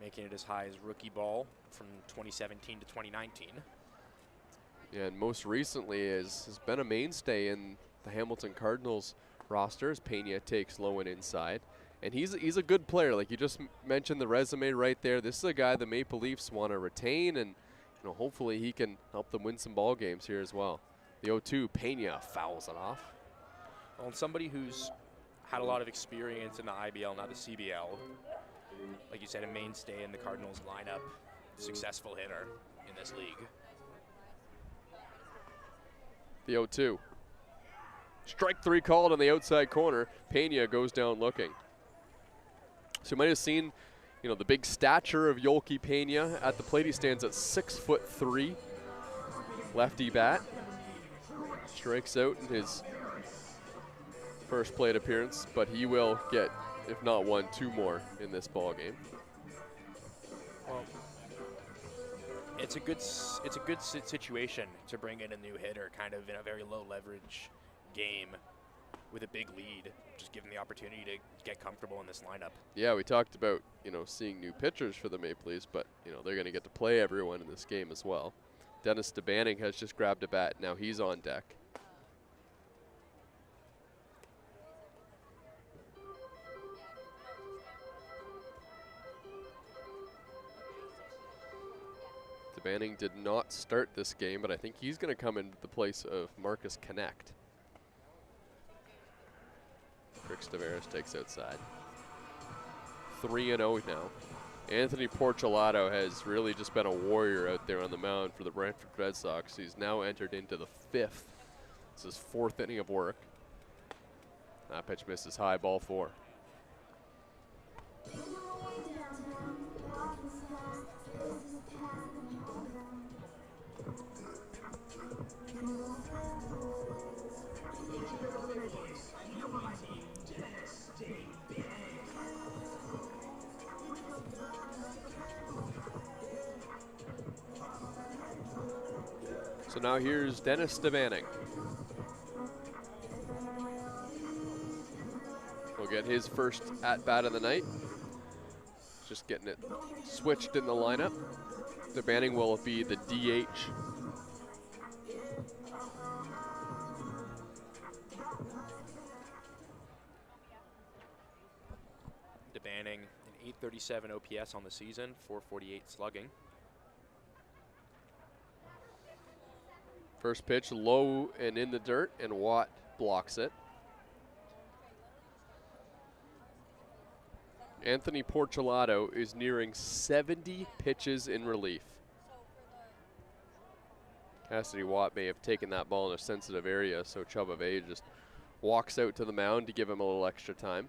making it as high as rookie ball from 2017 to 2019. Yeah, and most recently has been a mainstay in the Hamilton Cardinals roster as Pena takes low and inside. And he's a good player. Like you just mentioned the resume right there. This is a guy the Maple Leafs want to retain, and hopefully he can help them win some ball games here as well. The 0-2, Pena fouls it off. Well, and somebody who's had a lot of experience in the IBL, not the CBL. Like you said, a mainstay in the Cardinals lineup, successful hitter in this league. The 0-2. Strike three called on the outside corner. Pena goes down looking. So you might have seen, the big stature of Yolki Pena at the plate. He stands at 6'3", lefty bat. Strikes out in his first plate appearance, but he will get, if not one, two more in this ball game. Well, it's a good situation to bring in a new hitter, kind of in a very low leverage game with a big lead, just give them the opportunity to get comfortable in this lineup. Yeah, we talked about, seeing new pitchers for the Maple Leafs, but, they're going to get to play everyone in this game as well. Dennis DeBanning has just grabbed a bat. Now he's on deck. DeBanning did not start this game, but I think he's going to come into the place of Marcus Connect. Crix Tavares takes outside. 3-0 now. Anthony Porcelato has really just been a warrior out there on the mound for the Brantford Red Sox. He's now entered into the fifth. This is fourth inning of work. That pitch misses high, ball 4. So now here's Dennis DeBanning. He'll get his first at-bat of the night. Just getting it switched in the lineup. DeBanning will be the DH. DeBanning, an 837 OPS on the season, 448 slugging. First pitch low and in the dirt, and Watt blocks it. Anthony Porchelato is nearing 70 pitches in relief. Cassidy Watt may have taken that ball in a sensitive area, so Chubave just walks out to the mound to give him a little extra time.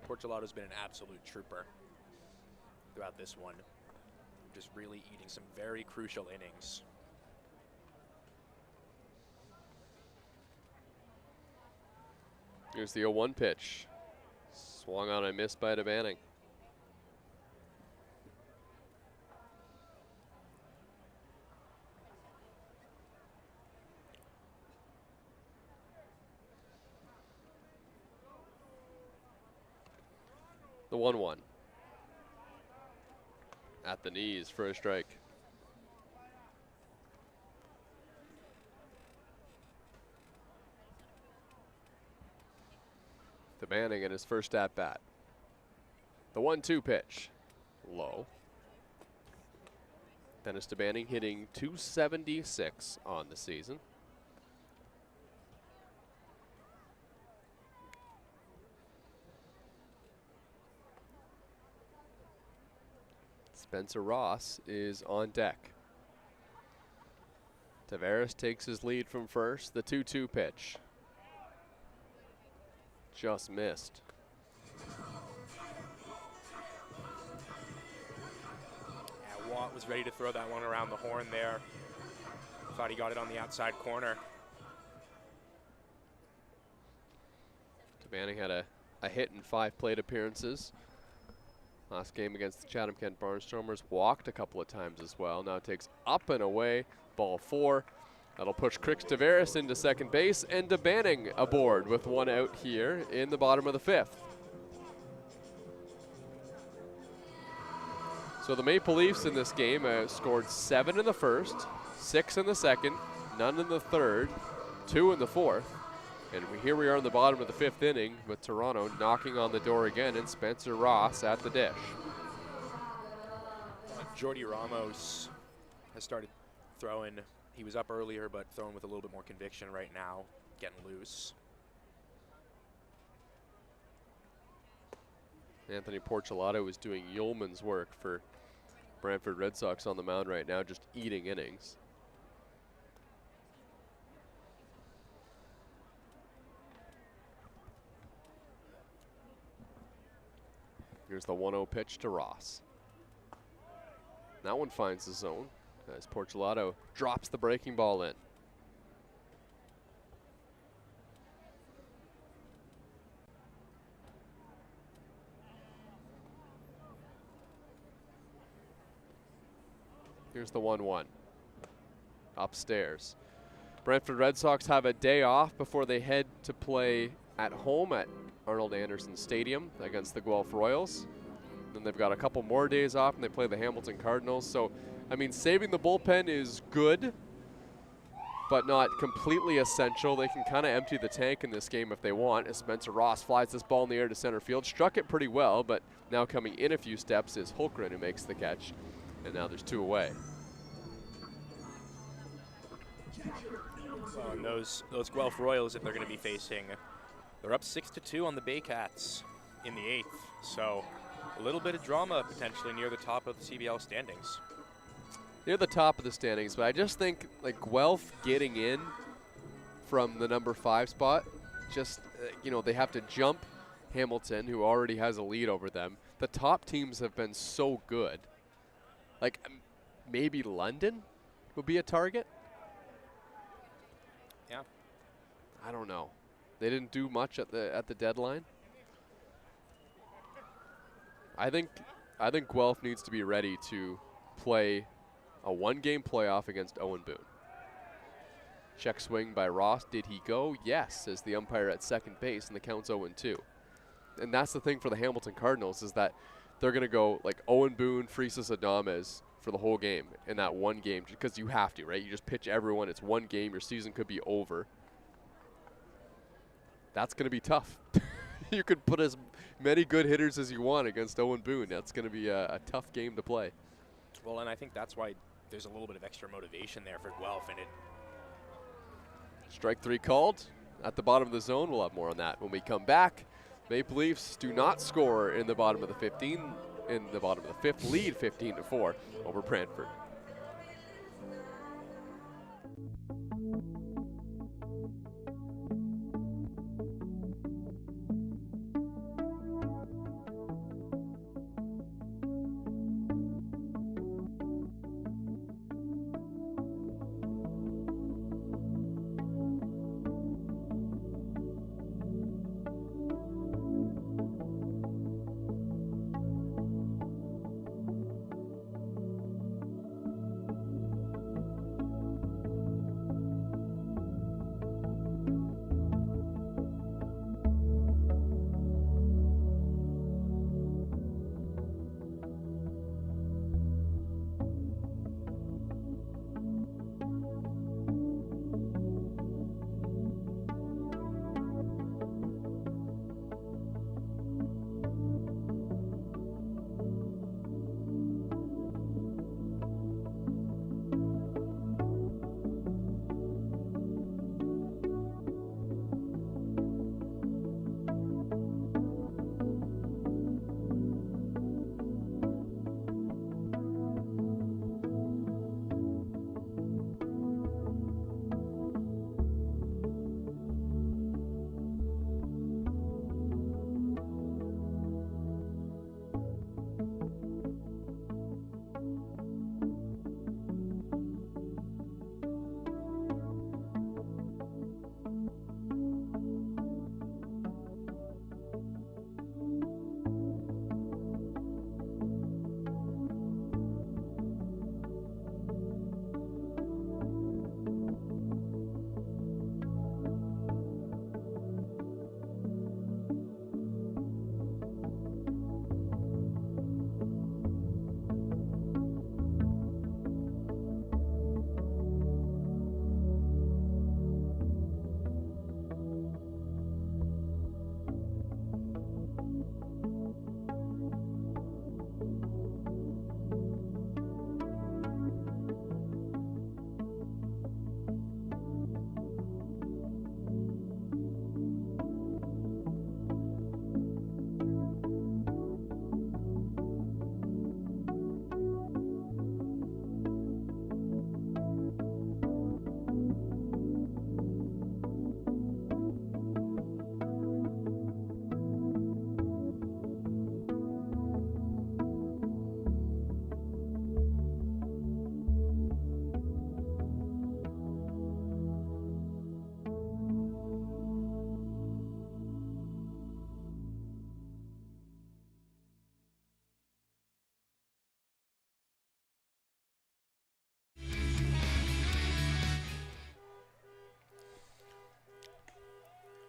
Porcelato's been an absolute trooper throughout this one. Just really eating some very crucial innings. Here's the 0-1 pitch. Swung on and missed by DeBanning. The 1-1. At the knees for a strike. DeBanning in his first at-bat. The 1-2 pitch. Low. Dennis DeBanning hitting .276 on the season. Spencer Ross is on deck. Tavares takes his lead from first. The 2-2 pitch. Just missed. Yeah, Watt was ready to throw that one around the horn there. Thought he got it on the outside corner. DeBanning had a hit in 5 plate appearances. Last game against the Chatham-Kent Barnstormers, walked a couple of times as well. Now takes up and away, ball 4. That'll push Crix Tavares into second base, and DeBanning aboard with 1 out here in the bottom of the 5th. So the Maple Leafs in this game scored 7 in the first, 6 in the second, none in the third, 2 in the fourth. And here we are in the bottom of the 5th inning with Toronto knocking on the door again, and Spencer Ross at the dish. Jordy Ramos has started throwing. He was up earlier, but throwing with a little bit more conviction right now, getting loose. Anthony Porchelato is doing yeoman's work for Brantford Red Sox on the mound right now, just eating innings. Here's the 1-0 pitch to Ross. That one finds the zone as Porchelato drops the breaking ball in. Here's the 1-1. Upstairs. Brantford Red Sox have a day off before they head to play at home at Arnold Anderson Stadium against the Guelph Royals. Then they've got a couple more days off and they play the Hamilton Cardinals. So, I mean, saving the bullpen is good, but not completely essential. They can kind of empty the tank in this game if they want, as Spencer Ross flies this ball in the air to center field. Struck it pretty well, but now coming in a few steps is Holmgren, who makes the catch. And now there's 2 away. Well, and those Guelph Royals that they're going to be facing, they're up 6-2 on the Baycats in the 8th. So a little bit of drama potentially near the top of the CBL standings. Near the top of the standings, but I just think like Guelph getting in from the number 5 spot, just, you know, they have to jump Hamilton, who already has a lead over them. The top teams have been so good. Like, maybe London would be a target? Yeah. I don't know. They didn't do much at the deadline. I think Guelph needs to be ready to play a one-game playoff against Owen Boone. Check swing by Ross. Did he go? Yes, says the umpire at second base, and the count's 0-2. And that's the thing for the Hamilton Cardinals is that they're going to go like Owen Boone, Freesis Adames for the whole game in that one game because you have to, right? You just pitch everyone. It's one game. Your season could be over. That's going to be tough. You could put as many good hitters as you want against Owen Boone. That's going to be a tough game to play. Well, and I think that's why there's a little bit of extra motivation there for Guelph. And it. Strike 3 called at the bottom of the zone. We'll have more on that when we come back. Maple Leafs do not score in the bottom of the 15. In the bottom of the 5th, lead 15-4 over Brantford.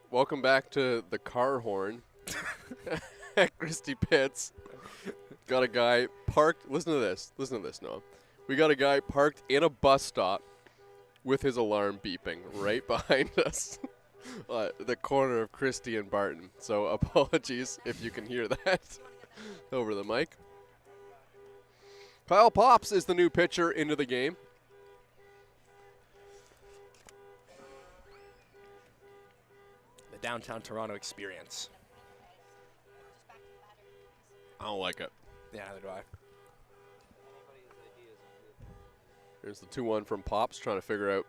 Welcome back to the car horn at Christie Pitts. Got a guy parked. Listen to this, Noah. We got a guy parked in a bus stop with his alarm beeping right behind us. The corner of Christie and Barton. So apologies if you can hear that over the mic. Kyle Pops is the new pitcher into the game. The downtown Toronto experience. I don't like it. Yeah, neither do I. Here's the 2-1 from Pops, trying to figure out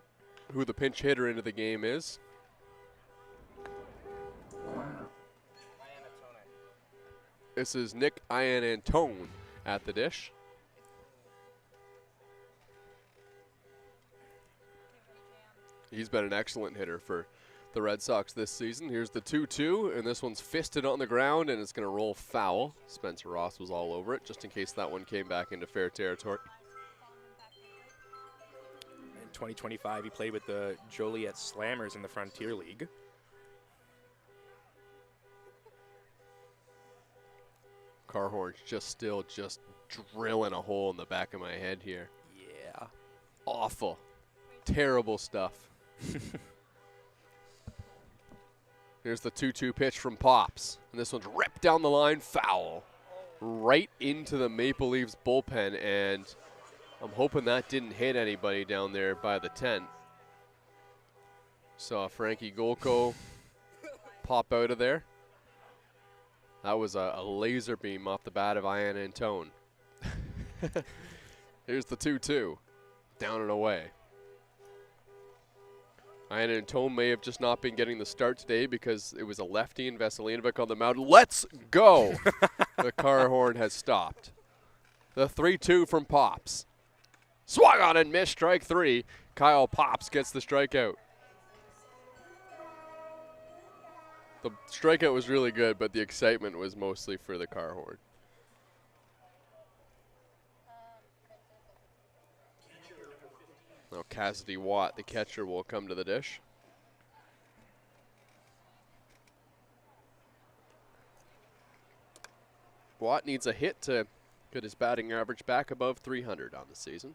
who the pinch hitter into the game is. This is Nick Iannantone at the dish. He's been an excellent hitter for the Red Sox this season. Here's the 2-2, and this one's fisted on the ground, and it's going to roll foul. Spencer Ross was all over it, just in case that one came back into fair territory. In 2025, he played with the Joliet Slammers in the Frontier League. Carhorn's just drilling a hole in the back of my head here. Yeah. Awful. Terrible stuff. Here's the 2-2 pitch from Pops. And this one's ripped down the line, foul. Right into the Maple Leafs bullpen, and I'm hoping that didn't hit anybody down there by the tent. Saw Frankie Golko pop out of there. That was a laser beam off the bat of Ian Antone. Here's the 2-2. Down and away. Ian Antone may have just not been getting the start today because it was a lefty and Veselinovic on the mound. Let's go! The Carhorn has stopped. The 3-2 from Pops. Swung on and missed, strike 3. Kyle Pops gets the strikeout. The strikeout was really good, but the excitement was mostly for the Carhorn. Now Cassidy Watt, the catcher, will come to the dish. Watt needs a hit to get his batting average back above 300 on the season.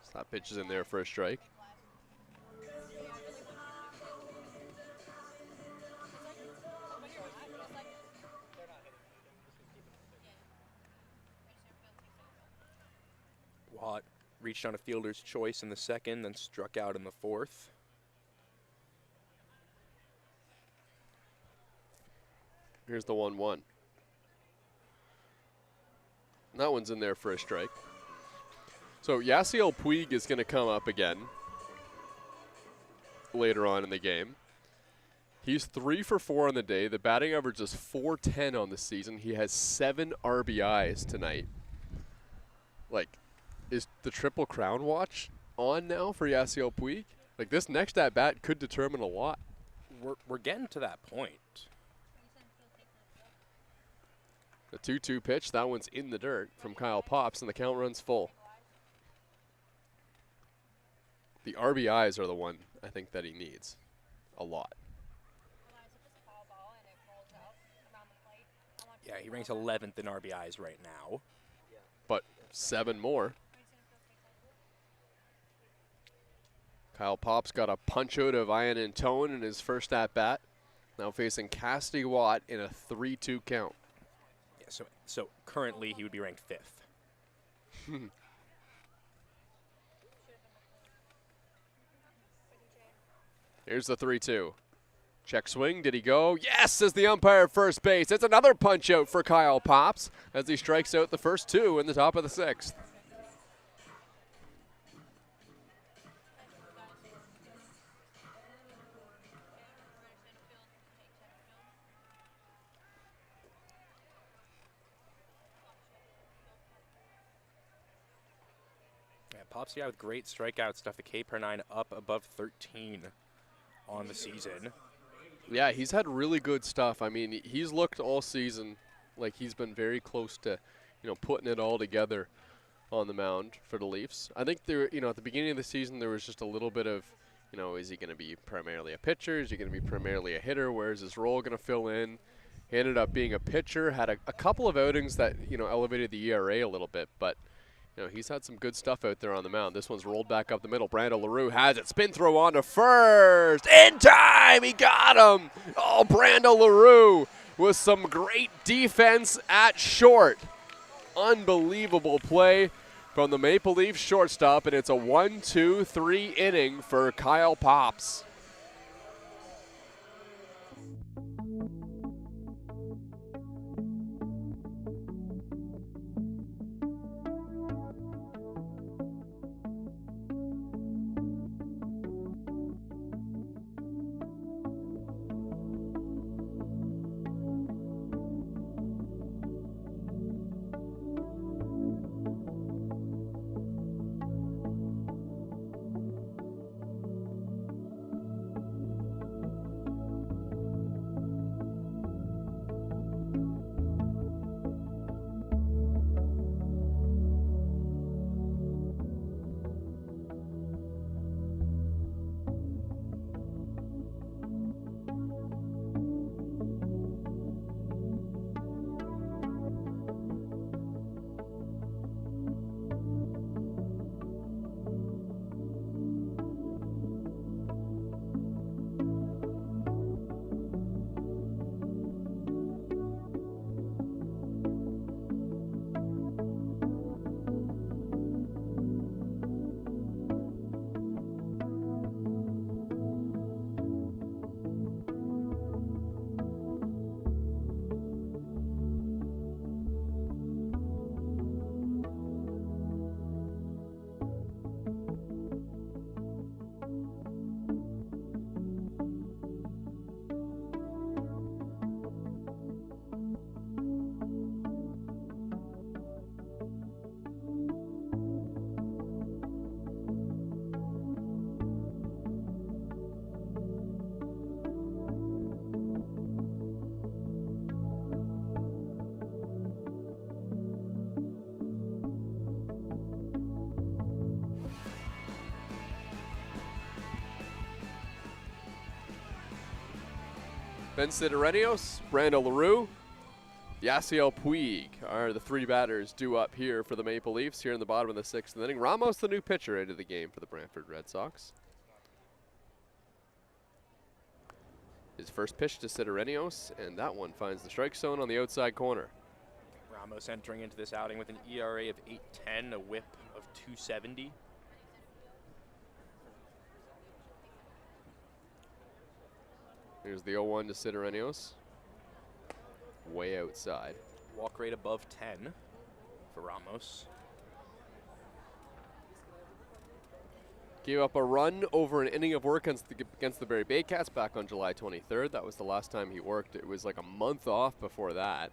So that pitch is in there for a strike. Watt reached on a fielder's choice in the second, then struck out in the fourth. Here's the 1-1. That one's in there for a strike. So Yasiel Puig is going to come up again later on in the game. He's 3 for 4 on the day. The batting average is .410 on the season. He has 7 RBIs tonight. Like, is the Triple Crown watch on now for Yasiel Puig? Like, this next at-bat could determine a lot. We're getting to that point. The 2-2 pitch, that one's in the dirt from Kyle Pops, and the count runs full. The RBIs are the one I think that he needs a lot. Yeah, he ranks 11th in RBIs right now. But 7 more. Kyle Pops got a punch out of Ian Antone in his first at-bat. Now facing Cassidy Watt in a 3-2 count. Yeah, so currently he would be ranked 5th. Here's the 3-2. Check swing, did he go? Yes, says the umpire at first base. It's another punch out for Kyle Pops as he strikes out the first 2 in the top of the 6th. Pops, yeah, with great strikeout stuff. The K per 9 up above 13 on the season. Yeah, he's had really good stuff. I mean, he's looked all season like he's been very close to, putting it all together on the mound for the Leafs. I think there, at the beginning of the season, there was just a little bit of, is he going to be primarily a pitcher? Is he going to be primarily a hitter? Where's his role going to fill in? He ended up being a pitcher, had a couple of outings that, elevated the ERA a little bit, but he's had some good stuff out there on the mound. This one's rolled back up the middle. Brando LaRue has it. Spin throw on to first. In time! He got him! Oh, Brando LaRue with some great defense at short. Unbelievable play from the Maple Leafs shortstop, and it's a 1-2-3 inning for Kyle Pops. Ben Sidorenios, Brandon LaRue, Yasiel Puig are the three batters due up here for the Maple Leafs here in the bottom of the 6th inning. Ramos, the new pitcher, into the game for the Brantford Red Sox. His first pitch to Sidorenios, and that one finds the strike zone on the outside corner. Ramos entering into this outing with an ERA of 8.10, a whip of 270. Here's the 0-1 to Sidorenios. Way outside. Walk rate above 10 for Ramos. Gave up a run over an inning of work against the Barrie Baycats back on July 23rd. That was the last time he worked. It was like a month off before that.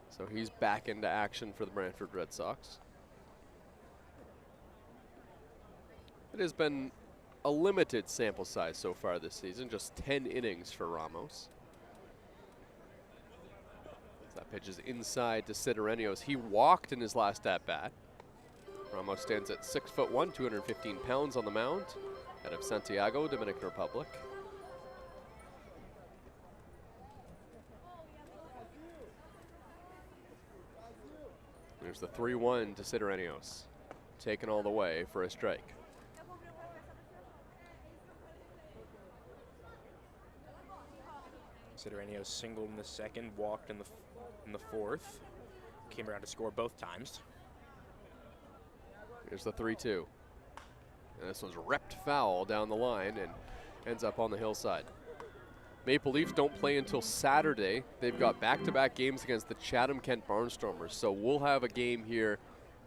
So he's back into action for the Brantford Red Sox. It has been a limited sample size so far this season, just 10 innings for Ramos. That pitch is inside to Sidorenios. He walked in his last at-bat. Ramos stands at 6'1", 215 pounds on the mound, out of Santiago, Dominican Republic. There's the 3-1 to Sidorenios, taken all the way for a strike. Sidorenios singled in the second, walked in the fourth, came around to score both times. Here's the 3-2. And this one's ripped foul down the line and ends up on the hillside. Maple Leafs don't play until Saturday. They've got back-to-back games against the Chatham-Kent Barnstormers. So we'll have a game here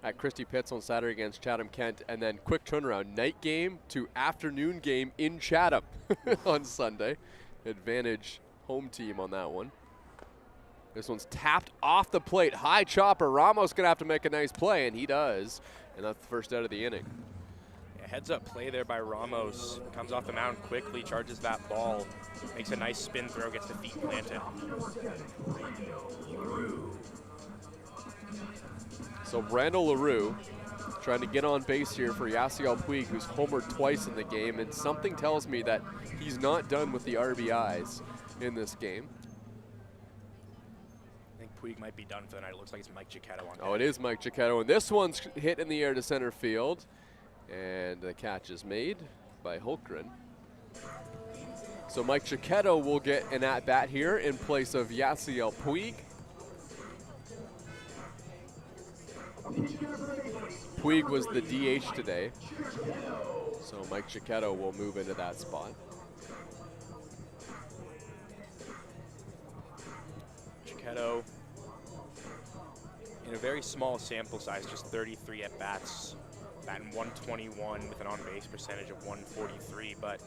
at Christie Pitts on Saturday against Chatham-Kent, and then quick turnaround, night game to afternoon game in Chatham on Sunday. Advantage home team on that one. This one's tapped off the plate. High chopper. Ramos going to have to make a nice play, and he does. And that's the first out of the inning. Yeah, heads up play there by Ramos. Comes off the mound quickly, charges that ball. Makes a nice spin throw, gets the feet planted. So Brandon LaRue trying to get on base here for Yasiel Puig, who's homered twice in the game. And something tells me that he's not done with the RBIs in this game. I think Puig might be done for the night. It looks like it's Mike Giacchetto on. Oh, it is Mike Giacchetto, and this one's hit in the air to center field, and the catch is made by Holmgren. So Mike Giacchetto will get an at-bat here in place of Yasiel Puig. Puig was the DH today, so Mike Giacchetto will move into that spot. Giacchetto, in a very small sample size, just 33 at-bats, batting 121 with an on-base percentage of 143, but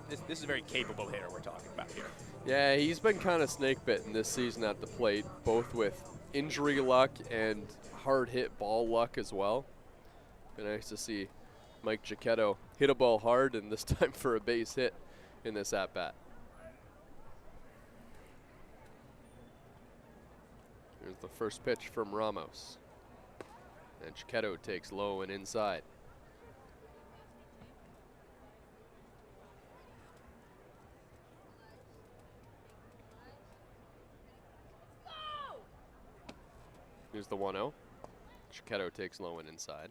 this is a very capable hitter we're talking about here. Yeah, he's been kind of snake-bitten this season at the plate, both with injury luck and hard-hit ball luck as well. Been nice to see Mike Giacchetto hit a ball hard, and this time for a base hit in this at-bat. Here's the first pitch from Ramos. And Giacchetto takes low and inside. Here's the 1-0. Giacchetto takes low and inside.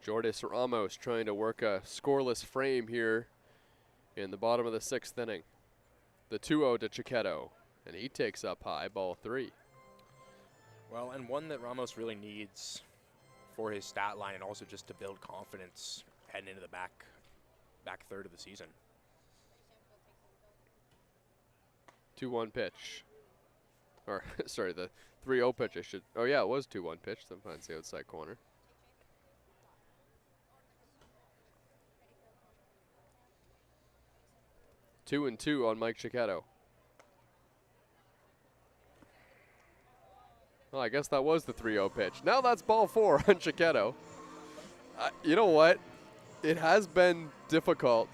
Jordis Ramos trying to work a scoreless frame here in the bottom of the 6th inning. The 2-0 to Giacchetto, and he takes up high, ball 3. Well, and one that Ramos really needs for his stat line and also just to build confidence heading into the back third of the season. 2-1 pitch. Or, sorry, the 3-0 pitch I should, oh yeah, it was 2-1 pitch, then finds the outside corner. Two and 2 on Mike Giacchetto. Well, I guess that was the 3-0 pitch. Now that's ball 4 on Giacchetto. You know what? It has been difficult.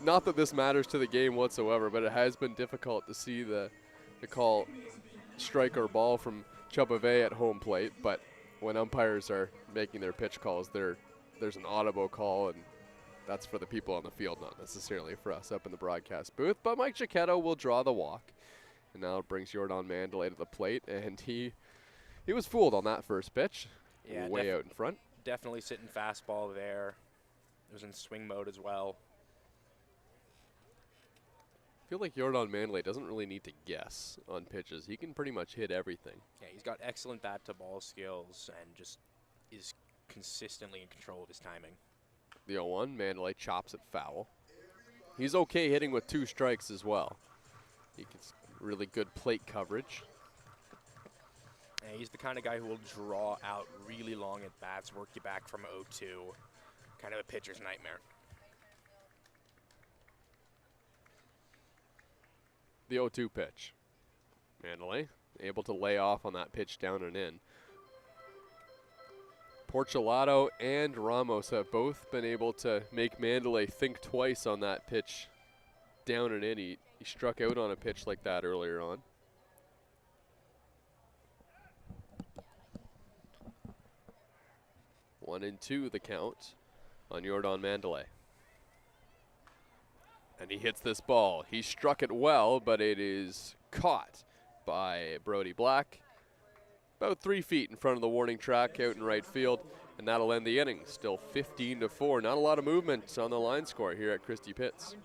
Not that this matters to the game whatsoever, but it has been difficult to see the call strike or ball from Chubave at home plate. But when umpires are making their pitch calls, they're there's an audible call, and that's for the people on the field, not necessarily for us up in the broadcast booth. But Mike Giacchetto will draw the walk. And now it brings Jordan Mandalay to the plate, and he was fooled on that first pitch. Yeah, way out in front. Definitely sitting fastball there. It was in swing mode as well. I feel like Jordan Mandalay doesn't really need to guess on pitches. He can pretty much hit everything. Yeah, he's got excellent bat-to-ball skills and just is consistently in control of his timing. The 0-1, Mandalay chops it foul. He's okay hitting with 2 strikes as well. He gets really good plate coverage. Yeah, he's the kind of guy who will draw out really long at bats, work you back from 0-2. Kind of a pitcher's nightmare. The 0-2 pitch. Mandalay able to lay off on that pitch down and in. Porchelato and Ramos have both been able to make Mandalay think twice on that pitch down and in. He struck out on a pitch like that earlier on. One and 2 the count on Jordan Mandalay. And he hits this ball. He struck it well, but it is caught by Brody Black. About 3 feet in front of the warning track out in right field. And that'll end the inning. Still 15-4. Not a lot of movement on the line score here at Christie Pitts.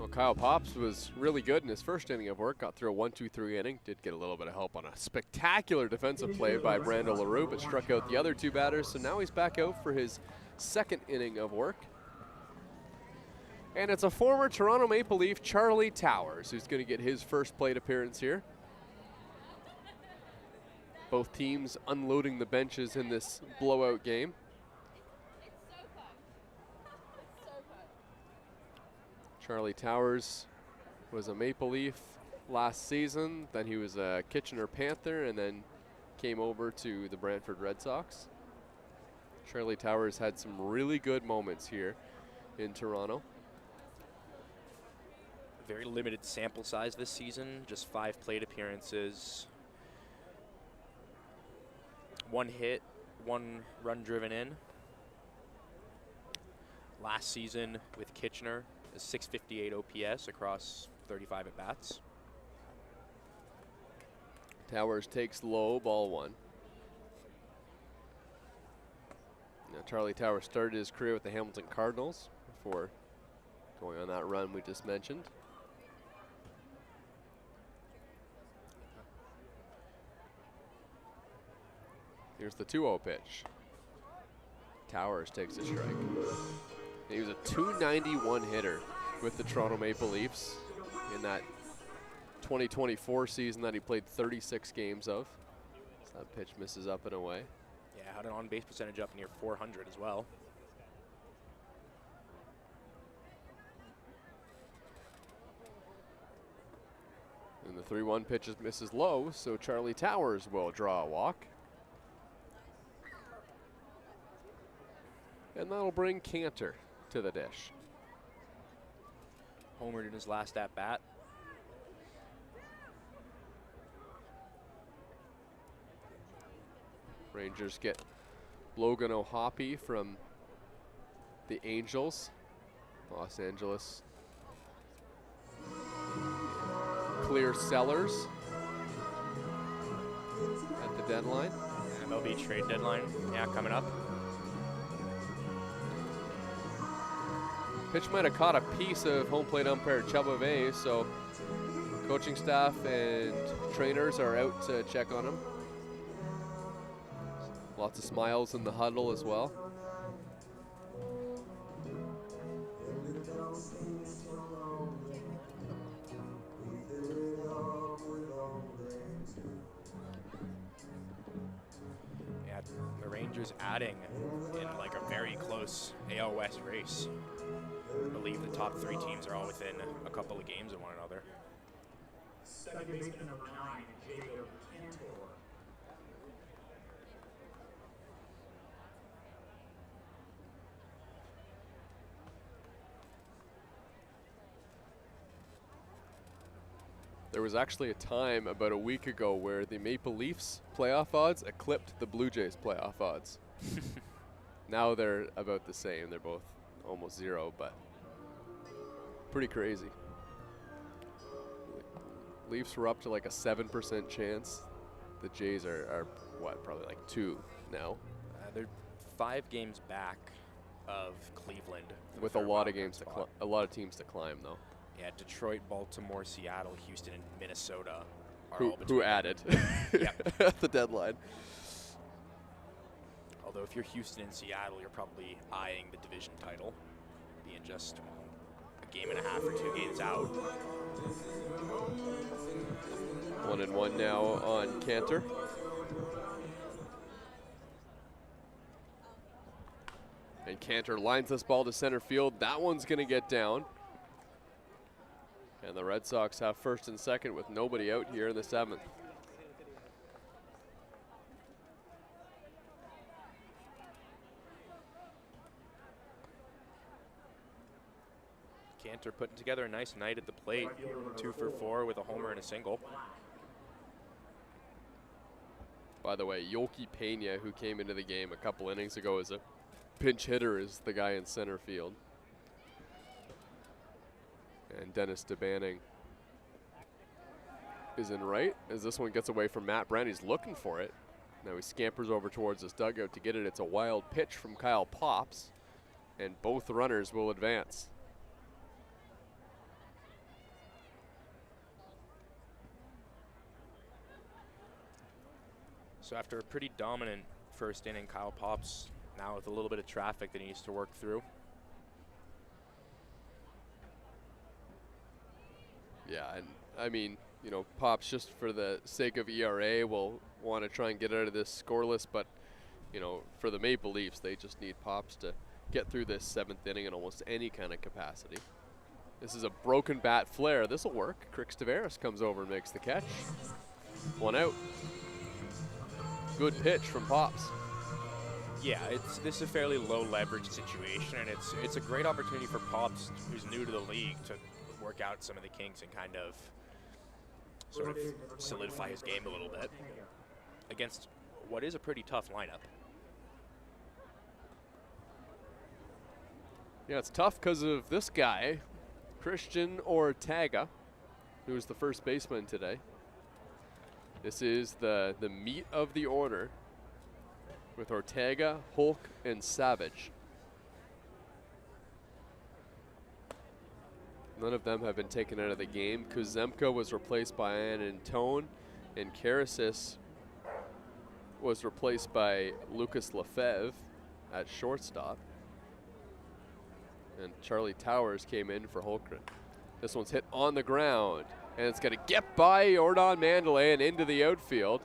Well, Kyle Pops was really good in his first inning of work. Got through a 1-2-3 inning. Did get a little bit of help on a spectacular defensive play by Brandon LaRue, but struck out the other 2 batters. So now he's back out for his second inning of work. And it's a former Toronto Maple Leaf, Charlie Towers, who's going to get his first plate appearance here. Both teams unloading the benches in this blowout game. Charlie Towers was a Maple Leaf last season. Then he was a Kitchener Panther and then came over to the Brantford Red Sox. Charlie Towers had some really good moments here in Toronto. Very limited sample size this season, just 5 plate appearances. 1 hit, 1 run driven in. Last season with Kitchener, a 658 OPS across 35 at-bats. Towers takes low, ball 1. Now Charlie Towers started his career with the Hamilton Cardinals before going on that run we just mentioned. Here's the 2-0 pitch. Towers takes a strike. He was a .291 hitter with the Toronto Maple Leafs in that 2024 season that he played 36 games of. So that pitch misses up and away. Yeah, had an on-base percentage up near 400 as well. And the 3-1 pitch misses low, so Charlie Towers will draw a walk. And that'll bring Cantor to the dish. Homered in his last at-bat. Rangers get Logan O'Hoppe from the Angels, Los Angeles. Clear Sellers at the deadline. MLB trade deadline, yeah, coming up. Pitch might have caught a piece of home plate umpire Chubba Vay, so coaching staff and trainers are out to check on him. Lots of smiles in the huddle as well. Yeah, the Rangers adding in like a very close AL West race. I believe the top 3 teams are all within a couple of games of one another. Second baseman number 9, Jacob Cantor. There was actually a time about a week ago where the Maple Leafs playoff odds eclipsed the Blue Jays playoff odds. Now they're about the same. They're both almost 0, but pretty crazy. Leafs were up to like a 7% chance. The Jays are what, probably like 2 now. They're 5 games back of Cleveland. With a lot of games a lot of teams to climb though. Yeah, Detroit, Baltimore, Seattle, Houston, and Minnesota are all between who added Yep. at the deadline. Although if you're Houston and Seattle, you're probably eyeing the division title, being just a game and a half or 2 games out. 1-1 now on Cantor. And Cantor lines this ball to center field. That one's going to get down. And the Red Sox have first and second with nobody out here in the 7th. Cantor putting together a nice night at the plate. 2 for 4 with a homer and a single. By the way, Yoki Pena, who came into the game a couple innings ago as a pinch hitter, is the guy in center field. And Dennis DeBanning is in right as this one gets away from Matt Brandt. He's looking for it. Now he scampers over towards his dugout to get it. It's a wild pitch from Kyle Pops, and both runners will advance. So after a pretty dominant first inning, Kyle Pops now with a little bit of traffic that he needs to work through. Yeah, and I mean, you know, Pops, just for the sake of ERA, will want to try and get out of this scoreless, but, you know, for the Maple Leafs, they just need Pops to get through this 7th inning in almost any kind of capacity. This is a broken bat flare. This will work. Crix Tavares comes over and makes the catch. 1 out. Good pitch from Pops. Yeah, this is a fairly low leverage situation, and it's a great opportunity for Pops, who's new to the league, to work out some of the kinks and kind of sort of solidify his game a little bit against what is a pretty tough lineup. Yeah, it's tough because of this guy, Christian Ortega, who's the first baseman today. This is the meat of the order with Ortega, Hulk, and Savage. None of them have been taken out of the game. Kuzemka was replaced by Antone, and Karasis was replaced by Lucas Lefebvre at shortstop. And Charlie Towers came in for Holmgren. This one's hit on the ground, and it's going to get by Jordan Mandalay and into the outfield.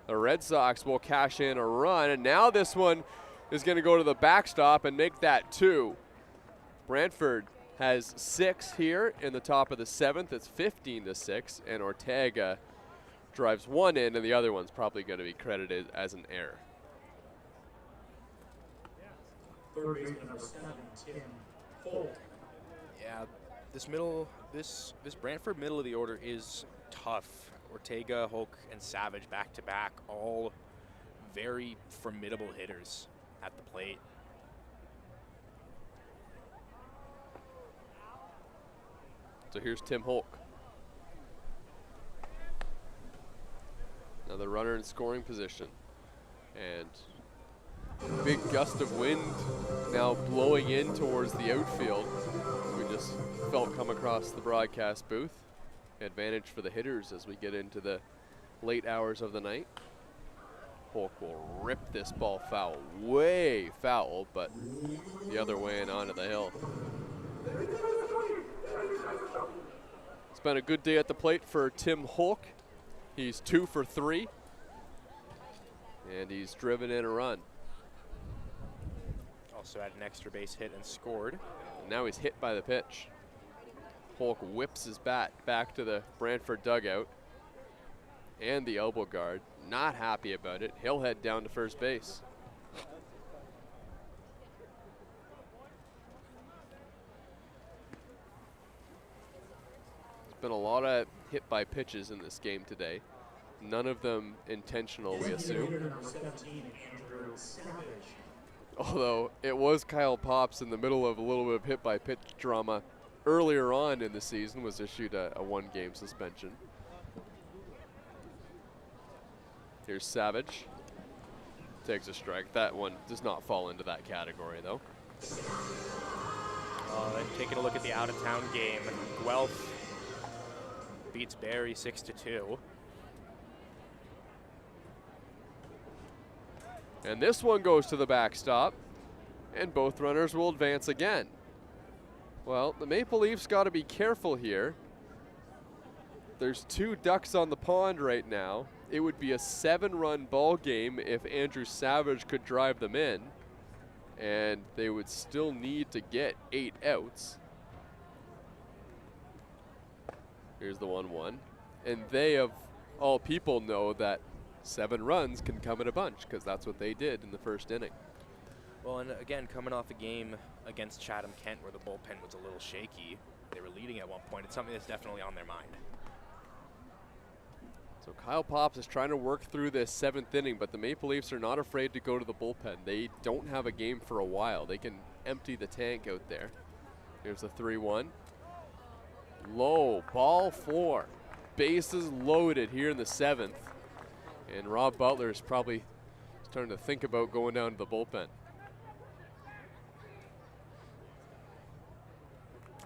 The Red Sox will cash in a run, and now this one is going to go to the backstop and make that 2. Brantford has 6 here in the top of the 7th. It's 15-6, and Ortega drives 1 in, and the other one's probably going to be credited as an error. Third baseman number 7, Tim Holt. Yeah, this Brantford middle of the order is tough. Ortega, Hulk, and Savage back to back, all very formidable hitters at the plate. So here's Tim Hulk. Another runner in scoring position. And big gust of wind now blowing in towards the outfield. We just felt come across the broadcast booth. Advantage for the hitters as we get into the late hours of the night. Hulk will rip this ball foul, way foul, but the other way and onto the hill. It's been a good day at the plate for Tim Hulk. He's 2 for 3, and he's driven in a run. Also had an extra base hit and scored. And now he's hit by the pitch. Hulk whips his bat back to the Brantford dugout and the elbow guard. Not happy about it. He'll head down to first base. There's been a lot of hit by pitches in this game today. None of them intentional, we assume. Although it was Kyle Pops in the middle of a little bit of hit by pitch drama earlier on in the season, was issued a 1-game suspension. Here's Savage. Takes a strike. That one does not fall into that category, though. And taking a look at the out-of-town game, Guelph beats Barrie 6-2. And this one goes to the backstop, and both runners will advance again. Well, the Maple Leafs got to be careful here. There's 2 ducks on the pond right now. It would be a 7-run ball game if Andrew Savage could drive them in, and they would still need to get 8 outs. Here's the 1-1. And they, of all people, know that 7 runs can come in a bunch, because that's what they did in the first inning. Well, and again, coming off a game against Chatham-Kent where the bullpen was a little shaky, they were leading at one point. It's something that's definitely on their mind. So Kyle Pops is trying to work through this 7th inning, but the Maple Leafs are not afraid to go to the bullpen. They don't have a game for a while. They can empty the tank out there. Here's the 3-1. Low, ball 4. Bases loaded here in the 7th. And Rob Butler is probably starting to think about going down to the bullpen.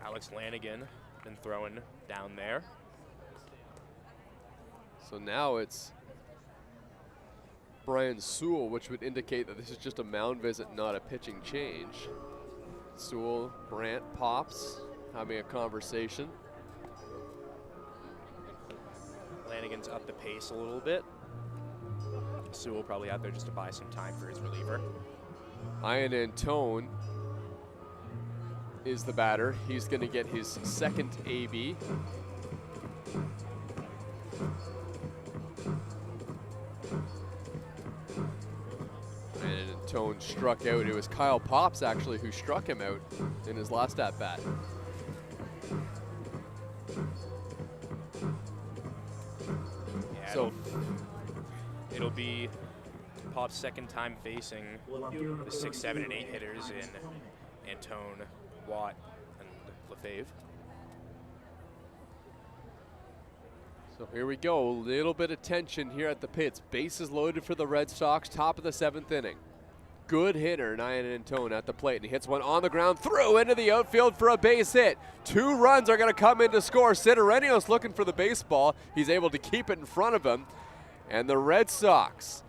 Alex Lanigan been throwing down there. So now it's Brian Sewell, which would indicate that this is just a mound visit, not a pitching change. Sewell, Brant, Pops having a conversation. Lanigan's up the pace a little bit. Sewell probably out there just to buy some time for his reliever. Ian Antone is the batter. He's going to get his 2nd AB. And Antone struck out. It was Kyle Pops, actually, who struck him out in his last at-bat. Yeah, So it'll be Pop's 2nd time facing the 6, 7, and 8 hitters in Antone, Watt, and Lefebvre. So here we go, a little bit of tension here at the pits. Bases loaded for the Red Sox, top of the 7th inning. Good hitter, Ian Antone at the plate, and he hits one on the ground, through into the outfield for a base hit. 2 runs are going to come in to score. Sidorenios looking for the baseball. He's able to keep it in front of him, and the Red Sox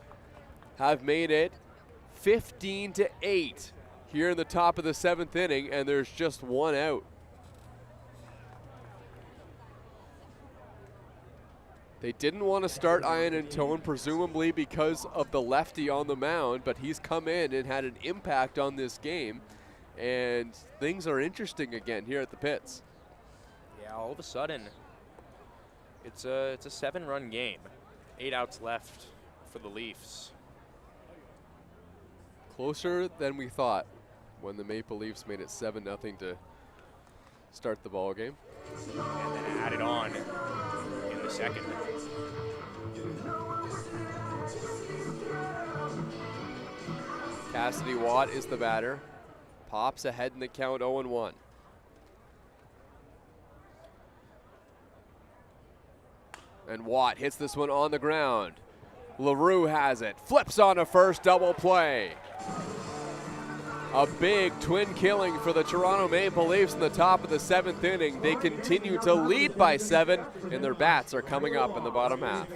have made it 15-8 here in the top of the 7th inning, and there's just 1 out. They didn't want to start Ian Antone, presumably because of the lefty on the mound, but he's come in and had an impact on this game, and things are interesting again here at the pits. Yeah, all of a sudden, it's a 7-run game. 8 outs left for the Leafs. Closer than we thought when the Maple Leafs made it 7-0 to start the ball game. And then added on in the second. Cassidy Watt is the batter. Pops ahead in the count 0-1. And Watt hits this one on the ground. LaRue has it, flips on a first, double play. A big twin killing for the Toronto Maple Leafs in the top of the 7th inning. They continue to lead by 7, and their bats are coming up in the bottom half.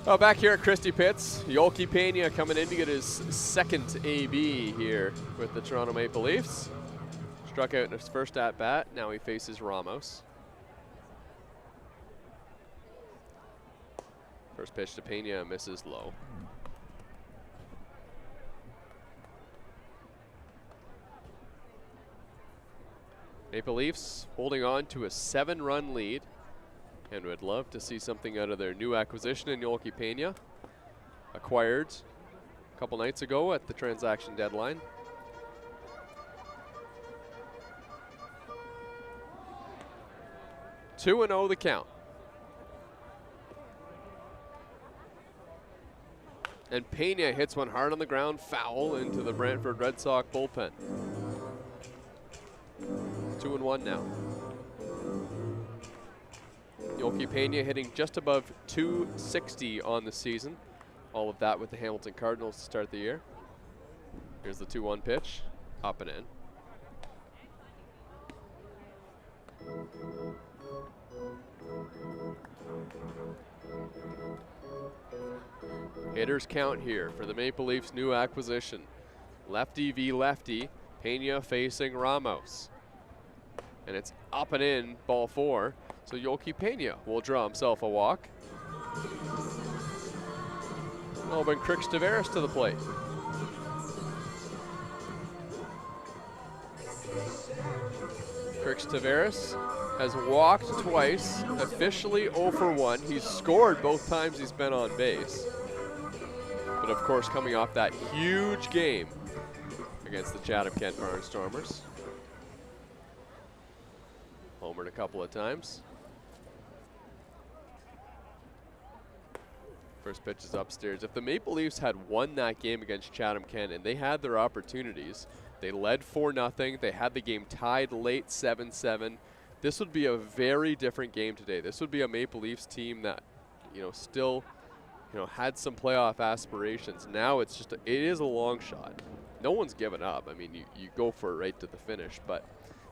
Oh, back here at Christie Pitts, Yolki Pena coming in to get his second AB here with the Toronto Maple Leafs. Struck out in his first at-bat. Now he faces Ramos. First pitch to Pena misses low. Maple Leafs holding on to a 7-run lead, and would love to see something out of their new acquisition in Yolki Pena, acquired a couple nights ago at the transaction deadline. Two and 0 the count. And Pena hits one hard on the ground, foul into the Brantford Red Sox bullpen. 2-1 now. Yolki Pena hitting just above 260 on the season. All of that with the Hamilton Cardinals to start the year. Here's the 2-1 pitch, up and in. Hitters count here for the Maple Leafs' new acquisition. Lefty v lefty, Pena facing Ramos. And it's up and in, ball 4. So Yolki Pena will draw himself a walk. Well, bring Crix Tavares to the plate. Crix Tavares has walked twice, officially 0 for 1. He's scored both times he's been on base. But of course, coming off that huge game against the Chatham-Kent Barnstormers. Homered a couple of times. First pitch is upstairs. If the Maple Leafs had won that game against Chatham-Kent and they had their opportunities, they led 4-0. They had the game tied late 7-7. This would be a very different game today. This would be a Maple Leafs team that, still, had some playoff aspirations. Now it is a long shot. No one's given up. I mean, you go for it right to the finish. But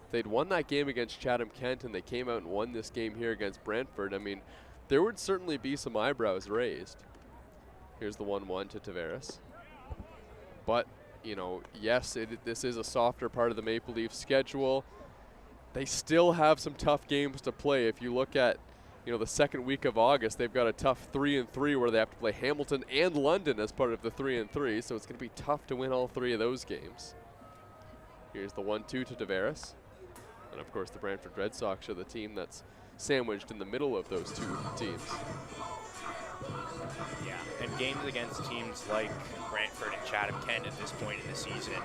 if they'd won that game against Chatham-Kent and they came out and won this game here against Brantford, I mean, there would certainly be some eyebrows raised. Here's the 1-1 to Tavares. But, yes, this is a softer part of the Maple Leafs schedule. They still have some tough games to play. If you look at, the second week of August, they've got a tough 3-3 where they have to play Hamilton and London as part of the 3-3, so it's going to be tough to win all 3 of those games. Here's the 1-2 to Tavares. And, of course, the Brantford Red Sox are the team that's sandwiched in the middle of those two teams. Yeah, and games against teams like Brantford and Chatham-Kent at this point in the season,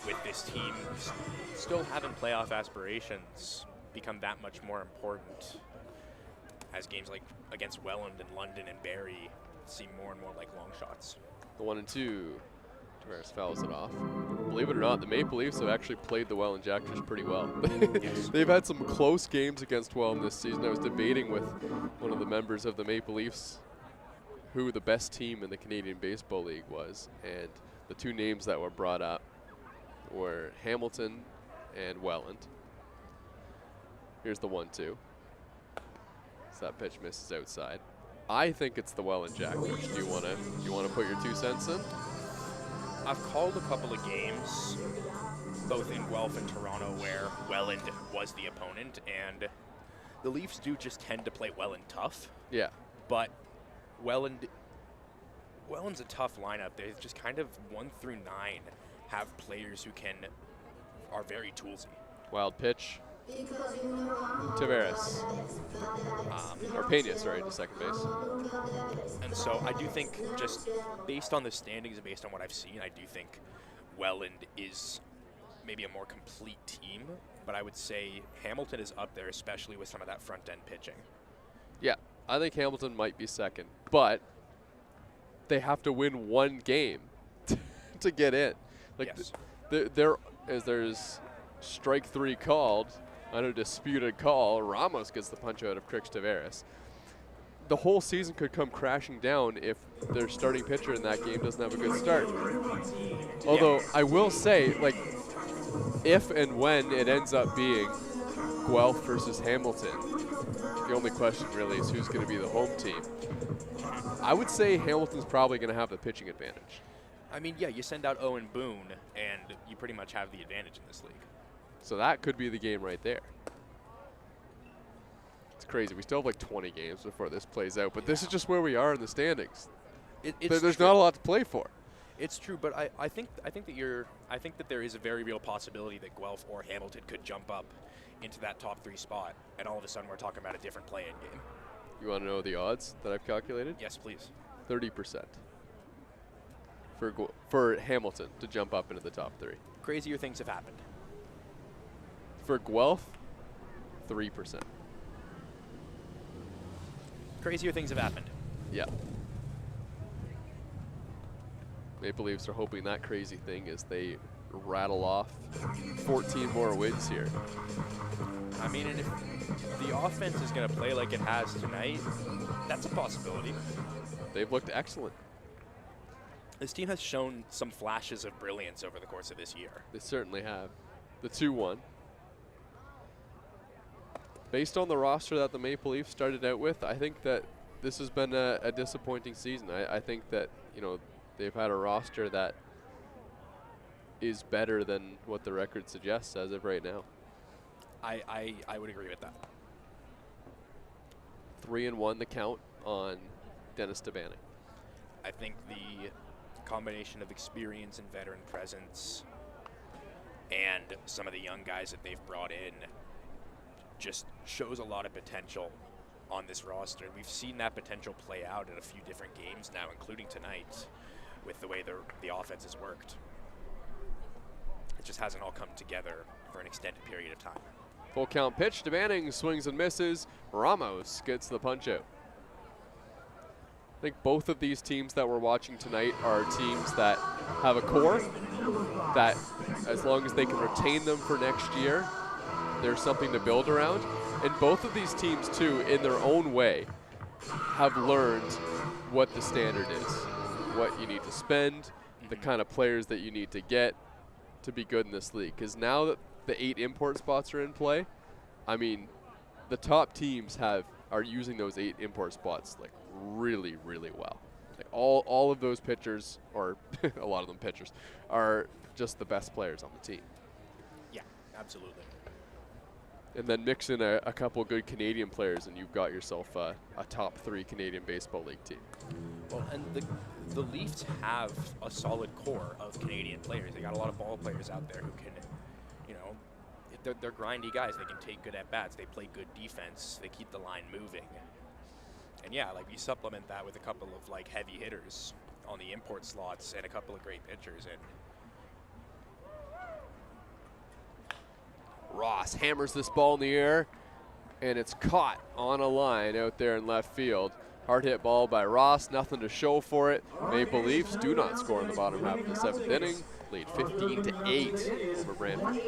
with this team still having playoff aspirations, become that much more important as games like against Welland and London and Barrie seem more and more like long shots. The 1-2, Tavares fouls it off. Believe it or not, the Maple Leafs have actually played the Welland Jackers pretty well. Yes. They've had some close games against Welland this season. I was debating with one of the members of the Maple Leafs who the best team in the Canadian Baseball League was, and the two names that were brought up were Hamilton and Welland. Here's the 1-2. So that pitch misses outside. I think it's the Welland Jackers. Do you want to put your 2 cents in? I've called a couple of games, both in Guelph and Toronto, where Welland was the opponent, and the Leafs do just tend to play Welland tough. Yeah. But Welland's a tough lineup. They just kind of 1 through 9 have players who are very toolsy. Wild pitch. Tavares. Or Pena, sorry, to second base. And so I do think, just based on the standings and based on what I've seen, I do think Welland is maybe a more complete team. But I would say Hamilton is up there, especially with some of that front-end pitching. Yeah, I think Hamilton might be second. But they have to win one game to get in. Like, yes. There's strike 3 called on a disputed call. Ramos gets the punch out of Crix Tavares. The whole season could come crashing down if their starting pitcher in that game doesn't have a good start. Although I will say, like, if and when it ends up being Guelph versus Hamilton, the only question really is who's going to be the home team. I would say Hamilton's probably going to have the pitching advantage. I mean, yeah, you send out Owen Boone, and you pretty much have the advantage in this league. So that could be the game right there. It's crazy. We still have like 20 games before this plays out, but this is just where we are in the standings. There's not a lot to play for. It's true, but I think that there is a very real possibility that Guelph or Hamilton could jump up into that top 3 spot, and all of a sudden we're talking about a different play-in game. You want to know the odds that I've calculated? Yes, please. 30% for Hamilton to jump up into the top 3. Crazier things have happened. For Guelph, 3%. Crazier things have happened. Yeah. Maple Leafs are hoping that crazy thing is they rattle off 14 more wins here. I mean, and if the offense is going to play like it has tonight, that's a possibility. They've looked excellent. This team has shown some flashes of brilliance over the course of this year. They certainly have. The 2-1. Based on the roster that the Maple Leafs started out with, I think that this has been a disappointing season. I think that, they've had a roster that is better than what the record suggests as of right now. I would agree with that. 3-1 the count on Dennis Tabanek. I think the combination of experience and veteran presence and some of the young guys that they've brought in just shows a lot of potential on this roster. We've seen that potential play out in a few different games now, including tonight, with the way the offense has worked. It just hasn't all come together for an extended period of time. Full count pitch to Manning, swings and misses. Ramos gets the punch out. I think both of these teams that we're watching tonight are teams that have a core that, as long as they can retain them for next year, there's something to build around. And both of these teams, too, in their own way, have learned what the standard is, what you need to spend, the kind of players that you need to get to be good in this league. Because now that the 8 import spots are in play, I mean, the top teams are using those 8 import spots like really, really well. Like all of those pitchers, or a lot of them pitchers, are just the best players on the team. Yeah, absolutely. And then mix in a couple good Canadian players, and you've got yourself a top 3 Canadian Baseball League team. Well, and the Leafs have a solid core of Canadian players. They got a lot of ball players out there who can, you know, they're grindy guys. They can take good at-bats. They play good defense. They keep the line moving. And yeah, like you supplement that with a couple of like heavy hitters on the import slots and a couple of great pitchers. And Ross hammers this ball in the air, and it's caught on a line out there in left field. Hard hit ball by Ross, nothing to show for it. Maple Leafs do not score in the bottom half of the 7th inning. Lead 15-8 over Brantford.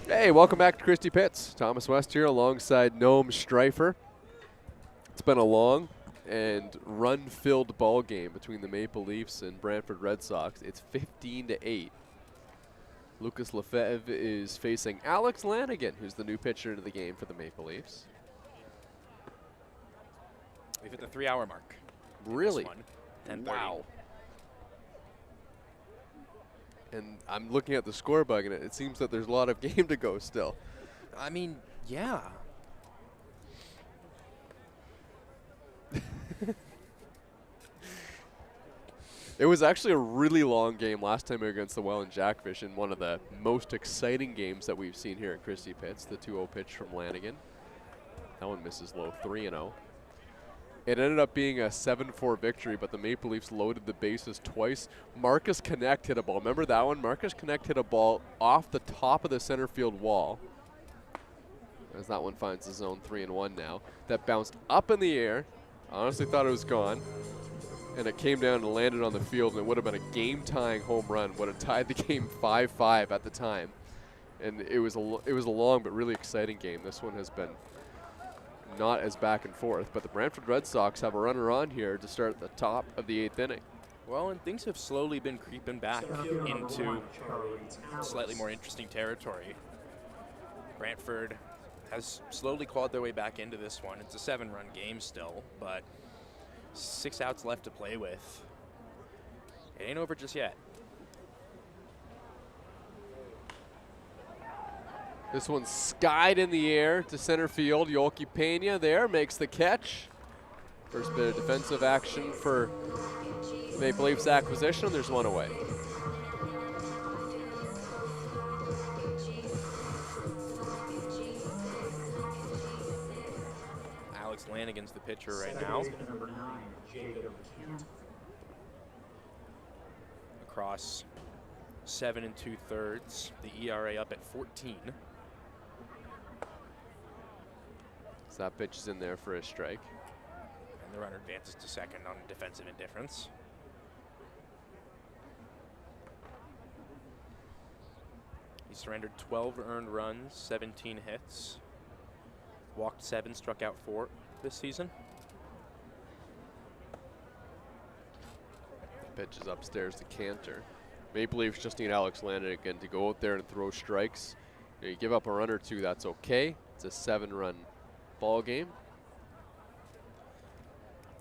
Hey, welcome back to Christie Pitts. Thomas West here alongside Noam Streifer. It's been a long and run-filled ball game between the Maple Leafs and Brantford Red Sox. It's 15-8. Lucas Lefebvre is facing Alex Lanigan, who's the new pitcher into the game for the Maple Leafs. We've hit the 3-hour mark. Really? 10:30. Wow. And I'm looking at the score bug, and it seems that there's a lot of game to go still. I mean, yeah. It was actually a really long game last time against the Welland Jackfish, and one of the most exciting games that we've seen here at Christie Pitts. The 2-0 pitch from Lanigan. That one misses low, 3-0. It ended up being a 7-4 victory, but the Maple Leafs loaded the bases twice. Marcus Connect hit a ball. Remember that one? Marcus Connect hit a ball off the top of the center field wall. As that one finds the zone, 3-1 now. That bounced up in the air. I honestly thought it was gone. And it came down and landed on the field, and it would have been a game-tying home run. Would have tied the game 5-5 at the time. And it was a long but really exciting game. This one has been not as back and forth, but the Brantford Red Sox have a runner on here to start at the top of the 8th inning. Well, and things have slowly been creeping back into slightly more interesting territory. Brantford has slowly clawed their way back into this one. It's a 7-run game still, but 6 outs left to play with. It ain't over just yet. This one's skied in the air to center field. Yolki Pena there makes the catch. First bit of defensive action for Maple Leafs acquisition. There's one away. Alex Lanigan's the pitcher right now. Across 7 2/3, the ERA up at 14. So that pitch is in there for a strike. And the runner advances to second on defensive indifference. He surrendered 12 earned runs, 17 hits, walked 7, struck out 4 this season. The pitch is upstairs to Cantor. Maple Leafs just need Alex Lanigan to go out there and throw strikes. You give up a run or two, that's okay. It's a 7-run ball game.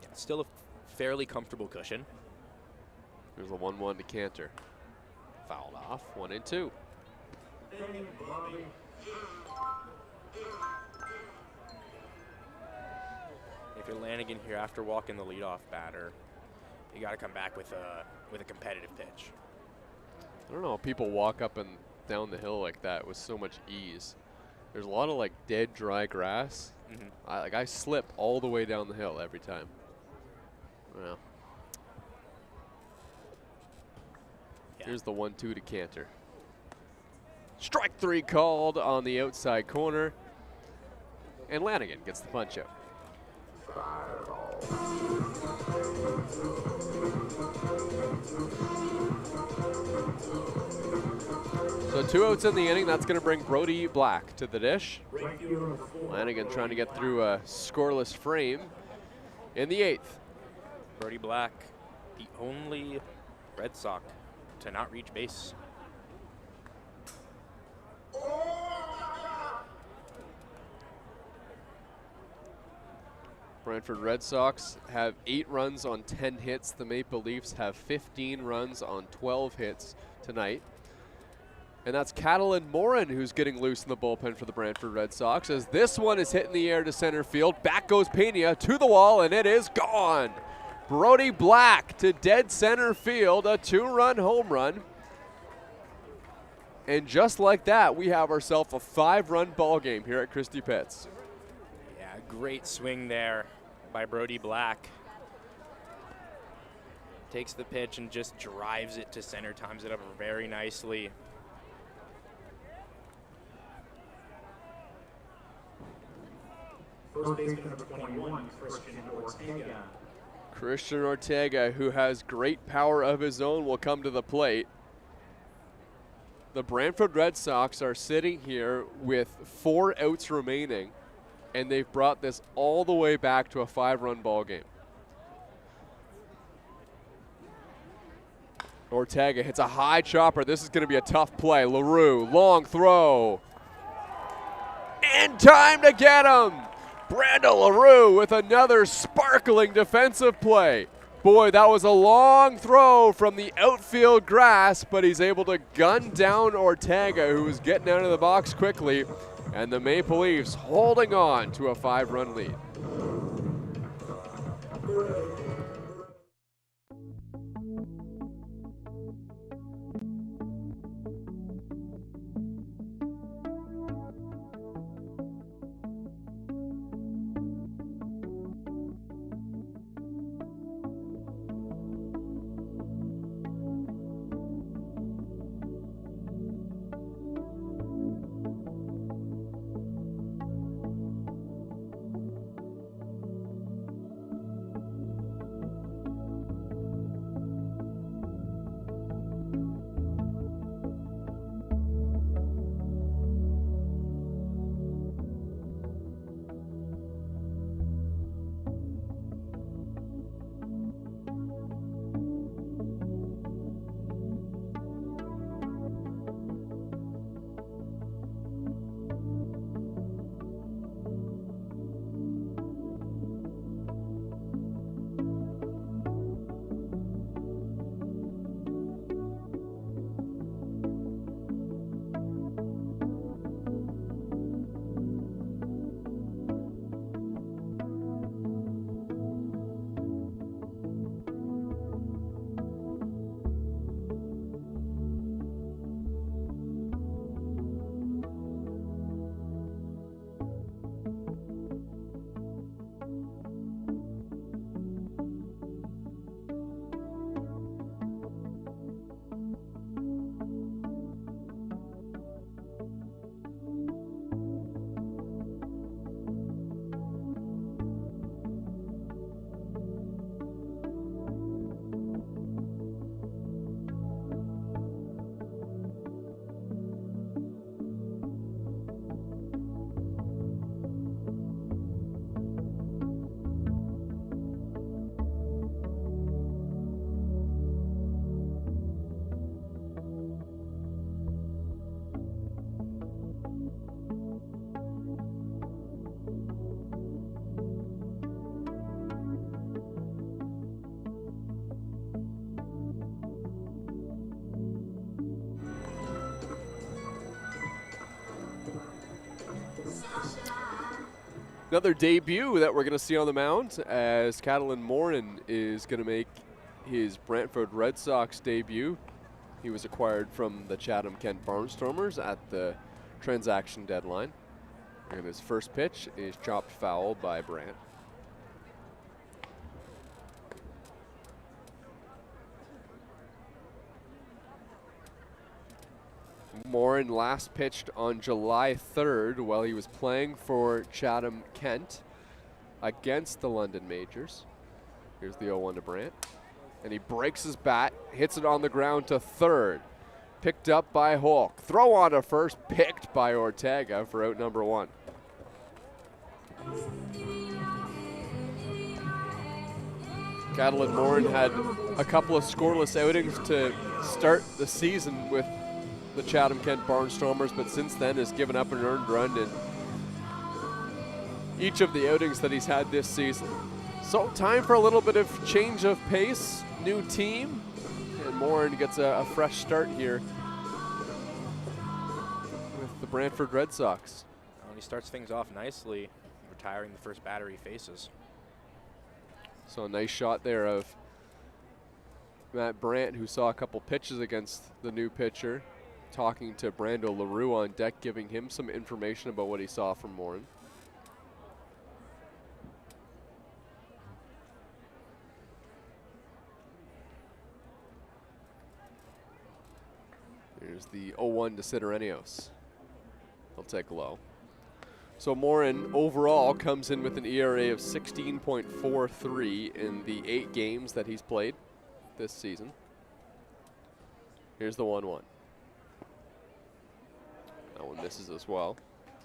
Yeah, still a fairly comfortable cushion. There's a 1-1 to Cantor. Fouled off, 1-2. If you're Lanigan here after walking the leadoff batter, you got to come back with a competitive pitch. I don't know how people walk up and down the hill like that with so much ease. There's a lot of like dead, dry grass. I slip all the way down the hill every time. Well, yeah. Here's the 1-2 to Cantor. Strike 3 called on the outside corner, and Lanigan gets the punch out. So 2 outs in the inning. That's going to bring Brody Black to the dish. Lanigan trying to get through a scoreless frame in the 8th. Brody Black, the only Red Sox to not reach base. Brantford Red Sox have 8 runs on 10 hits. The Maple Leafs have 15 runs on 12 hits tonight. And that's Catalin Morin who's getting loose in the bullpen for the Brantford Red Sox, as this one is hit in the air to center field. Back goes Pena to the wall, and it is gone. Brody Black to dead center field, a 2-run home run. And just like that, we have ourselves a 5-run ball game here at Christie Pitts. Yeah, great swing there by Brody Black. Takes the pitch and just drives it to center, times it up very nicely. First baseman number 21, Christian Ortega. Christian Ortega, who has great power of his own, will come to the plate. The Brantford Red Sox are sitting here with 4 outs remaining, and they've brought this all the way back to a 5-run ball game. Ortega hits a high chopper. This is going to be a tough play. LaRue, long throw. In time to get him. Brandon LaRue with another sparkling defensive play. Boy, that was a long throw from the outfield grass, but he's able to gun down Ortega, who was getting out of the box quickly, and the Maple Leafs holding on to a 5-run lead. Another debut that we're going to see on the mound as Catalin Morin is going to make his Brantford Red Sox debut. He was acquired from the Chatham-Kent Barnstormers at the transaction deadline. And his first pitch is chopped foul by Brant. Morin last pitched on July 3rd while he was playing for Chatham-Kent against the London Majors. Here's the 0-1 to Brant. And he breaks his bat, hits it on the ground to third. Picked up by Hulk. Throw on to first, picked by Ortega for out number 1. Catalin Morin had a couple of scoreless outings to start the season with the Chatham-Kent Barnstormers, but since then has given up an earned run in each of the outings that he's had this season. So time for a little bit of change of pace, new team, and Morin gets a fresh start here with the Brantford Red Sox. Well, he starts things off nicely, retiring the first batter he faces. So a nice shot there of Matt Brant, who saw a couple pitches against the new pitcher, talking to Brando LaRue on deck, giving him some information about what he saw from Morin. Here's the 0-1 to Sidorenios. He'll take low. So Morin overall comes in with an ERA of 16.43 in the 8 games that he's played this season. Here's the 1-1. That one misses as well.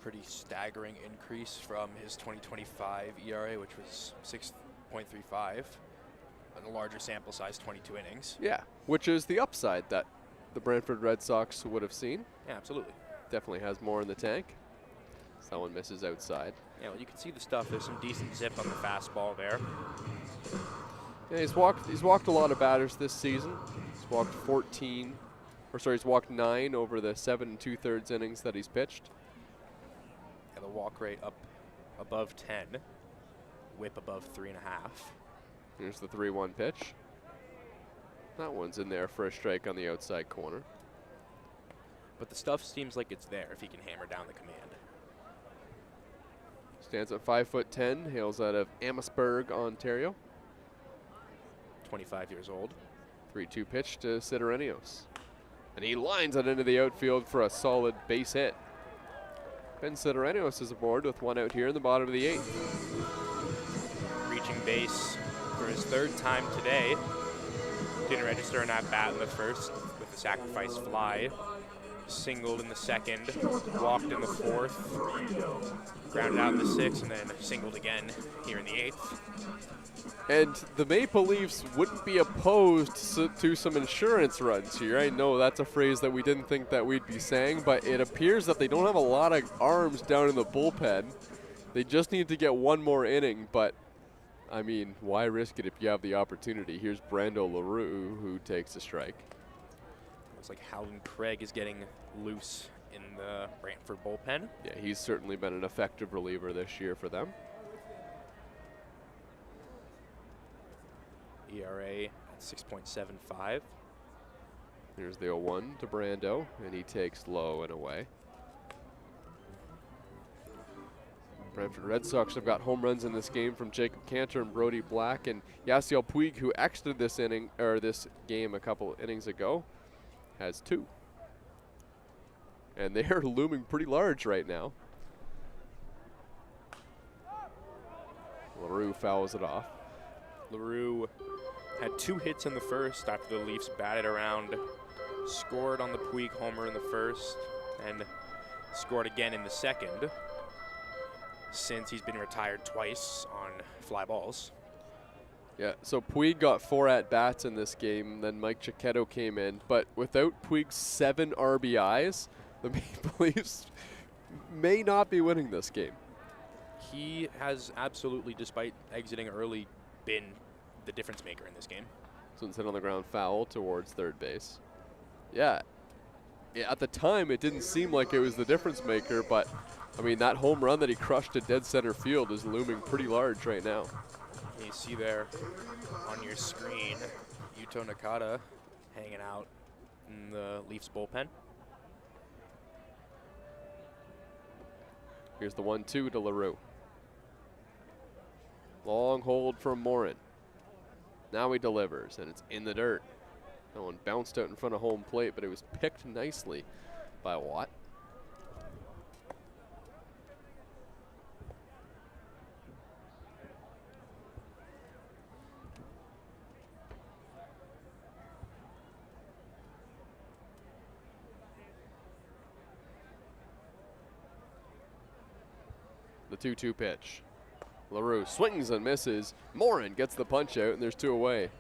Pretty staggering increase from his 2025 ERA, which was 6.35, and a larger sample size, 22 innings. Yeah, which is the upside that the Brantford Red Sox would have seen. Yeah, absolutely. Definitely has more in the tank. So that one misses outside. Yeah, well, you can see the stuff. There's some decent zip on the fastball there. Yeah, he's walked a lot of batters this season. He's walked he's walked 9 over the 7 2/3 innings that he's pitched. Yeah, the walk rate up above 10, whip above 3.5. Here's the 3-1 pitch. That one's in there for a strike on the outside corner. But the stuff seems like it's there if he can hammer down the command. Stands at 5'10", hails out of Amherstburg, Ontario. 25 years old. 3-2 pitch to Sidorenios. And he lines it into the outfield for a solid base hit. Ben Sidorenios is aboard with 1 out here in the bottom of the 8th. Reaching base for his 3rd time today. Didn't register an at-bat in the first with the sacrifice fly. Singled in the 2nd, walked in the 4th, grounded out in the 6th, and then singled again here in the 8th. And the Maple Leafs wouldn't be opposed to some insurance runs here. I know that's a phrase that we didn't think that we'd be saying, but it appears that they don't have a lot of arms down in the bullpen. They just need to get one more inning, but I mean, why risk it if you have the opportunity? Here's Brando LaRue, who takes a strike. Looks like Howden Craig is getting loose in the Brantford bullpen. Yeah, he's certainly been an effective reliever this year for them. ERA at 6.75. Here's the 0-1 to Brando, and he takes low and away. Brantford Red Sox have got home runs in this game from Jacob Cantor and Brody Black, and Yasiel Puig, who exited this game a couple innings ago, has 2. And they're looming pretty large right now. LaRue fouls it off. LaRue had 2 hits in the first after the Leafs batted around, scored on the Puig homer in the first, and scored again in the 2nd, since he's been retired twice on fly balls. Yeah, so Puig got 4 at-bats in this game, then Mike Cicchetto came in, but without Puig's 7 RBIs, the Maple Leafs may not be winning this game. He has absolutely, despite exiting early, been the difference maker in this game. So it's hit on the ground foul towards third base. Yeah, at the time, it didn't seem like it was the difference maker, but I mean, that home run that he crushed to dead center field is looming pretty large right now. You see there on your screen, Yuto Nakata hanging out in the Leafs bullpen. Here's the 1-2 to LaRue. Long hold from Morin. Now he delivers, and it's in the dirt. That one bounced out in front of home plate, but it was picked nicely by Watt. The 2-2 pitch. LaRue swings and misses. Morin gets the punch out, and there's 2 away.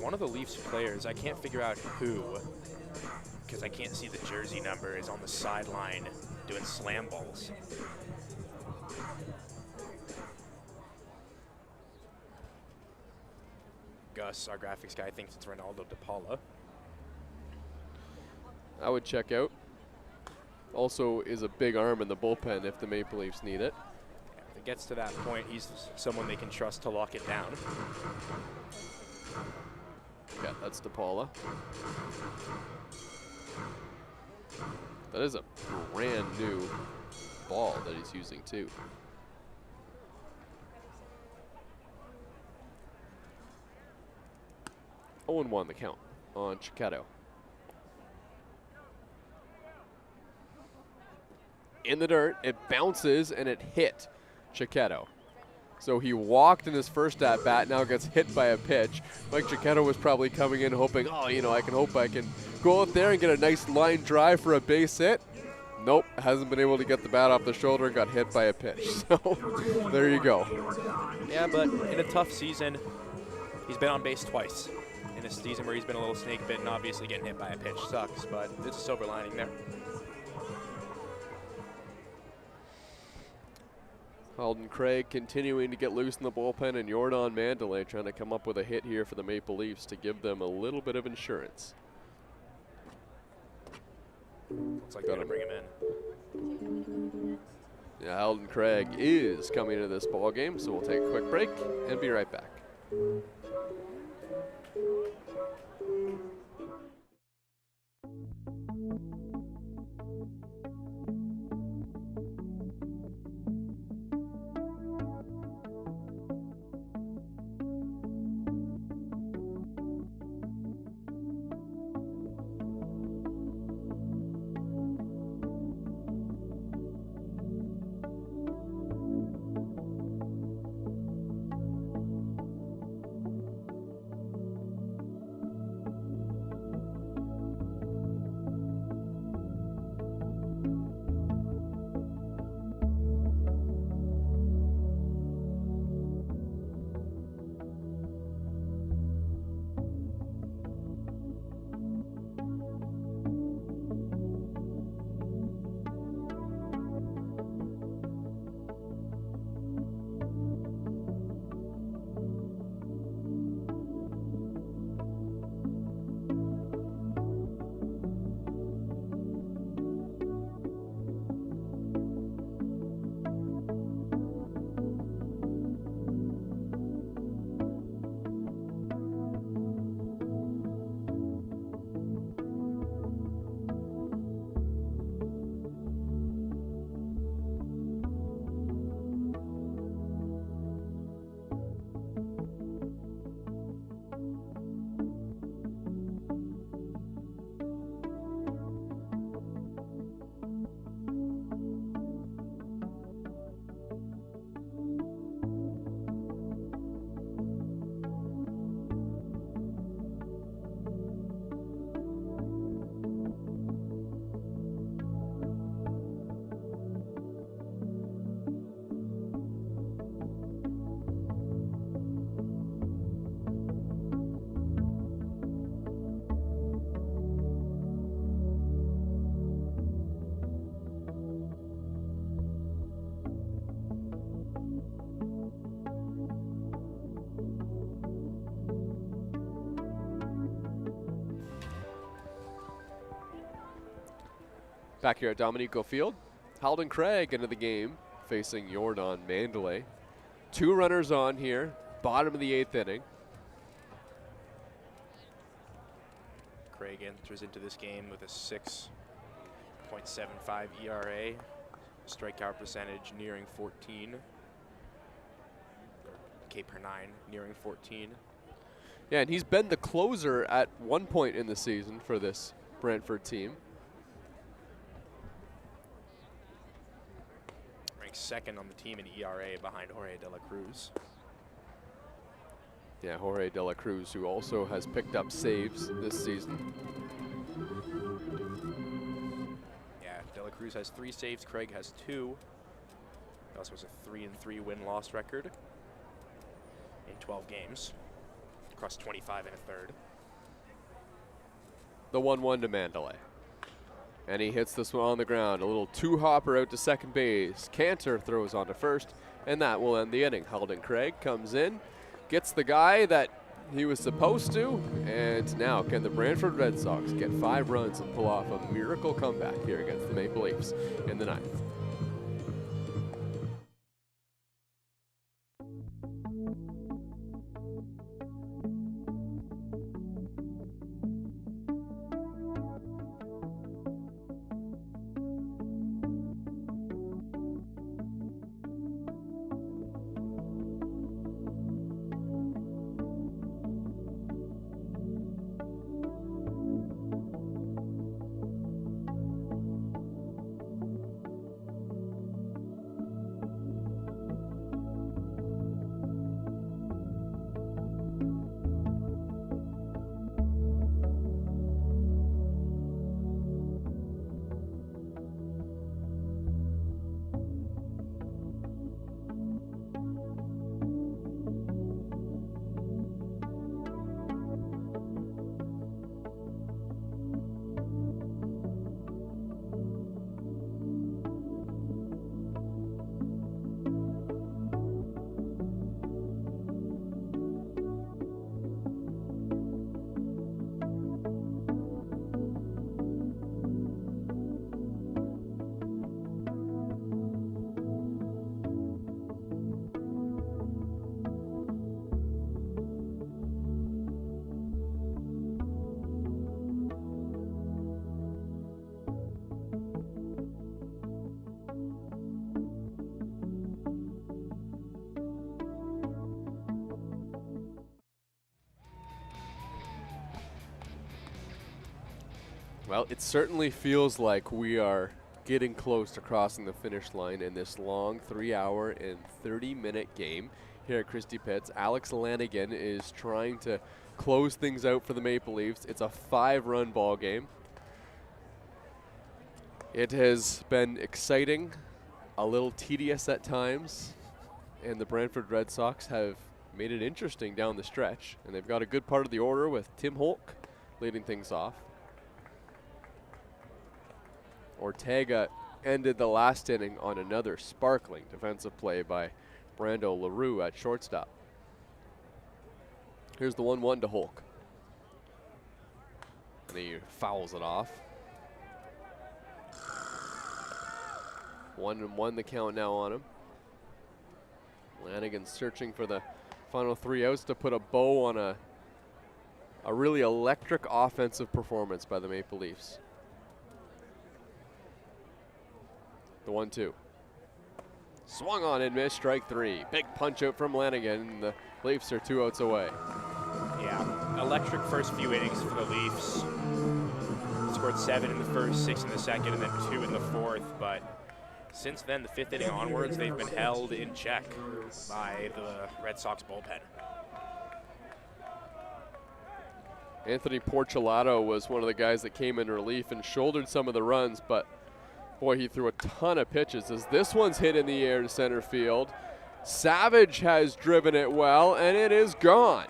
One of the Leafs players, I can't figure out who, because I can't see the jersey number, is on the sideline doing slam balls. Gus, our graphics guy, thinks it's Ronaldo DePaula. I would check out. Also is a big arm in the bullpen if the Maple Leafs need it. If it gets to that point, he's someone they can trust to lock it down. Yeah, that's DePaula. That is a brand new ball that he's using too. Oh, 0-1 the count on Chiquetto. In the dirt, it bounces and it hit Chiquetto. So he walked in his first at bat, now gets hit by a pitch. Mike Chiquetto was probably coming in hoping, oh, you know, I can go out there and get a nice line drive for a base hit. Nope, hasn't been able to get the bat off the shoulder and got hit by a pitch. So there you go. Yeah, but in a tough season, he's been on base twice. In a season where he's been a little snake bitten, obviously getting hit by a pitch sucks, but there's a silver lining there. Alden Craig continuing to get loose in the bullpen, and Jordan Mandalay trying to come up with a hit here for the Maple Leafs to give them a little bit of insurance. Looks like they're going to bring him in. Yeah, Alden Craig is coming into this ball game, so we'll take a quick break and be right back. Back here at Dominico Field, Halden Craig into the game, facing Jordan Mandalay. 2 runners on here, bottom of the 8th inning. Craig enters into this game with a 6.75 ERA, strikeout percentage nearing 14, K per 9 nearing 14. Yeah, and he's been the closer at one point in the season for this Brantford team. Ranks second on the team in ERA behind Jorge de la Cruz. Yeah, Jorge de la Cruz, who also has picked up saves this season. Yeah, de la Cruz has 3 saves, Craig has 2. He also has a 3-3 win-loss record in 12 games, across 25 and a third. The 1-1 to Mandalay. And he hits this one on the ground. A little 2-hopper out to second base. Cantor throws on to first, and that will end the inning. Halden Craig comes in, gets the guy that he was supposed to, and now can the Brantford Red Sox get 5 runs and pull off a miracle comeback here against the Maple Leafs in the 9th. Well, it certainly feels like we are getting close to crossing the finish line in this long 3-hour and 30-minute game here at Christie Pitts. Alex Lanigan is trying to close things out for the Maple Leafs. It's a 5-run ball game. It has been exciting, a little tedious at times, and the Brantford Red Sox have made it interesting down the stretch, and they've got a good part of the order with Tim Holk leading things off. Ortega ended the last inning on another sparkling defensive play by Brando LaRue at shortstop. Here's the 1-1 to Holk. And he fouls it off. 1-1 the count now on him. Lanigan searching for the final 3 outs to put a bow on a really electric offensive performance by the Maple Leafs. The 1-2. Swung on and missed, strike 3. Big punch out from Lanigan. The Leafs are 2 outs away. Yeah, electric first few innings for the Leafs. Scored 7 in the first, 6 in the second, and then 2 in the fourth. But since then, the 5th inning onwards, they've been held in check by the Red Sox bullpen. Anthony Porcelato was one of the guys that came in relief and shouldered some of the runs, but boy, he threw a ton of pitches as this one's hit in the air to center field. Savage has driven it well, and it is gone.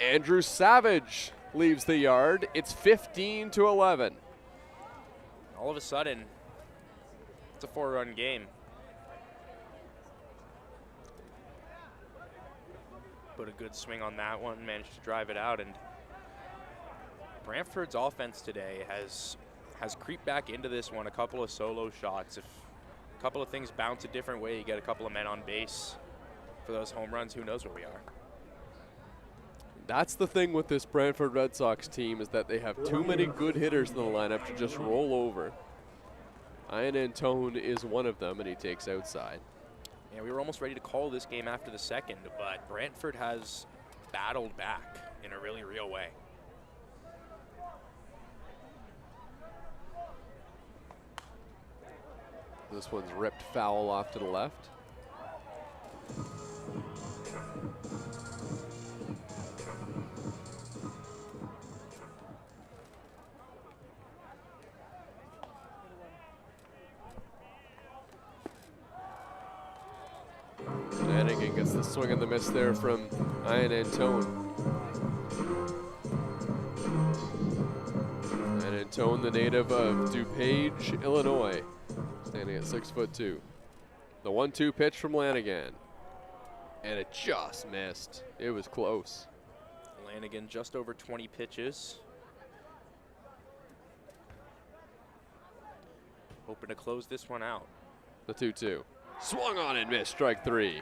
Andrew Savage leaves the yard. It's 15-11. All of a sudden, it's a 4-run game. Put a good swing on that one, managed to drive it out, and Brantford's offense today has creeped back into this one. A couple of solo shots. If a couple of things bounce a different way, you get a couple of men on base for those home runs, who knows where we are. That's the thing with this Brantford Red Sox team, is that they have too many good hitters in the lineup to just roll over. Ian Antone is one of them, and he takes outside. Yeah, we were almost ready to call this game after the second, but Brantford has battled back in a really real way. This one's ripped foul off to the left. Flanagan gets the swing and the miss there from Ian Antone. Ian Antone, the native of DuPage, Illinois, standing at 6'2". The 1-2 pitch from Flanagan, and it just missed. It was close. Flanagan just over 20 pitches. Hoping to close this one out. The 2-2. Swung on and missed, strike 3.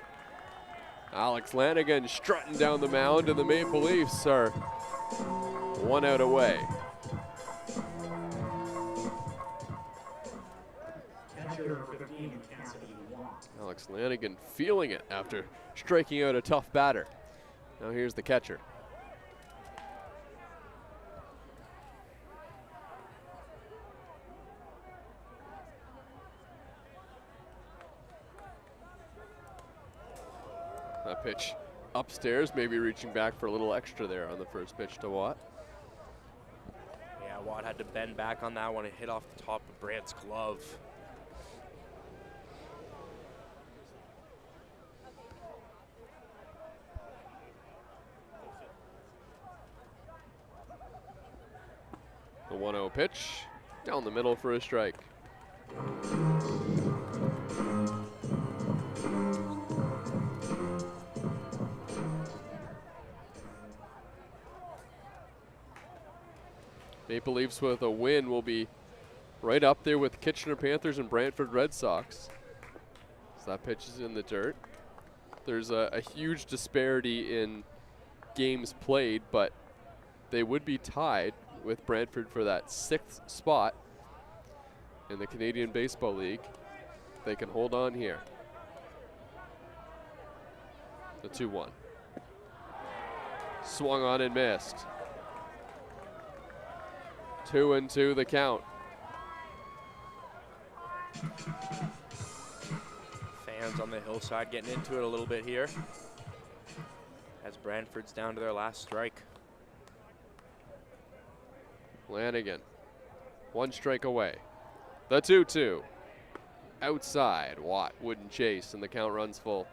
Alex Flanagan strutting down the mound, and the Maple Leafs are 1 out away. Alex Flanagan feeling it after striking out a tough batter. Now here's the catcher. That pitch upstairs, maybe reaching back for a little extra there on the first pitch to Watt. Yeah, Watt had to bend back on that one and hit off the top of Brant's glove. The 1-0 pitch, down the middle for a strike. Maple Leafs with a win will be right up there with Kitchener Panthers and Brantford Red Sox. So that pitch is in the dirt. There's a huge disparity in games played, but they would be tied with Brantford for that 6th spot in the Canadian Baseball League. They can hold on here. The 2-1. Swung on and missed. 2-2 the count. Fans on the hillside getting into it a little bit here as Brantford's down to their last strike. Flanagan, 1 strike away. The 2-2. Outside, Watt wouldn't chase, and the count runs full.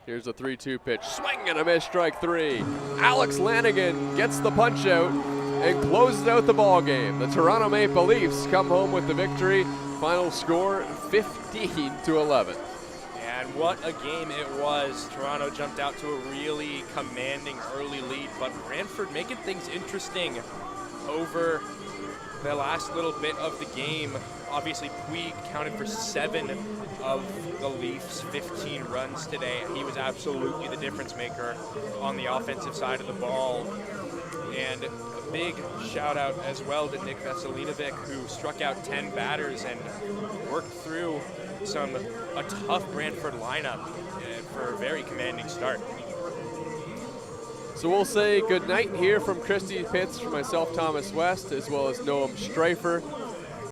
Here's a 3-2 pitch, swing and a miss, strike 3. Alex Flanagan gets the punch out and closes out the ball game. The Toronto Maple Leafs come home with the victory. Final score 15-11. And what a game it was. Toronto jumped out to a really commanding early lead, but Brantford making things interesting over the last little bit of the game. Obviously, Puig counted for 7 of the Leafs' 15 runs today. He was absolutely the difference maker on the offensive side of the ball. And a big shout out as well to Nick Veselinovic, who struck out 10 batters and worked through a tough Brantford lineup for a very commanding start. So we'll say good night here from Christie Pitts, for myself, Thomas West, as well as Noam Streifer.